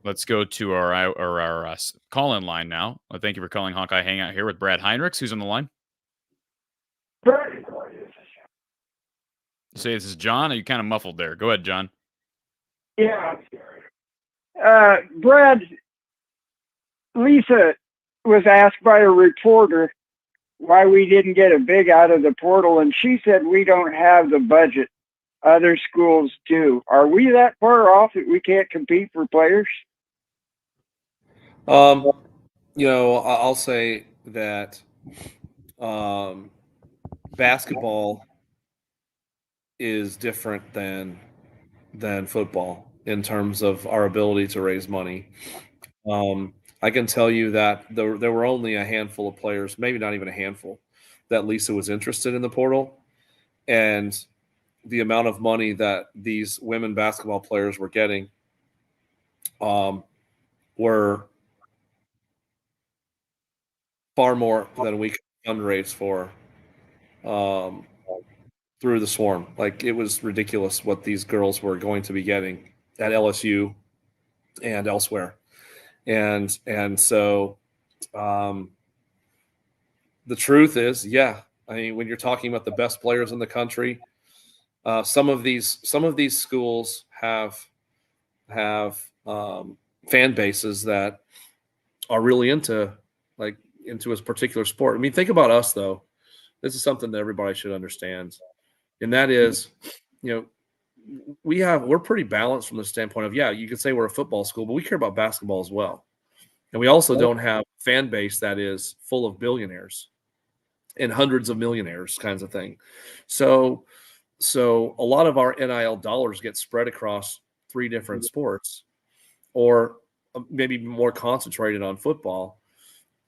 Let's go to our call-in line now. Well, thank you for calling Hawkeye Hangout here with Brad Heinrichs. Who's on the line? You say this is John? Are you kind of muffled there? Go ahead, John.
Yeah. Brad, Lisa was asked by a reporter why we didn't get a big out of the portal, and she said we don't have the budget. Other schools do. Are we that far off that we can't compete for players?
I'll say that basketball is different than football in terms of our ability to raise money. I can tell you that there were only a handful of players, maybe not even a handful, that Lisa was interested in the portal. And the amount of money that these women basketball players were getting were far more than we could fundraise for through the Swarm. Like, it was ridiculous what these girls were going to be getting at LSU and elsewhere. And so the truth is, yeah, I mean, when you're talking about the best players in the country, some of these schools have fan bases that are really into, like, into a particular sport. I mean, think about us though. This is something that everybody should understand, and that is, we're pretty balanced from the standpoint of, yeah, you could say we're a football school, but we care about basketball as well, and we also don't have a fan base that is full of billionaires and hundreds of millionaires kinds of thing. So a lot of our NIL dollars get spread across 3 different sports, or maybe more concentrated on football.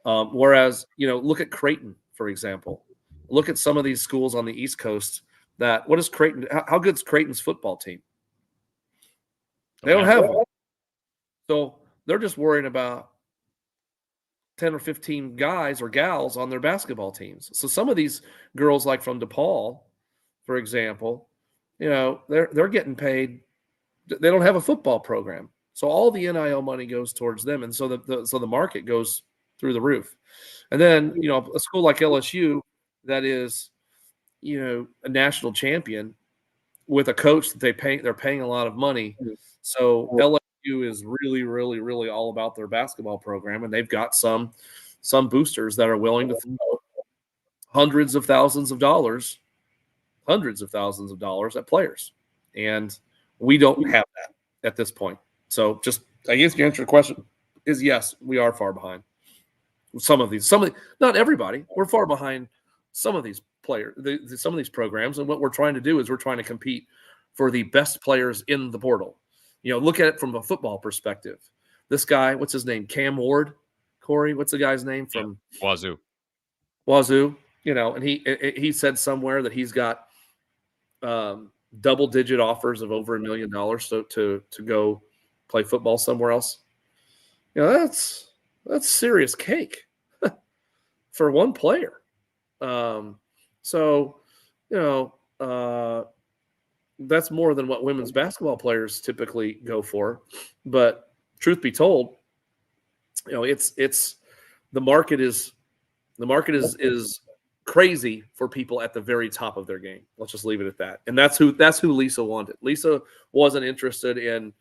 Whereas, look at Creighton, for example. Look at some of these schools on the East Coast. What is Creighton? How good is Creighton's football team? They don't have one. So they're just worrying about 10 or 15 guys or gals on their basketball teams. So some of these girls, like from DePaul, for example, they're getting paid. They don't have a football program. So all the NIL money goes towards them. And so the market goes through the roof. And then, a school like LSU that is, a national champion with a coach that they're paying a lot of money. So LSU is really, really, really all about their basketball program, and they've got some boosters that are willing to throw hundreds of thousands of dollars at players, and we don't have that at this point. So, just I guess the answer to the question is yes, we are far behind. Not everybody. We're far behind some of these players, some of these programs, and what we're trying to do is we're trying to compete for the best players in the portal. Look at it from a football perspective. This guy, what's his name? Cam Ward, Corey. What's the guy's name from
Wazoo?
And he said somewhere that he's got double-digit offers of over $1 million to go play football somewhere else. That's serious cake for one player. That's more than what women's basketball players typically go for. But truth be told, it's the market is crazy for people at the very top of their game. Let's just leave it at that. And that's who Lisa wanted. Lisa wasn't interested in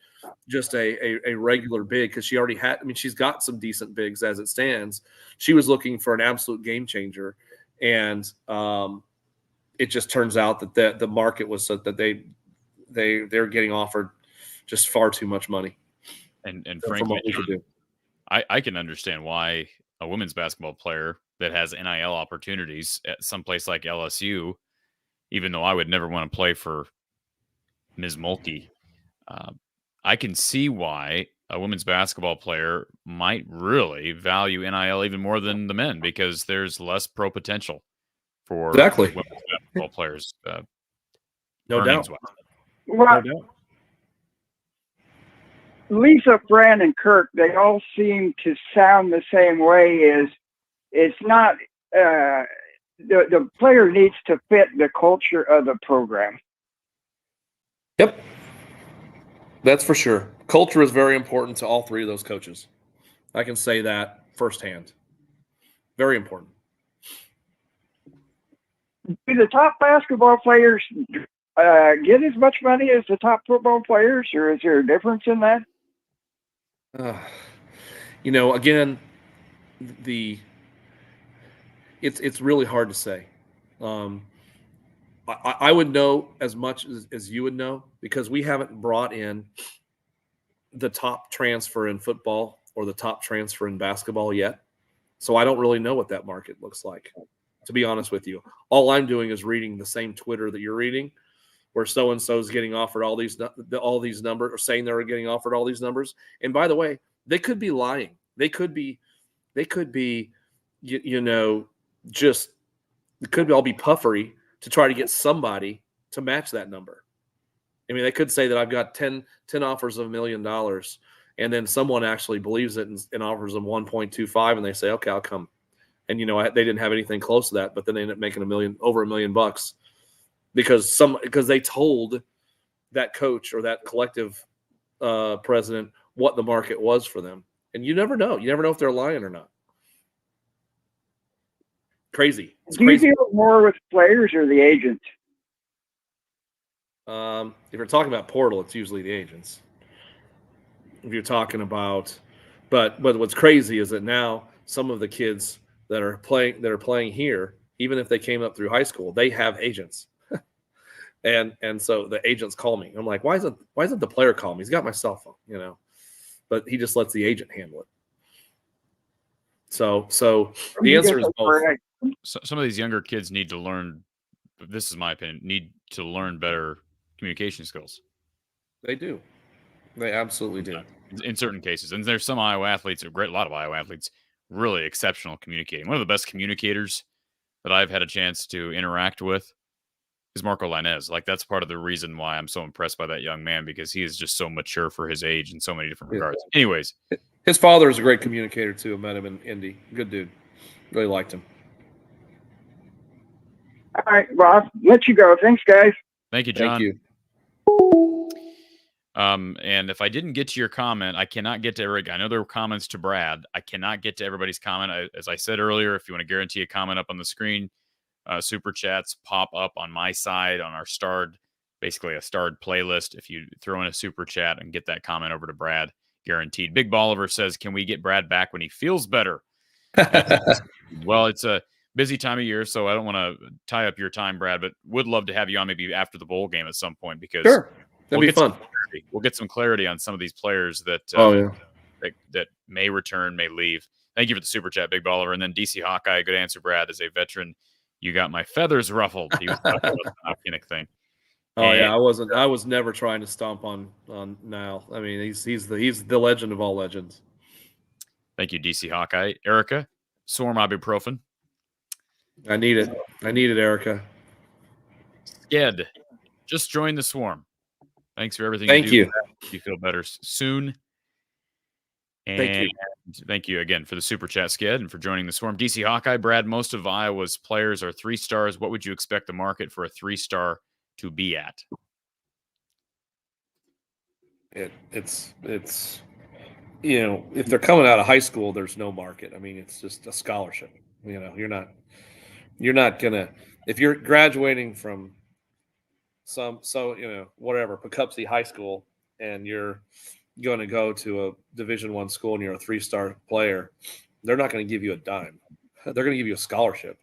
just a regular big, because she already had. I mean, she's got some decent bigs as it stands. She was looking for an absolute game changer, and it just turns out that the market was so that they're getting offered just far too much money.
And frankly, John, I can understand why a women's basketball player that has NIL opportunities at some place like LSU, even though I would never want to play for Ms. Mulkey, I can see why a women's basketball player might really value NIL even more than the men, because there's less pro potential for
exactly
women's basketball players.
No doubt.
Well, Lisa, Fran, and Kirk, they all seem to sound the same way. It's not the player needs to fit the culture of the program.
Yep. That's for sure. Culture is very important to all 3 of those coaches. I can say that firsthand. Very important.
Do the top basketball players get as much money as the top football players, or is there a difference in that?
Again, it's really hard to say. I would know as much as you would know, because we haven't brought in the top transfer in football or the top transfer in basketball yet. So I don't really know what that market looks like, to be honest with you. All I'm doing is reading the same Twitter that you're reading, where so-and-so is getting offered all these numbers, or saying they're getting offered all these numbers. And by the way, they could be lying. They could be, just, it could all be puffery to try to get somebody to match that number. I mean, they could say that I've got 10 offers of $1 million, and then someone actually believes it and offers them 1.25, and they say, okay, I'll come. And, they didn't have anything close to that, but then they end up making over $1 million because they told that coach or that collective president what the market was for them. And you never know. You never know if they're lying or not. Crazy. It's crazy.
Do you deal more with players or the agents?
If you're talking about portal, it's usually the agents. If you're talking about, but what's crazy is that now some of the kids that are playing here, even if they came up through high school, they have agents. And so the agents call me. I'm like, why isn't the player call me? He's got my cell phone, you know, but he just lets the agent handle it. So the answer is both.
So, some of these younger kids need to learn, this is my opinion, need to learn better communication skills.
They do. They absolutely do.
In certain cases. And there's some Iowa athletes, a lot of Iowa athletes, really exceptional communicating. One of the best communicators that I've had a chance to interact with is Marco Lainez. Like, that's part of the reason why I'm so impressed by that young man, because he is just so mature for his age in so many different regards. Anyways.
His father is a great communicator too. I met him in Indy. Good dude. Really liked him.
All right. Well, I'll let you go. Thanks, guys.
Thank you, John.
Thank you.
And if I didn't get to your comment, I cannot get to every. I know there were comments to Brad. I cannot get to everybody's comment. As I said earlier, if you want to guarantee a comment up on the screen, super chats pop up on my side on our basically a starred playlist. If you throw in a super chat and get that comment over to Brad, guaranteed. Big Bolivar says, can we get Brad back when he feels better? Well, it's a busy time of year, so I don't want to tie up your time, Brad, but would love to have you on maybe after the bowl game at some point, because
sure, that'd be fun.
We'll get some clarity on some of these players that that may return, may leave. Thank you for the super chat, Big Bolivar. And then DC Hawkeye, good answer, Brad. As a veteran, you got my feathers ruffled. He was talking about the Hopkinick thing.
Oh yeah, I was never trying to stomp on Niall. I mean, he's the legend of all legends.
Thank you, DC Hawkeye. Erica, Swarm ibuprofen.
I need it, Erica.
Sked, just join the Swarm. Thanks for everything.
Thank you.
You feel better soon. And thank you again for the super chat, Sked, and for joining the Swarm. DC Hawkeye, Brad, most of Iowa's players are 3 stars. What would you expect the market for a 3-star to be at?
It's you know, if they're coming out of high school, there's no market. I mean, it's just a scholarship. You know, you're not gonna, if you're graduating from whatever Poughkeepsie High School and you're going to go to a Division I school and you're a 3-star player, they're not going to give you a dime. They're going to give you a scholarship.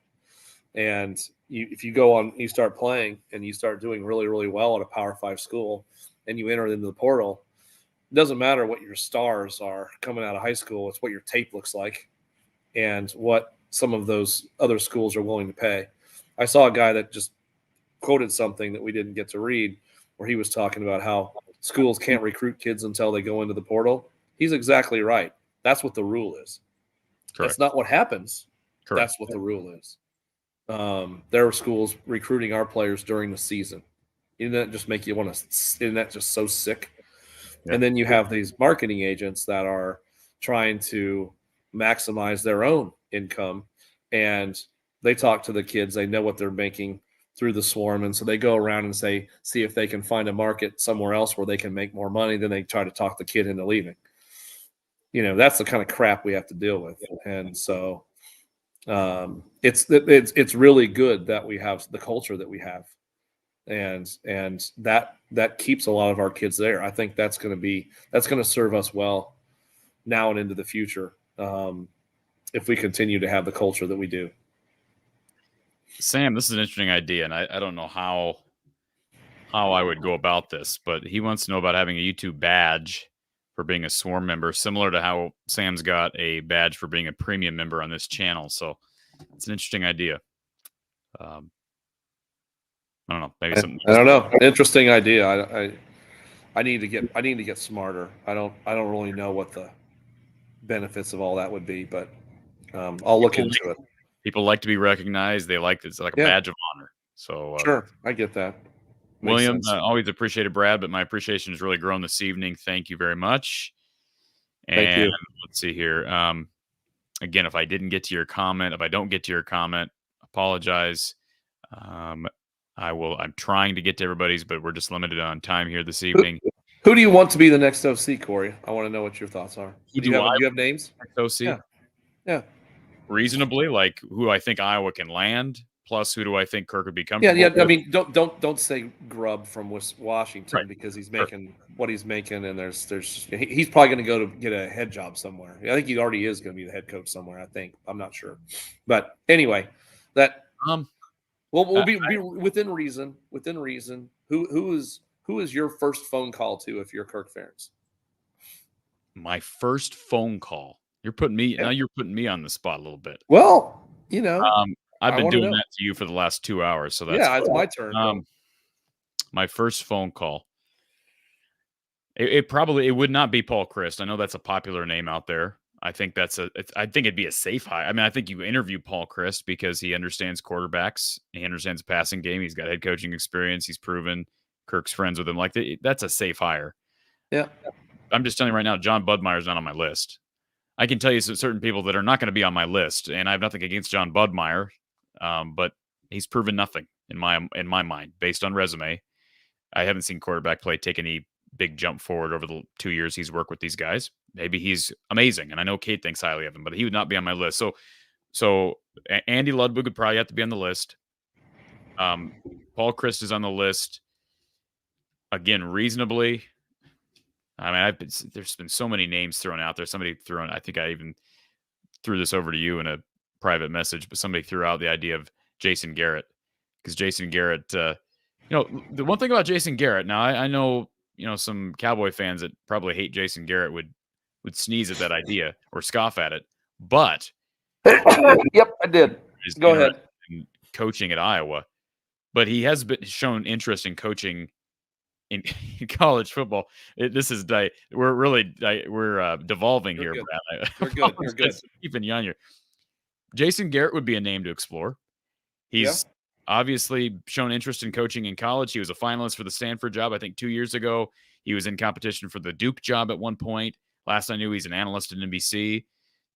And if you go on, you start playing and you start doing really, really well at a Power 5 school and you enter into the portal, it doesn't matter what your stars are coming out of high school. It's what your tape looks like and what some of those other schools are willing to pay. I saw a guy that just quoted something that we didn't get to read where he was talking about how schools can't recruit kids until they go into the portal. He's exactly right. That's what the rule is.
Correct.
That's not what happens.
Correct.
That's what the rule is. There were schools recruiting our players during the season. Isn't that just make you want to? Isn't that just so sick? Yeah. And then you have these marketing agents that are trying to maximize their own income, and they talk to the kids. They know what they're making through the Swarm, and so they go around and see if they can find a market somewhere else where they can make more money. Then they try to talk the kid into leaving. You know, that's the kind of crap we have to deal with, and so it's really good that we have the culture that we have, and that keeps a lot of our kids there. I think that's going to serve us well now and into the future if we continue to have the culture that we do.
Sam, this is an interesting idea, and I don't know how I would go about this, but he wants to know about having a YouTube badge for being a Swarm member, similar to how Sam's got a badge for being a premium member on this channel. So it's an interesting idea. I don't know. Maybe something.
I don't know. Interesting idea. I need to get smarter. I don't really know what the benefits of all that would be, but I'll look into it.
People like to be recognized. They like it's like a badge of honor. So
sure, I get that.
William, always appreciated Brad, but my appreciation has really grown this evening. Thank you very much.
Thank you.
Let's see here. Again, if I didn't get to your comment, if I don't get to your comment, apologize. I'm trying to get to everybody's, but we're just limited on time here this evening.
Who do you want to be the next OC, Corey? I want to know what your thoughts are. Do you have names?
OC?
Yeah.
Reasonably, like who I think Iowa can land. plus who do I think Kirk would be
Yeah,
comfortable
yeah.
with.
I mean, don't say Grubb from Washington
Right.
because he's making what he's making, and he's probably going to go to get a head job somewhere. I think he already is going to be the head coach somewhere. I think, I'm not sure, but anyway, that we'll be within reason. Within reason, who is your first phone call to if you're Kirk Ferentz?
My first phone call. You're putting me on the spot a little bit.
Well,
I've been doing that to you for the last 2 hours, so that's
it's my turn.
My first phone call. It would not be Paul Chryst. I know that's a popular name out there. I think I think it'd be a safe hire. I mean, I think you interview Paul Chryst because he understands quarterbacks. He understands the passing game. He's got head coaching experience. He's proven. Kirk's friends with him. Like that's a safe hire.
Yeah.
I'm just telling you right now, John Budmeier's not on my list. I can tell you certain people that are not going to be on my list, and I have nothing against John Budmeier, but he's proven nothing in my mind based on resume. I haven't seen quarterback play take any big jump forward over the 2 years he's worked with these guys. Maybe he's amazing, and I know Kate thinks highly of him, but he would not be on my list. So Andy Ludwig would probably have to be on the list. Paul Chryst is on the list. Again, reasonably. I mean, there's been so many names thrown out there. I think I even threw this over to you in a private message, but somebody threw out the idea of Jason Garrett because Jason Garrett, the one thing about Jason Garrett, now I know, some Cowboy fans that probably hate Jason Garrett would sneeze at that idea or scoff at it, but
yep, I did. Go ahead.
Coaching at Iowa, but he has shown interest in coaching in college football. We're devolving here, Brad.
You're good.
Keeping you on here. Jason Garrett would be a name to explore. He's obviously shown interest in coaching in college. He was a finalist for the Stanford job, I think 2 years ago. He was in competition for the Duke job at one point. Last I knew, he's an analyst at NBC.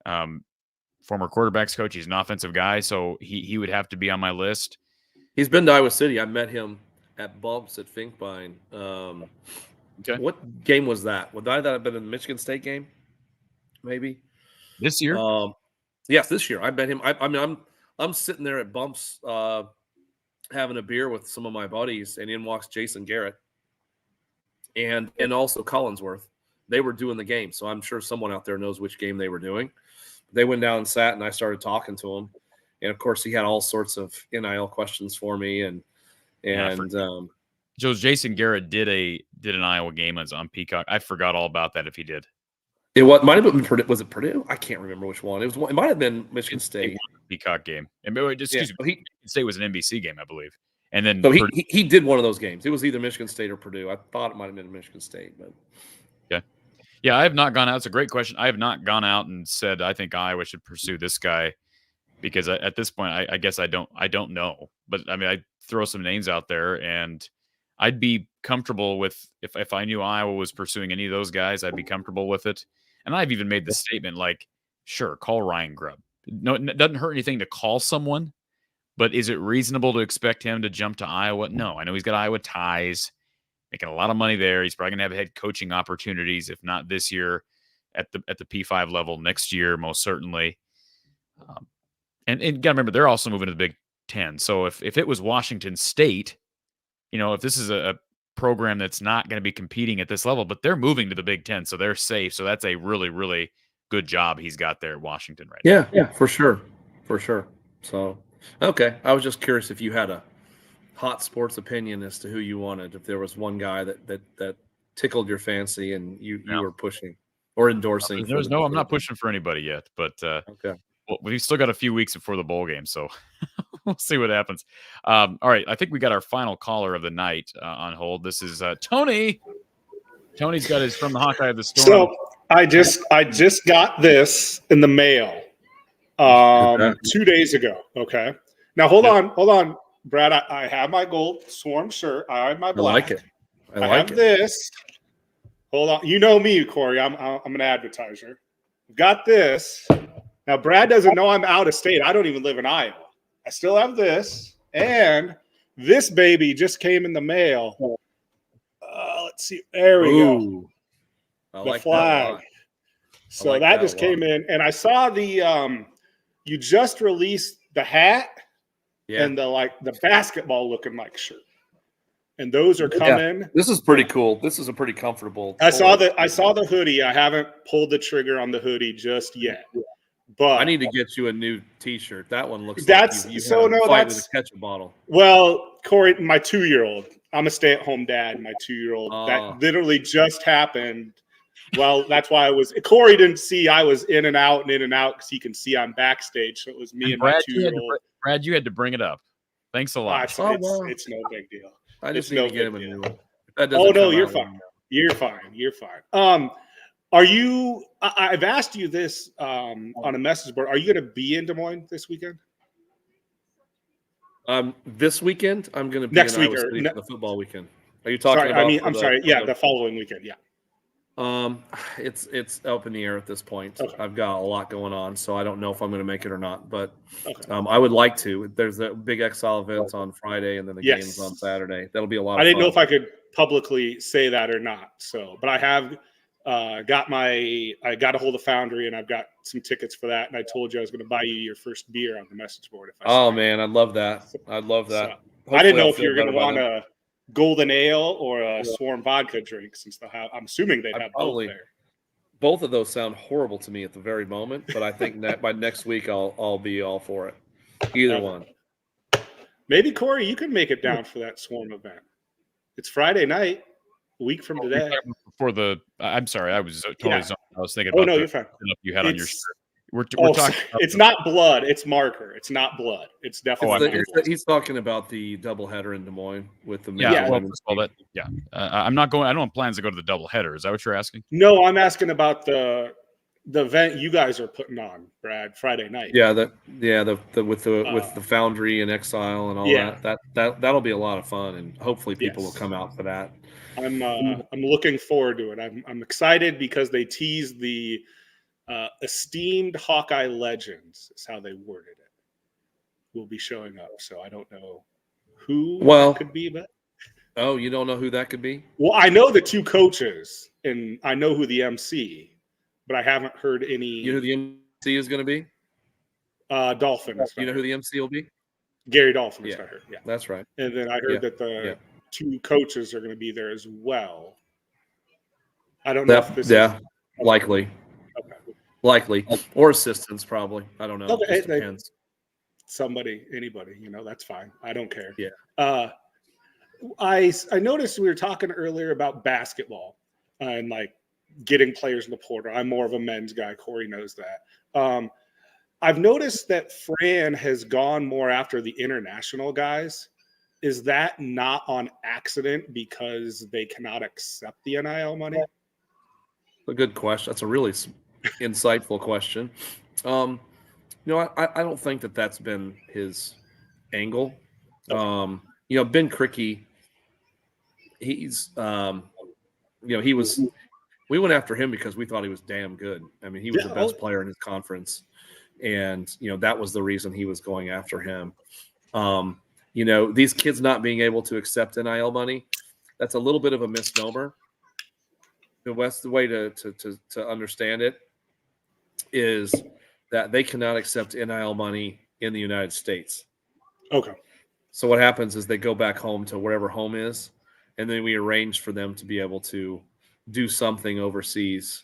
Former quarterbacks coach. He's an offensive guy, so he would have to be on my list.
He's been to Iowa City. I met him at Bumps at Finkbine.
Okay.
What game was that? Would that have been a Michigan State game? Maybe
this year.
Yes, this year. I met him. I'm sitting there at Bumps having a beer with some of my buddies, and in walks Jason Garrett and also Collinsworth. They were doing the game, so I'm sure someone out there knows which game they were doing. They went down and sat, and I started talking to him, and of course he had all sorts of NIL questions for me, and
Jason Garrett did an Iowa game on Peacock. I forgot all about that if he did.
It might have been Purdue. Was it Purdue? I can't remember which one. It might have been Michigan State.
Peacock game. Excuse me. Michigan State was an NBC game, I believe. And then
so he did one of those games. It was either Michigan State or Purdue. I thought it might have been Michigan State, but
yeah, I have not gone out. It's a great question. I have not gone out and said I think Iowa should pursue this guy because at this point, I guess I don't know. But I mean, I throw some names out there, and I'd be comfortable with if I knew Iowa was pursuing any of those guys, I'd be comfortable with it. And I've even made the statement like, sure, call Ryan Grubb. No, it doesn't hurt anything to call someone, but is it reasonable to expect him to jump to Iowa? No, I know he's got Iowa ties, making a lot of money there. He's probably going to have head coaching opportunities, if not this year, at the P5 level next year, most certainly. And you got to remember, they're also moving to the Big Ten. So if it was Washington State, if this is a program that's not going to be competing at this level, but they're moving to the Big Ten, so they're safe. So that's a really, really good job he's got there at Washington right now.
Yeah, for sure. So, okay. I was just curious if you had a hot sports opinion as to who you wanted, if there was one guy that tickled your fancy and you were pushing or endorsing.
I'm not pushing for anybody yet, but
okay.
Well, we've still got a few weeks before the bowl game, so we'll see what happens. All right, I think we got our final caller of the night on hold. This is Tony. Tony's got his from the Hawkeye of the Storm.
So I just got this in the mail 2 days ago. Okay. Now hold on, Brad. I have my gold Swarm shirt. I have my black.
I like it.
I have this. Hold on. You know me, Corey. I'm an advertiser. Got this. Now, Brad doesn't know I'm out of state. I don't even live in Iowa. I still have this. And this baby just came in the mail. Let's see. There we go.
I
the
like
flag.
That
so that just came in. And I saw you just released the hat.
Yeah.
and the basketball looking like shirt. And those are coming.
This is pretty cool. This is a pretty comfortable.
I saw the hoodie. I haven't pulled the trigger on the hoodie just yet. But
I need to get you a new T-shirt. That one looks
that's
like you
so
had a
no.
fight
That's
with a ketchup bottle.
well, Corey, my 2-year-old. I'm a stay-at-home dad. My 2-year-old. That
Oh.
literally just happened. Well, that's why Corey didn't see I was in and out because he can see I'm backstage. So it was me and my 2-year-old.
Brad, you had to bring it up. Thanks a lot.
It's no big deal.
I just
It's
need
no
to get
big
him a
deal.
new one. If that doesn't
Oh no,
come
you're
out,
fine. You're fine. You're fine. Are you? I've asked you this on a message board. Are you going to be in Des Moines this weekend?
This weekend I'm going to be
Next
in
week
Iowa
or
State for the football weekend. Are you talking
Sorry,
about?
I'm sorry. Yeah, the following weekend. Yeah.
It's up in the air at this point.
Okay.
I've got a lot going on, so I don't know if I'm going to make it or not. But
Okay.
I would like to. There's a big Exile event on Friday, and then the
Yes.
games on Saturday. That'll be a lot.
I
of
didn't know
fun.
if I could publicly say that or not. So, but I have I got a hold of Foundry, and I've got some tickets for that. And I told you I was going to buy you your first beer on the message board.
Oh man, I'd love that. I'd love that.
So, I didn't know if
Hopefully
you were
I'll
going to
feel
want
better by
a golden ale or a Swarm vodka drink, since I'm assuming they'd have both there.
Both of those sound horrible to me at the very moment, but I think that by next week I'll be all for it. Either one.
Maybe Corey, you can make it down for that Swarm event. It's Friday night, a week from today.
I'm sorry, I was totally zoned. I was thinking
Oh
about
no,
the
you're fine.
setup you had on your shirt. We're
Oh,
talking.
it's not blood. It's marker. It's not blood. It's definitely. not blood.
He's talking about the doubleheader in Des Moines with the
I'm not going. I don't have plans to go to the doubleheader. Is that what you're asking?
No, I'm asking about the event you guys are putting on, Brad, Friday night.
Yeah, with the Foundry and Exile and all that'll be a lot of fun, and hopefully people will come out for that.
I'm looking forward to it. I'm excited because they teased the esteemed Hawkeye legends is how they worded it. Will be showing up, so I don't know who that could be, but
you don't know who that could be?
Well, I know the two coaches, and I know who the MC, but I haven't heard any.
You know who the MC is going to be?
Dolphin.
You know who the MC will be?
Gary Dolphin.
Yeah,
I heard. Yeah,
that's right.
And then I heard that the two coaches are going to be there as well. I don't know if this is
likely.
Okay.
Likely. Or assistants, probably. I don't know.
Okay,
It depends.
Anybody, that's fine. I don't care.
Yeah.
I noticed we were talking earlier about basketball and like getting players in the portal. I'm more of a men's guy. Corey knows that. I've noticed that Fran has gone more after the international guys. Is that not on accident because they cannot accept the NIL money?
A good question. That's a really insightful question. I don't think that's been his angle. Ben Krikke, he's he was. We went after him because we thought he was damn good. I mean, he was the best player in his conference, and that was the reason he was going after him. These kids not being able to accept NIL money, that's a little bit of a misnomer. The way to understand it is that they cannot accept NIL money in the United States.
Okay.
So what happens is they go back home to wherever home is, and then we arrange for them to be able to do something overseas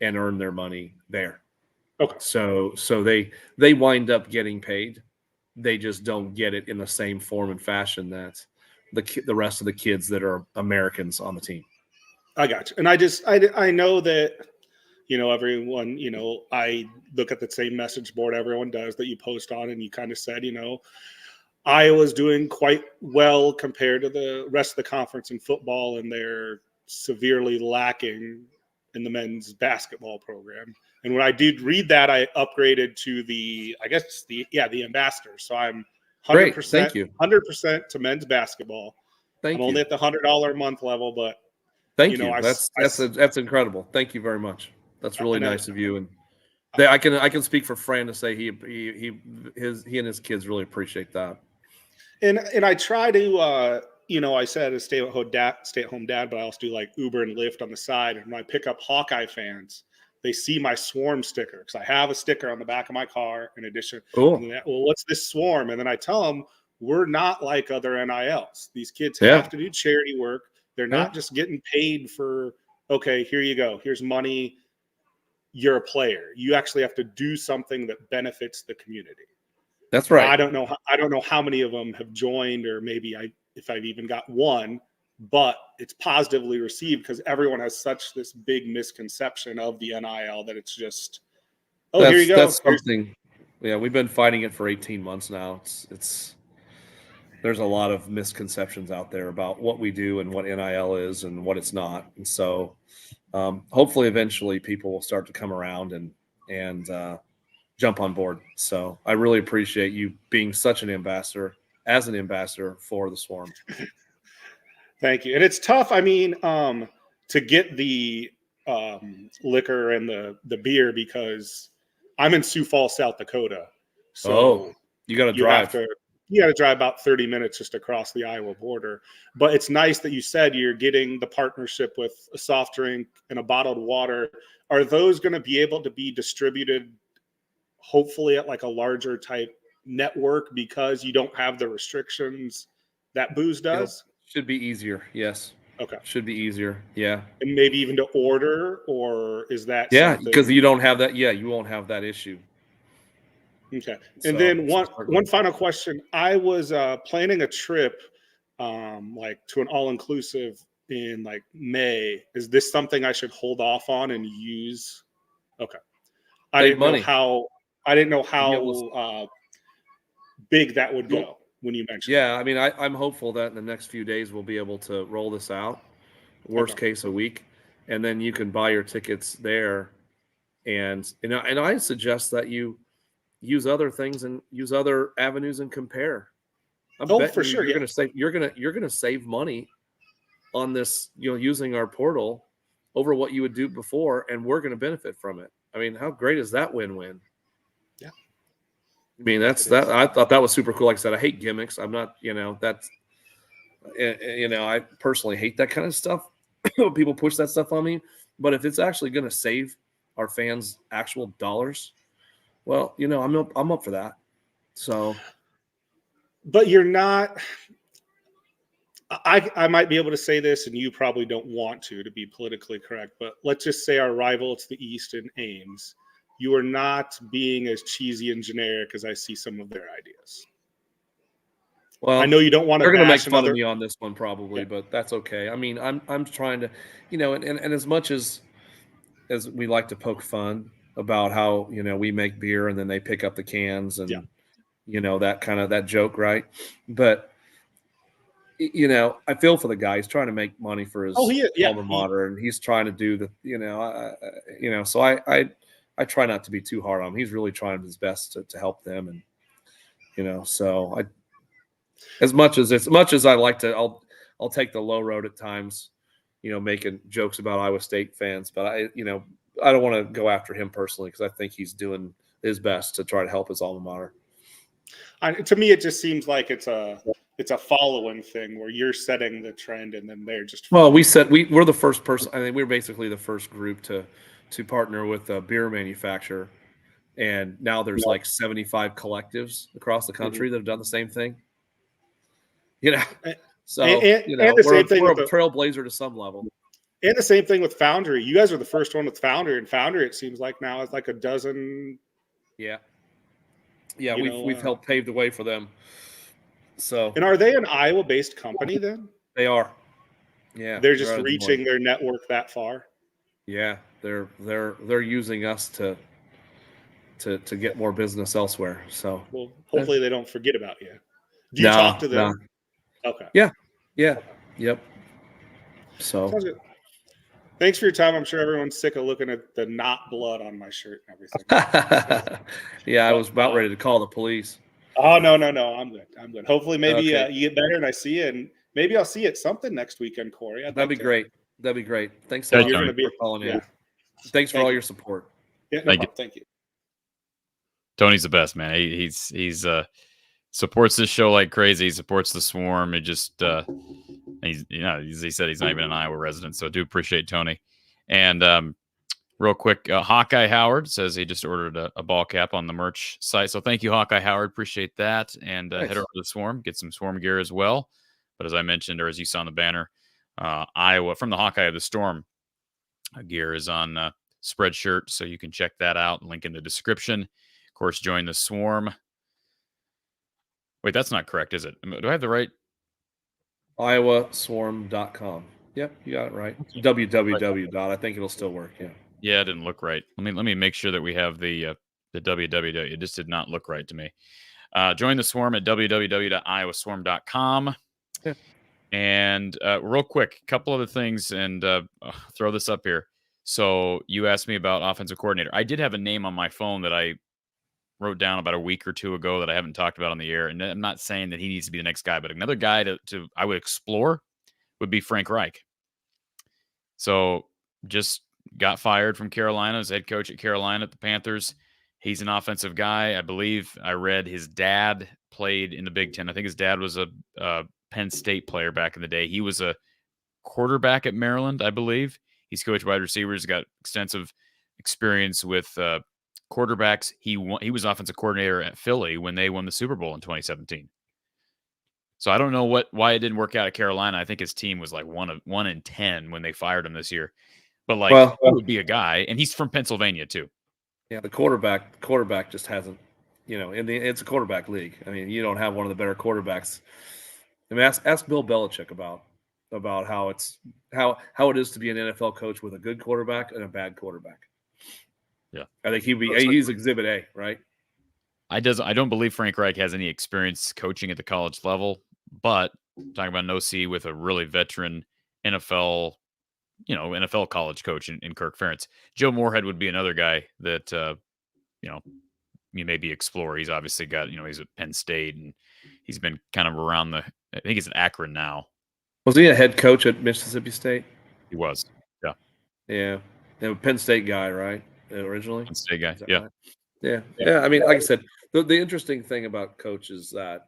and earn their money there.
Okay.
So they wind up getting paid. They just don't get it in the same form and fashion that the rest of the kids that are Americans on the team.
I got you. And I know that, everyone, I look at the same message board everyone does that you post on, and you kind of said, Iowa's doing quite well compared to the rest of the conference in football, and they're severely lacking in the men's basketball program. And when I did read that, I upgraded to the ambassadors. So I'm 100%,
Great. Thank you.
100% to men's basketball. I'm only at the $100 a month level, but
thank you. That's incredible. Thank you very much. That's really nice of you. And I can speak for Fran to say he and his kids really appreciate that.
And I try to I said a stay at home dad, but I also do like Uber and Lyft on the side. And when I pick up Hawkeye fans, they see my Swarm sticker because I have a sticker on the back of my car in addition.
Cool.
And well, what's this Swarm? And then I tell them, we're not like other NILs. These kids
Yeah.
have to do charity work. They're not just getting paid for, okay, here you go. Here's money. You're a player. You actually have to do something that benefits the community.
That's right.
I don't know how many of them have joined, or maybe if I've even got one, but it's positively received because everyone has such this big misconception of the NIL that it's just, here you go.
That's something. Yeah, we've been fighting it for 18 months now. There's a lot of misconceptions out there about what we do and what NIL is and what it's not. And so hopefully eventually people will start to come around and jump on board. So I really appreciate you being such an ambassador for the Swarm.
Thank you. And it's tough. I mean, to get the liquor and the beer because I'm in Sioux Falls, South Dakota. So
you got to drive.
You got to drive about 30 minutes just across the Iowa border. But it's nice that you said you're getting the partnership with a soft drink and a bottled water. Are those going to be able to be distributed hopefully at like a larger type network because you don't have the restrictions that booze does?
Should be easier. Yes.
Okay.
Should be easier. Yeah.
And maybe even to order, or is that
because you don't have that. Yeah, you won't have that issue.
Okay. And then one final question. I was planning a trip like to an all-inclusive in like May. Is this something I should hold off on and use? Okay. I didn't know how big that would go when you mentioned
that. I mean, I'm hopeful that in the next few days we'll be able to roll this out. Worst case a week, and then you can buy your tickets there. And I suggest that you use other things and use other avenues and compare.
For sure.
You're gonna save money on this, using our portal over what you would do before, and we're gonna benefit from it. I mean, how great is that win-win?
Yeah.
I mean, I thought that was super cool. Like I said, I hate gimmicks. I'm not, I personally hate that kind of stuff. People push that stuff on me, but if it's actually going to save our fans actual dollars, well, I'm up for that. So,
but you're not. I might be able to say this, and you probably don't want to be politically correct, but let's just say our rival to the East in Ames. You are not being as cheesy and generic as I see some of their ideas.
Well,
I know you don't want to.
They're going to make fun of me on this one probably, but that's okay. I mean, I'm trying to, and as much as we like to poke fun about how we make beer and then they pick up the cans and that kind of that joke, right? But I feel for the guy. He's trying to make money for his alma mater, and he's trying to do the So I try not to be too hard on him. He's really trying his best to help them, and so as much as I like to, I'll take the low road at times, making jokes about Iowa State fans, but I don't want to go after him personally because I think he's doing his best to try to help his alma mater.
To me, it just seems like it's a following thing where you're setting the trend and then they're just.
Well, we're the first person. I think we're basically the first group to partner with a beer manufacturer. And now there's like 75 collectives across the country that have done the same thing. So we're a trailblazer to some level.
And the same thing with Foundry. You guys are the first one with Foundry, and Foundry, it seems like now is like a dozen.
Yeah. Yeah, we've helped pave the way for them. So.
And are they an Iowa-based company then?
They are. Yeah.
They're just reaching their network that far.
Yeah, they're using us to get more business elsewhere. So.
Well, hopefully they don't forget about you. Do you talk to them?
No.
Okay.
Yeah. Yep. So.
Sounds good. Thanks for your time. I'm sure everyone's sick of looking at the not blood on my shirt and everything.
Yeah, I was about ready to call the police.
Oh, no. I'm good. Hopefully maybe you get better and I see you, and maybe I'll see you at something next weekend, Corey.
That'd be great. Thanks a lot for calling in. Thanks for all your support.
Yeah, thank you.
Tony's the best, man. He's supports this show like crazy. He supports the Swarm. He just he said he's not even an Iowa resident, so I do appreciate Tony. And Real quick, Hawkeye Howard says he just ordered a ball cap on the merch site. So thank you, Hawkeye Howard. Appreciate that. And
Nice.
head over to the Swarm, get some Swarm gear as well. But as I mentioned, or as you saw on the banner, Iowa, from the Hawkeye of the Storm, gear is on Spreadshirt. So you can check that out. Link in the description. Of course, join the Swarm. Wait, that's not correct, is it? Do I have the right?
iowaswarm.com. Yep, you got it right. www. I think it'll still work. Yeah.
Yeah, it didn't look right. Let me make sure that we have the www. It just did not look right to me. Join the Swarm at www.iowaswarm.com.
Yeah.
And real quick, a couple other things, and throw this up here. So you asked me about offensive coordinator. I did have a name on my phone that I wrote down about a week or two ago that I haven't talked about on the air. And I'm not saying that he needs to be the next guy, but another guy to I would explore would be Frank Reich. So just got fired from Carolina as head coach at Carolina at the Panthers. He's an offensive guy. I believe I read his dad played in the Big Ten. I think his dad was a Penn State player back in the day. He was a quarterback at Maryland, I believe. He's coached wide receivers, got extensive experience with quarterbacks. He was offensive coordinator at Philly when they won the Super Bowl in 2017. So I don't know why it didn't work out at Carolina. I think his team was like 1-10 when they fired him this year. But like, he would be a guy, and he's from Pennsylvania too.
Yeah, the quarterback just hasn't, it's a quarterback league. I mean, you don't have one of the better quarterbacks. I mean, ask Bill Belichick about how it is to be an NFL coach with a good quarterback and a bad quarterback.
Yeah,
I think he's Exhibit A, right?
I don't believe Frank Reich has any experience coaching at the college level, but talking about an OC with a really veteran NFL college coach in Kirk Ferentz. Joe Moorhead would be another guy that, you maybe explore. He's obviously got, he's at Penn State and he's been kind of around I think he's in Akron now.
Was he a head coach at Mississippi State?
He was. Yeah.
Yeah. A Penn State guy, right? Originally?
Penn State guy. Yeah.
Right? Yeah. Yeah. I mean, like I said, the interesting thing about Coach is that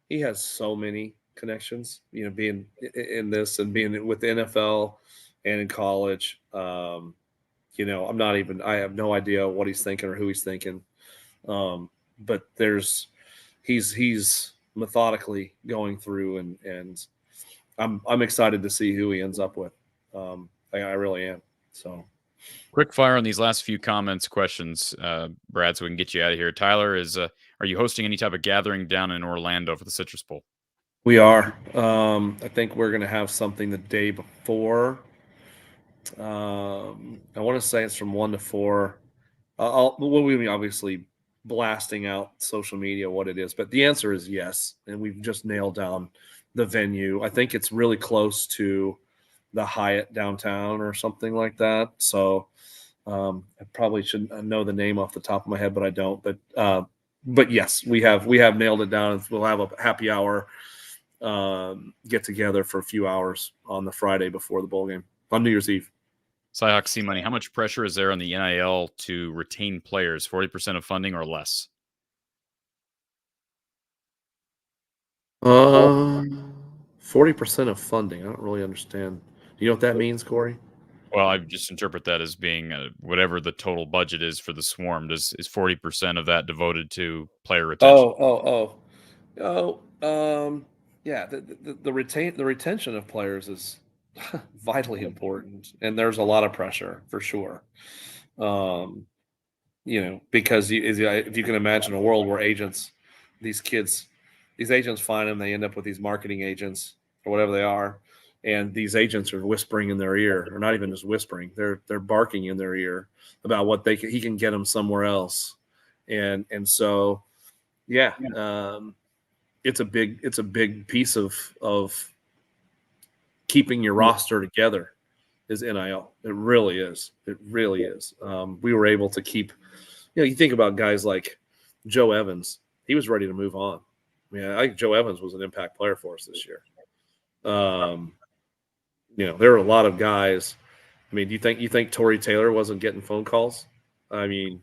he has so many connections, being in this and being with the NFL and in college. I have no idea what he's thinking or who he's thinking. But he's methodically going through and I'm excited to see who he ends up with. I really am. So
quick fire on these last few questions, Brad, so we can get you out of here. Tyler are you hosting any type of gathering down in Orlando for the Citrus Bowl?
We are. I think we're going to have something the day before. I want to say it's from 1 to 4. We'll be obviously blasting out social media what it is, but the answer is yes. And we've just nailed down the venue. I think it's really close to the Hyatt downtown or something like that. So I probably shouldn't know the name off the top of my head, but I don't. But yes, we have nailed it down. We'll have a happy hour get together for a few hours on the Friday before the bowl game on New Year's Eve.
Cyhawk C Money, how much pressure is there on the NIL to retain players? 40% of funding or less?
40% of funding. I don't really understand. Do you know what that means, Corey?
Well, I just interpret that as being whatever the total budget is for the Swarm. Is 40% of that devoted to player retention?
Yeah. The retention of players is vitally important, and there's a lot of pressure for sure. Because if you can imagine a world where these agents find them, they end up with these marketing agents or whatever they are, and these agents are whispering in their ear, or not even just whispering, they're barking in their ear about what he can get them somewhere else, and so it's a big piece of keeping your roster together is NIL. It really is. We were able to keep, you think about guys like Joe Evans. He was ready to move on. I mean, I think Joe Evans was an impact player for us this year. There are a lot of guys. I mean, do you think Torrey Taylor wasn't getting phone calls? I mean,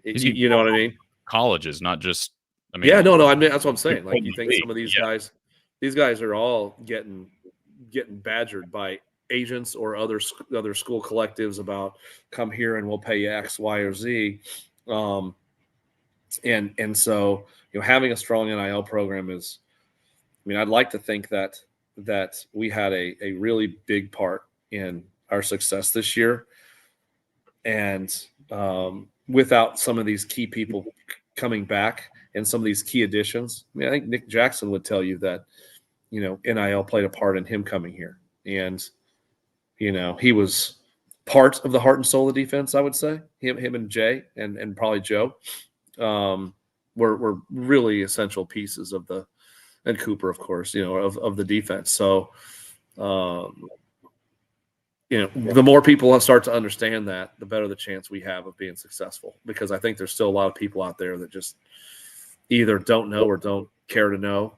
you know what I mean?
Colleges, not just. I mean,
yeah, no. I mean, that's what I'm saying. Like, you think some of these guys are all getting badgered by agents or other school collectives about come here and we'll pay you X, Y, or Z. And so, having a strong NIL program is, I'd like to think that we had a really big part in our success this year. And without some of these key people coming back and some of these key additions, I think Nick Jackson would tell you that, NIL played a part in him coming here. And, he was part of the heart and soul of the defense, I would say. Him and Jay and probably Joe were really essential pieces of and Cooper, of course, of the defense. So, the more people start to understand that, the better the chance we have of being successful. Because I think there's still a lot of people out there that just either don't know or don't care to know.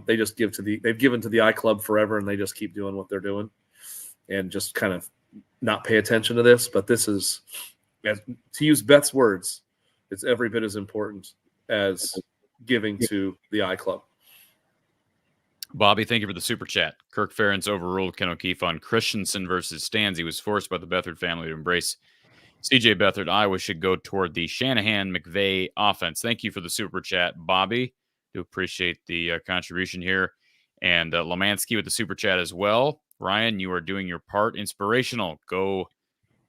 They just they've given to the I Club forever, and they just keep doing what they're doing, and just kind of not pay attention to this. But this is, to use Beth's words, it's every bit as important as giving to the I Club.
Bobby, thank you for the super chat. Kirk Ferentz overruled Ken O'Keefe on Christensen versus Stans. He was forced by the Beathard family to embrace CJ Beathard. Iowa should go toward the Shanahan-McVay offense. Thank you for the super chat, Bobby. Do appreciate the contribution here. And Lemansky with the super chat as well. Ryan, you are doing your part. Inspirational. Go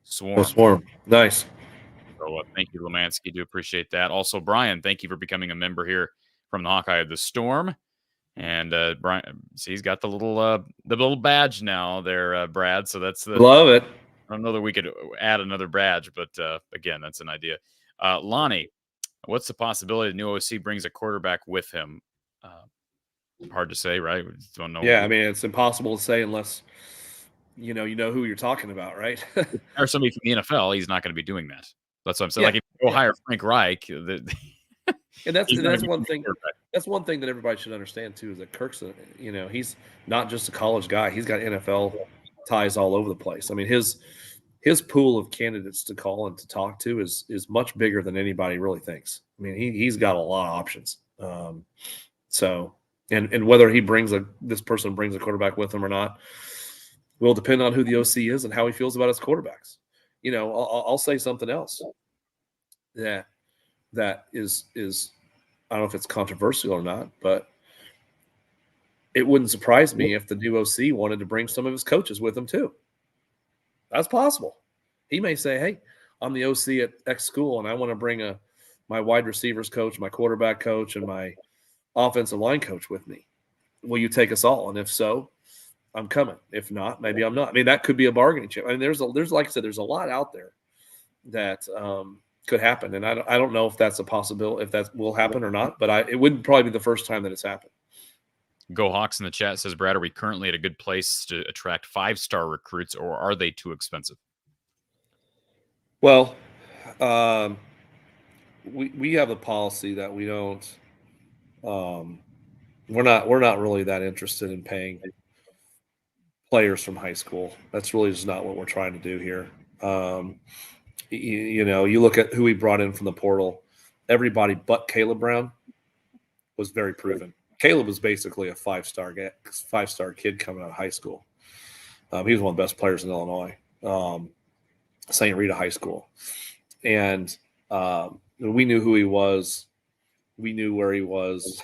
Swarm.
Go Swarm. Nice.
So thank you, Lemansky. Do appreciate that. Also, Brian, thank you for becoming a member here from the Hawkeye of the Storm. And Brian, see, he's got the little badge now there, Brad. So that's
love it.
I don't know that we could add another badge, but again, that's an idea. Lonnie, what's the possibility the new OC brings a quarterback with him? Hard to say, right? We just don't know.
Yeah, it's impossible to say unless you know who you're talking about, right?
Or somebody from the NFL, he's not going to be doing that. That's what I'm saying. Like if you go hire Frank Reich,
and that's one thing. That's one thing that everybody should understand too, is that Kirk's, he's not just a college guy. He's got NFL ties all over the place. His pool of candidates to call and to talk to is much bigger than anybody really thinks. He's got a lot of options. So, and whether this person brings a quarterback with him or not will depend on who the OC is and how he feels about his quarterbacks. I'll say something else that is I don't know if it's controversial or not, but it wouldn't surprise me if the new OC wanted to bring some of his coaches with him too. That's possible. He may say, hey, I'm the OC at X school, and I want to bring my wide receivers coach, my quarterback coach, and my offensive line coach with me. Will you take us all? And if so, I'm coming. If not, maybe I'm not. That could be a bargaining chip. There's like I said, there's a lot out there that could happen, and I don't know if that's a possibility, if that will happen or not. But it wouldn't probably be the first time that it's happened.
Go Hawks in the chat says, Brad, are we currently at a good place to attract 5-star recruits, or are they too expensive?
Well, we have a policy that we don't. We're not really that interested in paying players from high school. That's really just not what we're trying to do here. You look at who we brought in from the portal. Everybody but Caleb Brown was very proven. Caleb was basically a 5-star kid coming out of high school. He was one of the best players in Illinois, St. Rita High School. And we knew who he was. We knew where he was.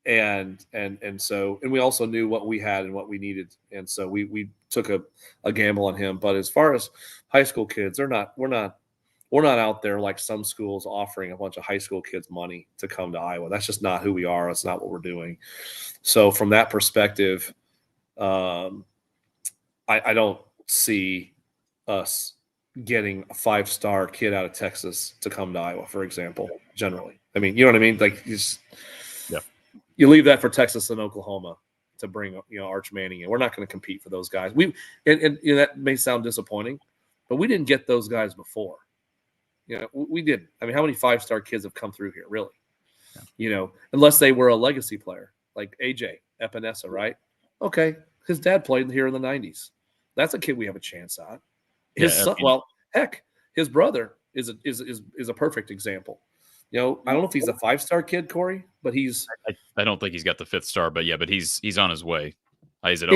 and we also knew what we had and what we needed. And so we took a gamble on him. But as far as high school kids, we're not out there like some schools offering a bunch of high school kids money to come to Iowa. That's just not who we are. That's not what we're doing. So from that perspective, I don't see us getting a 5-star kid out of Texas to come to Iowa, for example, generally. You know what I mean? Like you leave that for Texas and Oklahoma to bring, Arch Manning in. We're not going to compete for those guys. And that may sound disappointing, but we didn't get those guys before. We didn't. How many 5-star kids have come through here, really? Yeah. Unless they were a legacy player, like AJ Epinesa, right? Okay, his dad played here in the 90s. That's a kid we have a chance at. His son, his brother is a perfect example. I don't know if he's a 5-star kid, Corey, but he's.
I don't think he's got the 5th star, but yeah, but he's on his way. Is it?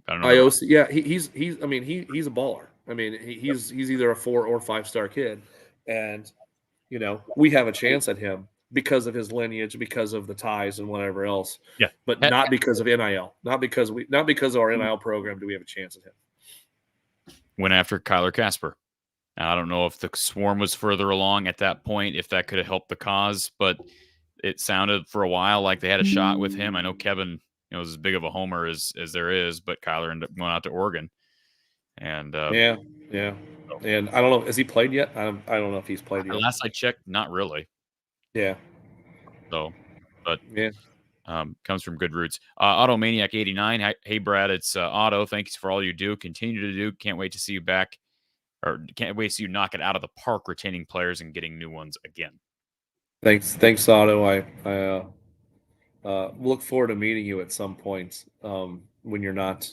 I don't know.
IOC, yeah, he's I mean he's a baller. I mean he's either a 4 or 5 star kid, and you know we have a chance at him because of his lineage, because of the ties and whatever else.
Yeah,
but not because of NIL, not because of our NIL program do we have a chance at him.
Went after Kyler Casper. I don't know if the Swarm was further along at that point, if that could have helped the cause, but it sounded for a while like they had a shot with him. I know Kevin, is as big of a homer as there is, but Kyler ended up going out to Oregon. And
yeah. And I don't know, has he played yet? I don't know if he's played yet.
Last I checked, not really.
Yeah.
So, but
yeah.
Comes from good roots. Automaniac 89. Hey, Brad, it's Otto. Thanks for all you do. Continue to do. Can't wait to see you back, or can't wait to see you knock it out of the park, retaining players and getting new ones again.
Thanks, Otto. I look forward to meeting you at some point when you're not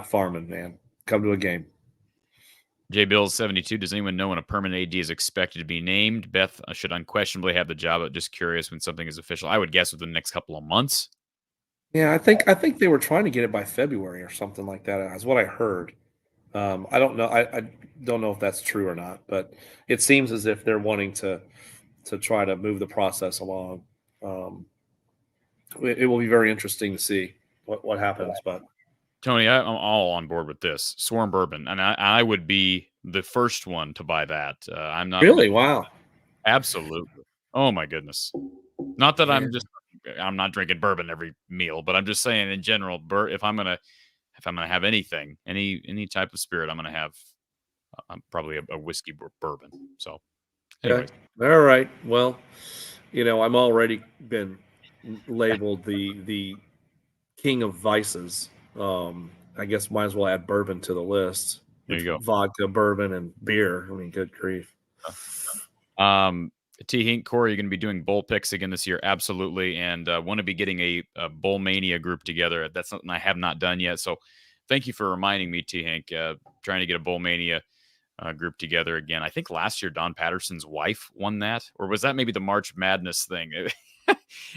farming, man. Come to a game.
J Bills 72. Does anyone know when a permanent AD is expected to be named? Beth should unquestionably have the job, but just curious when something is official. I would guess within the next couple of months.
Yeah, I think they were trying to get it by February or something like that. That's what I heard. I don't know. I don't know if that's true or not, but it seems as if they're wanting to try to move the process along. It will be very interesting to see what happens. But
Tony, I'm all on board with this. Swarm Bourbon, and I would be the first one to buy that. I'm not
really. Wow.
Absolutely. Oh my goodness. Not that I'm not drinking bourbon every meal, but I'm just saying in general, if I'm gonna have anything, any type of spirit, I'm gonna have probably a whiskey bourbon. So, anyways.
Okay. All right. Well, I'm already been labeled the king of vices. I guess might as well add bourbon to the list.
There you go.
Vodka, bourbon, and beer. I mean, good grief.
T. Hink, Corey, you're going to be doing bowl picks again this year. Absolutely. And want to be getting a bowl mania group together. That's something I have not done yet. So thank you for reminding me, T. Hink, trying to get a bowl mania group together again. I think last year Don Patterson's wife won that, or was that maybe the March Madness thing?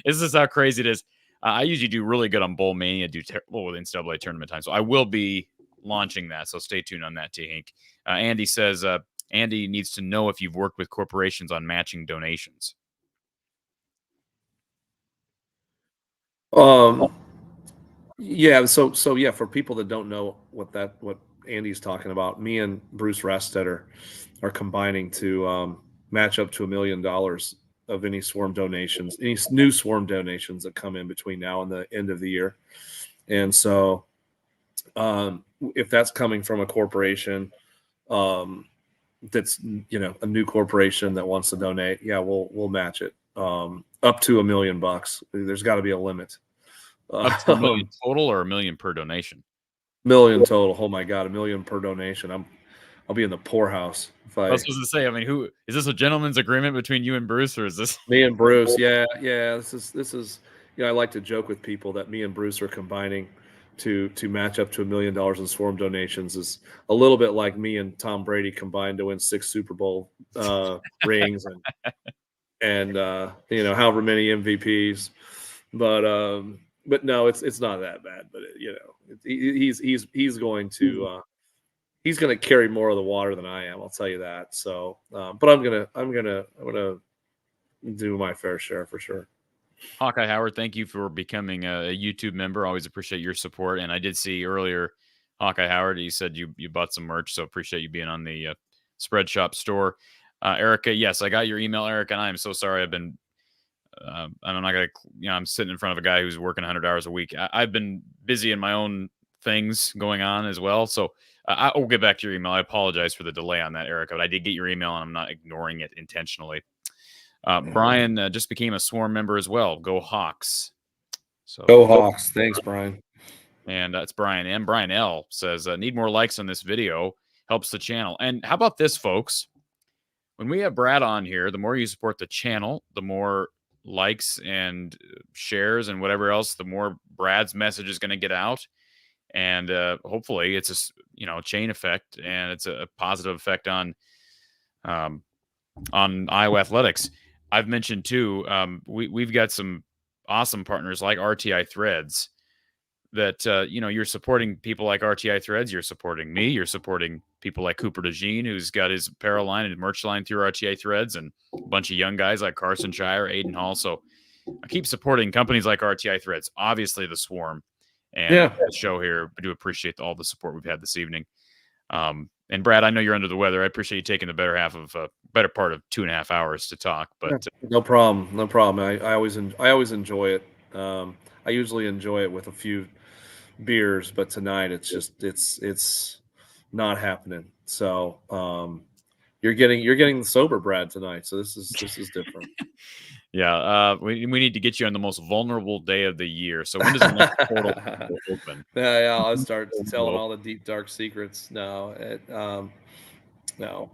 This is how crazy it is. I usually do really good on bowl mania, do terrible with NCAA tournament time. So I will be launching that. So stay tuned on that, T. Hink. Andy says, Andy needs to know if you've worked with corporations on matching donations.
Yeah. So yeah, for people that don't know what Andy's talking about, me and Bruce Rastetter are combining to match up to $1 million of any Swarm donations, any new Swarm donations that come in between now and the end of the year. And so if that's coming from a corporation that's a new corporation that wants to donate, yeah, we'll match it up to $1 million. There's got to be a limit.
Up to $1 million total, or $1 million per donation?
$1 million total. Oh my God, $1 million per donation. I'll be in the poorhouse.
I was supposed to say, I mean, who is this, a gentleman's agreement between you and Bruce, or is this
me and Bruce? Yeah. This is I like to joke with people that me and Bruce are combining to match up to $1 million in Swarm donations. Is a little bit like me and Tom Brady combined to win 6 Super Bowl rings and however many MVPs. But no, it's not that bad. But he's going to he's going to carry more of the water than I am. I'll tell you that. So, but I'm gonna do my fair share for sure.
Hawkeye Howard, thank you for becoming a YouTube member. Always appreciate your support. And I did see earlier, Hawkeye Howard, you said you bought some merch, so appreciate you being on the Spread Shop store. Erica, yes, I got your email, Erica, and I am so sorry. I've been I'm not gonna, I'm sitting in front of a guy who's working 100 hours a week. I've been busy in my own things going on as well. So I will get back to your email. I apologize for the delay on that, Erica, but I did get your email and I'm not ignoring it intentionally. Brian just became a Swarm member as well. Go Hawks. So
go Hawks. Thanks, Brian.
And it's Brian M. Brian L. says, need more likes on this video. Helps the channel. And how about this, folks? When we have Brad on here, the more you support the channel, the more likes and shares and whatever else, the more Brad's message is going to get out. And hopefully it's a chain effect, and it's a positive effect on Iowa athletics. I've mentioned too, we've got some awesome partners like RTI Threads that you're supporting people like RTI Threads, you're supporting me, you're supporting people like Cooper DeJean, who's got his apparel line and merch line through RTI Threads, and a bunch of young guys like Carson Shire, Aiden Hall. So I keep supporting companies like RTI Threads, obviously the Swarm, and the show here. I do appreciate all the support we've had this evening. And Brad, I know you're under the weather. I appreciate you taking the better part of 2.5 hours to talk. But
no problem. I always enjoy it. I usually enjoy it with a few beers, but tonight it's not happening. So you're getting the sober Brad tonight. So this is different.
Yeah, we need to get you on the most vulnerable day of the year. So when does the next portal open?
Yeah, I'll start telling all the deep dark secrets. No,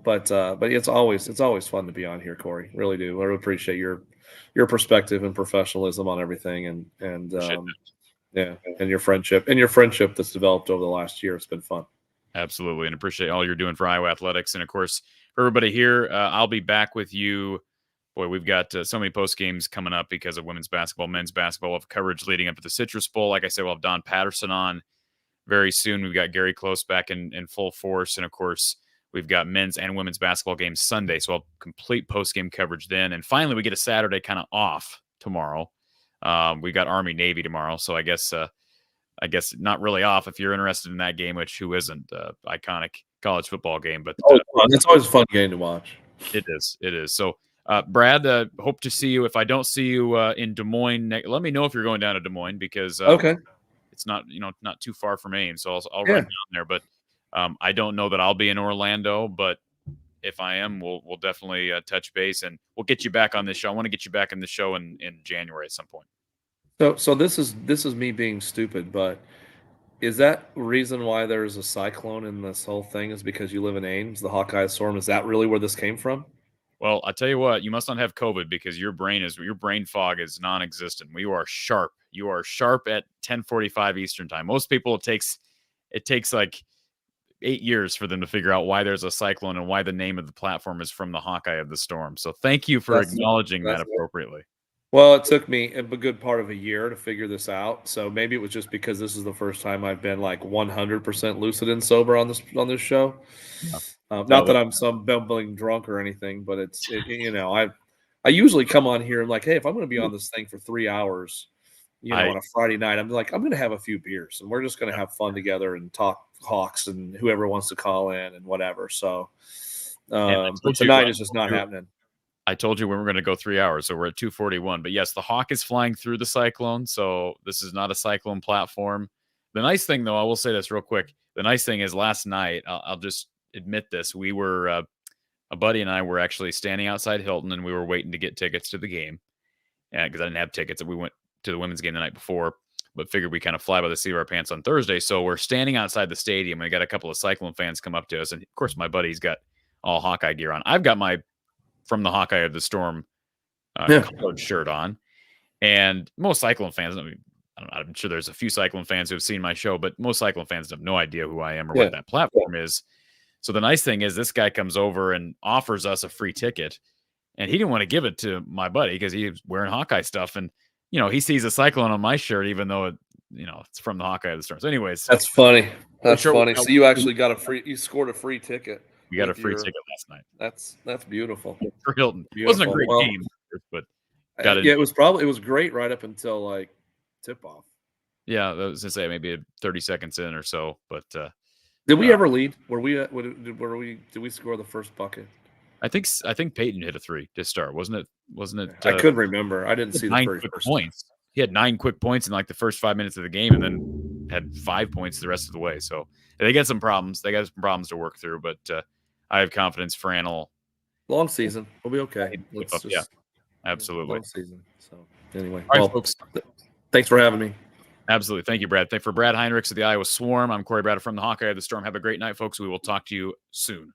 but it's always fun to be on here, Corey. Really do. I really appreciate your perspective and professionalism on everything, and your friendship that's developed over the last year. It's been fun.
Absolutely, and appreciate all you're doing for Iowa athletics, and of course for everybody here. I'll be back with you. Boy, we've got so many post games coming up because of women's basketball, men's basketball. We'll have coverage leading up to the Citrus Bowl. Like I said, we'll have Don Patterson on very soon. We've got Gary Close back in full force. And, of course, we've got men's and women's basketball games Sunday. So I'll have complete post game coverage then. And finally, we get a Saturday kind of off tomorrow. We got Army-Navy tomorrow. So I guess not really off if you're interested in that game, which who isn't? Iconic college football game. But
it's always a fun game to watch.
It is. So, Brad, hope to see you. If I don't see you in Des Moines, let me know if you're going down to Des Moines because it's not not too far from Ames, so I'll run down there. But I don't know that I'll be in Orlando, but if I am, we'll definitely touch base and we'll get you back on this show. I want to get you back on the show in January at some point.
So this is me being stupid, but is that reason why there's a cyclone in this whole thing is because you live in Ames, the Hawkeye storm? Is that really where this came from?
Well, I tell you what, you must not have COVID because your brain fog is non-existent. You are sharp. You are sharp at 10:45 Eastern time. Most people, it takes like 8 years for them to figure out why there's a cyclone and why the name of the platform is from the Hawkeye of the Storm. So thank you for acknowledging that appropriately.
Well, it took me a good part of a year to figure this out. So maybe it was just because this is the first time I've been like 100% lucid and sober on this show. Yeah. Not that I'm some bumbling drunk or anything, but I usually come on here and like, hey, if I'm going to be on this thing for 3 hours, on a Friday night, I'm going to have a few beers and we're just going to have fun together and talk Hawks and whoever wants to call in and whatever. So but tonight is just not happening.
I told you we were going to go 3 hours, so we're at 2:41. But yes, the Hawk is flying through the cyclone, so this is not a cyclone platform. The nice thing, though, I will say this real quick. The nice thing is last night, I'll just admit this. We were, a buddy and I were actually standing outside Hilton, and we were waiting to get tickets to the game because I didn't have tickets. We went to the women's game the night before, but figured we kind of fly by the seat of our pants on Thursday. So we're standing outside the stadium, and we got a couple of Cyclone fans come up to us. And, of course, my buddy's got all Hawkeye gear on. I've got my From the Hawkeye of the Storm colored shirt on. And most Cyclone fans, I'm sure there's a few Cyclone fans who have seen my show, but most Cyclone fans have no idea who I am or what that platform is. So the nice thing is this guy comes over and offers us a free ticket. And he didn't want to give it to my buddy because he was wearing Hawkeye stuff. And, he sees a Cyclone on my shirt, even though it's from the Hawkeye of the Storm. So anyways.
That's funny. Funny. So you actually you scored a free ticket.
We got a free ticket last night.
That's beautiful.
For Hilton. It wasn't a great game, but
it was great right up until like tip off.
Yeah, I was gonna say maybe 30 seconds in or so. But
did we ever lead? Did we score the first bucket?
I think Peyton hit a three to start, wasn't it?
I couldn't remember. I didn't see the first
points. He had 9 quick points in like the first 5 minutes of the game, and then had 5 points the rest of the way. So they got some problems. They got some problems to work through, but I have confidence Franel.
Long season. We'll be okay.
Yeah, absolutely.
Long season. So anyway,
all right, folks.
Thanks for having me.
Absolutely. Thank you, Brad. For Brad Heinrichs of the Iowa Swarm, I'm Corey Brad from the Hawkeye of the Storm. Have a great night, folks. We will talk to you soon.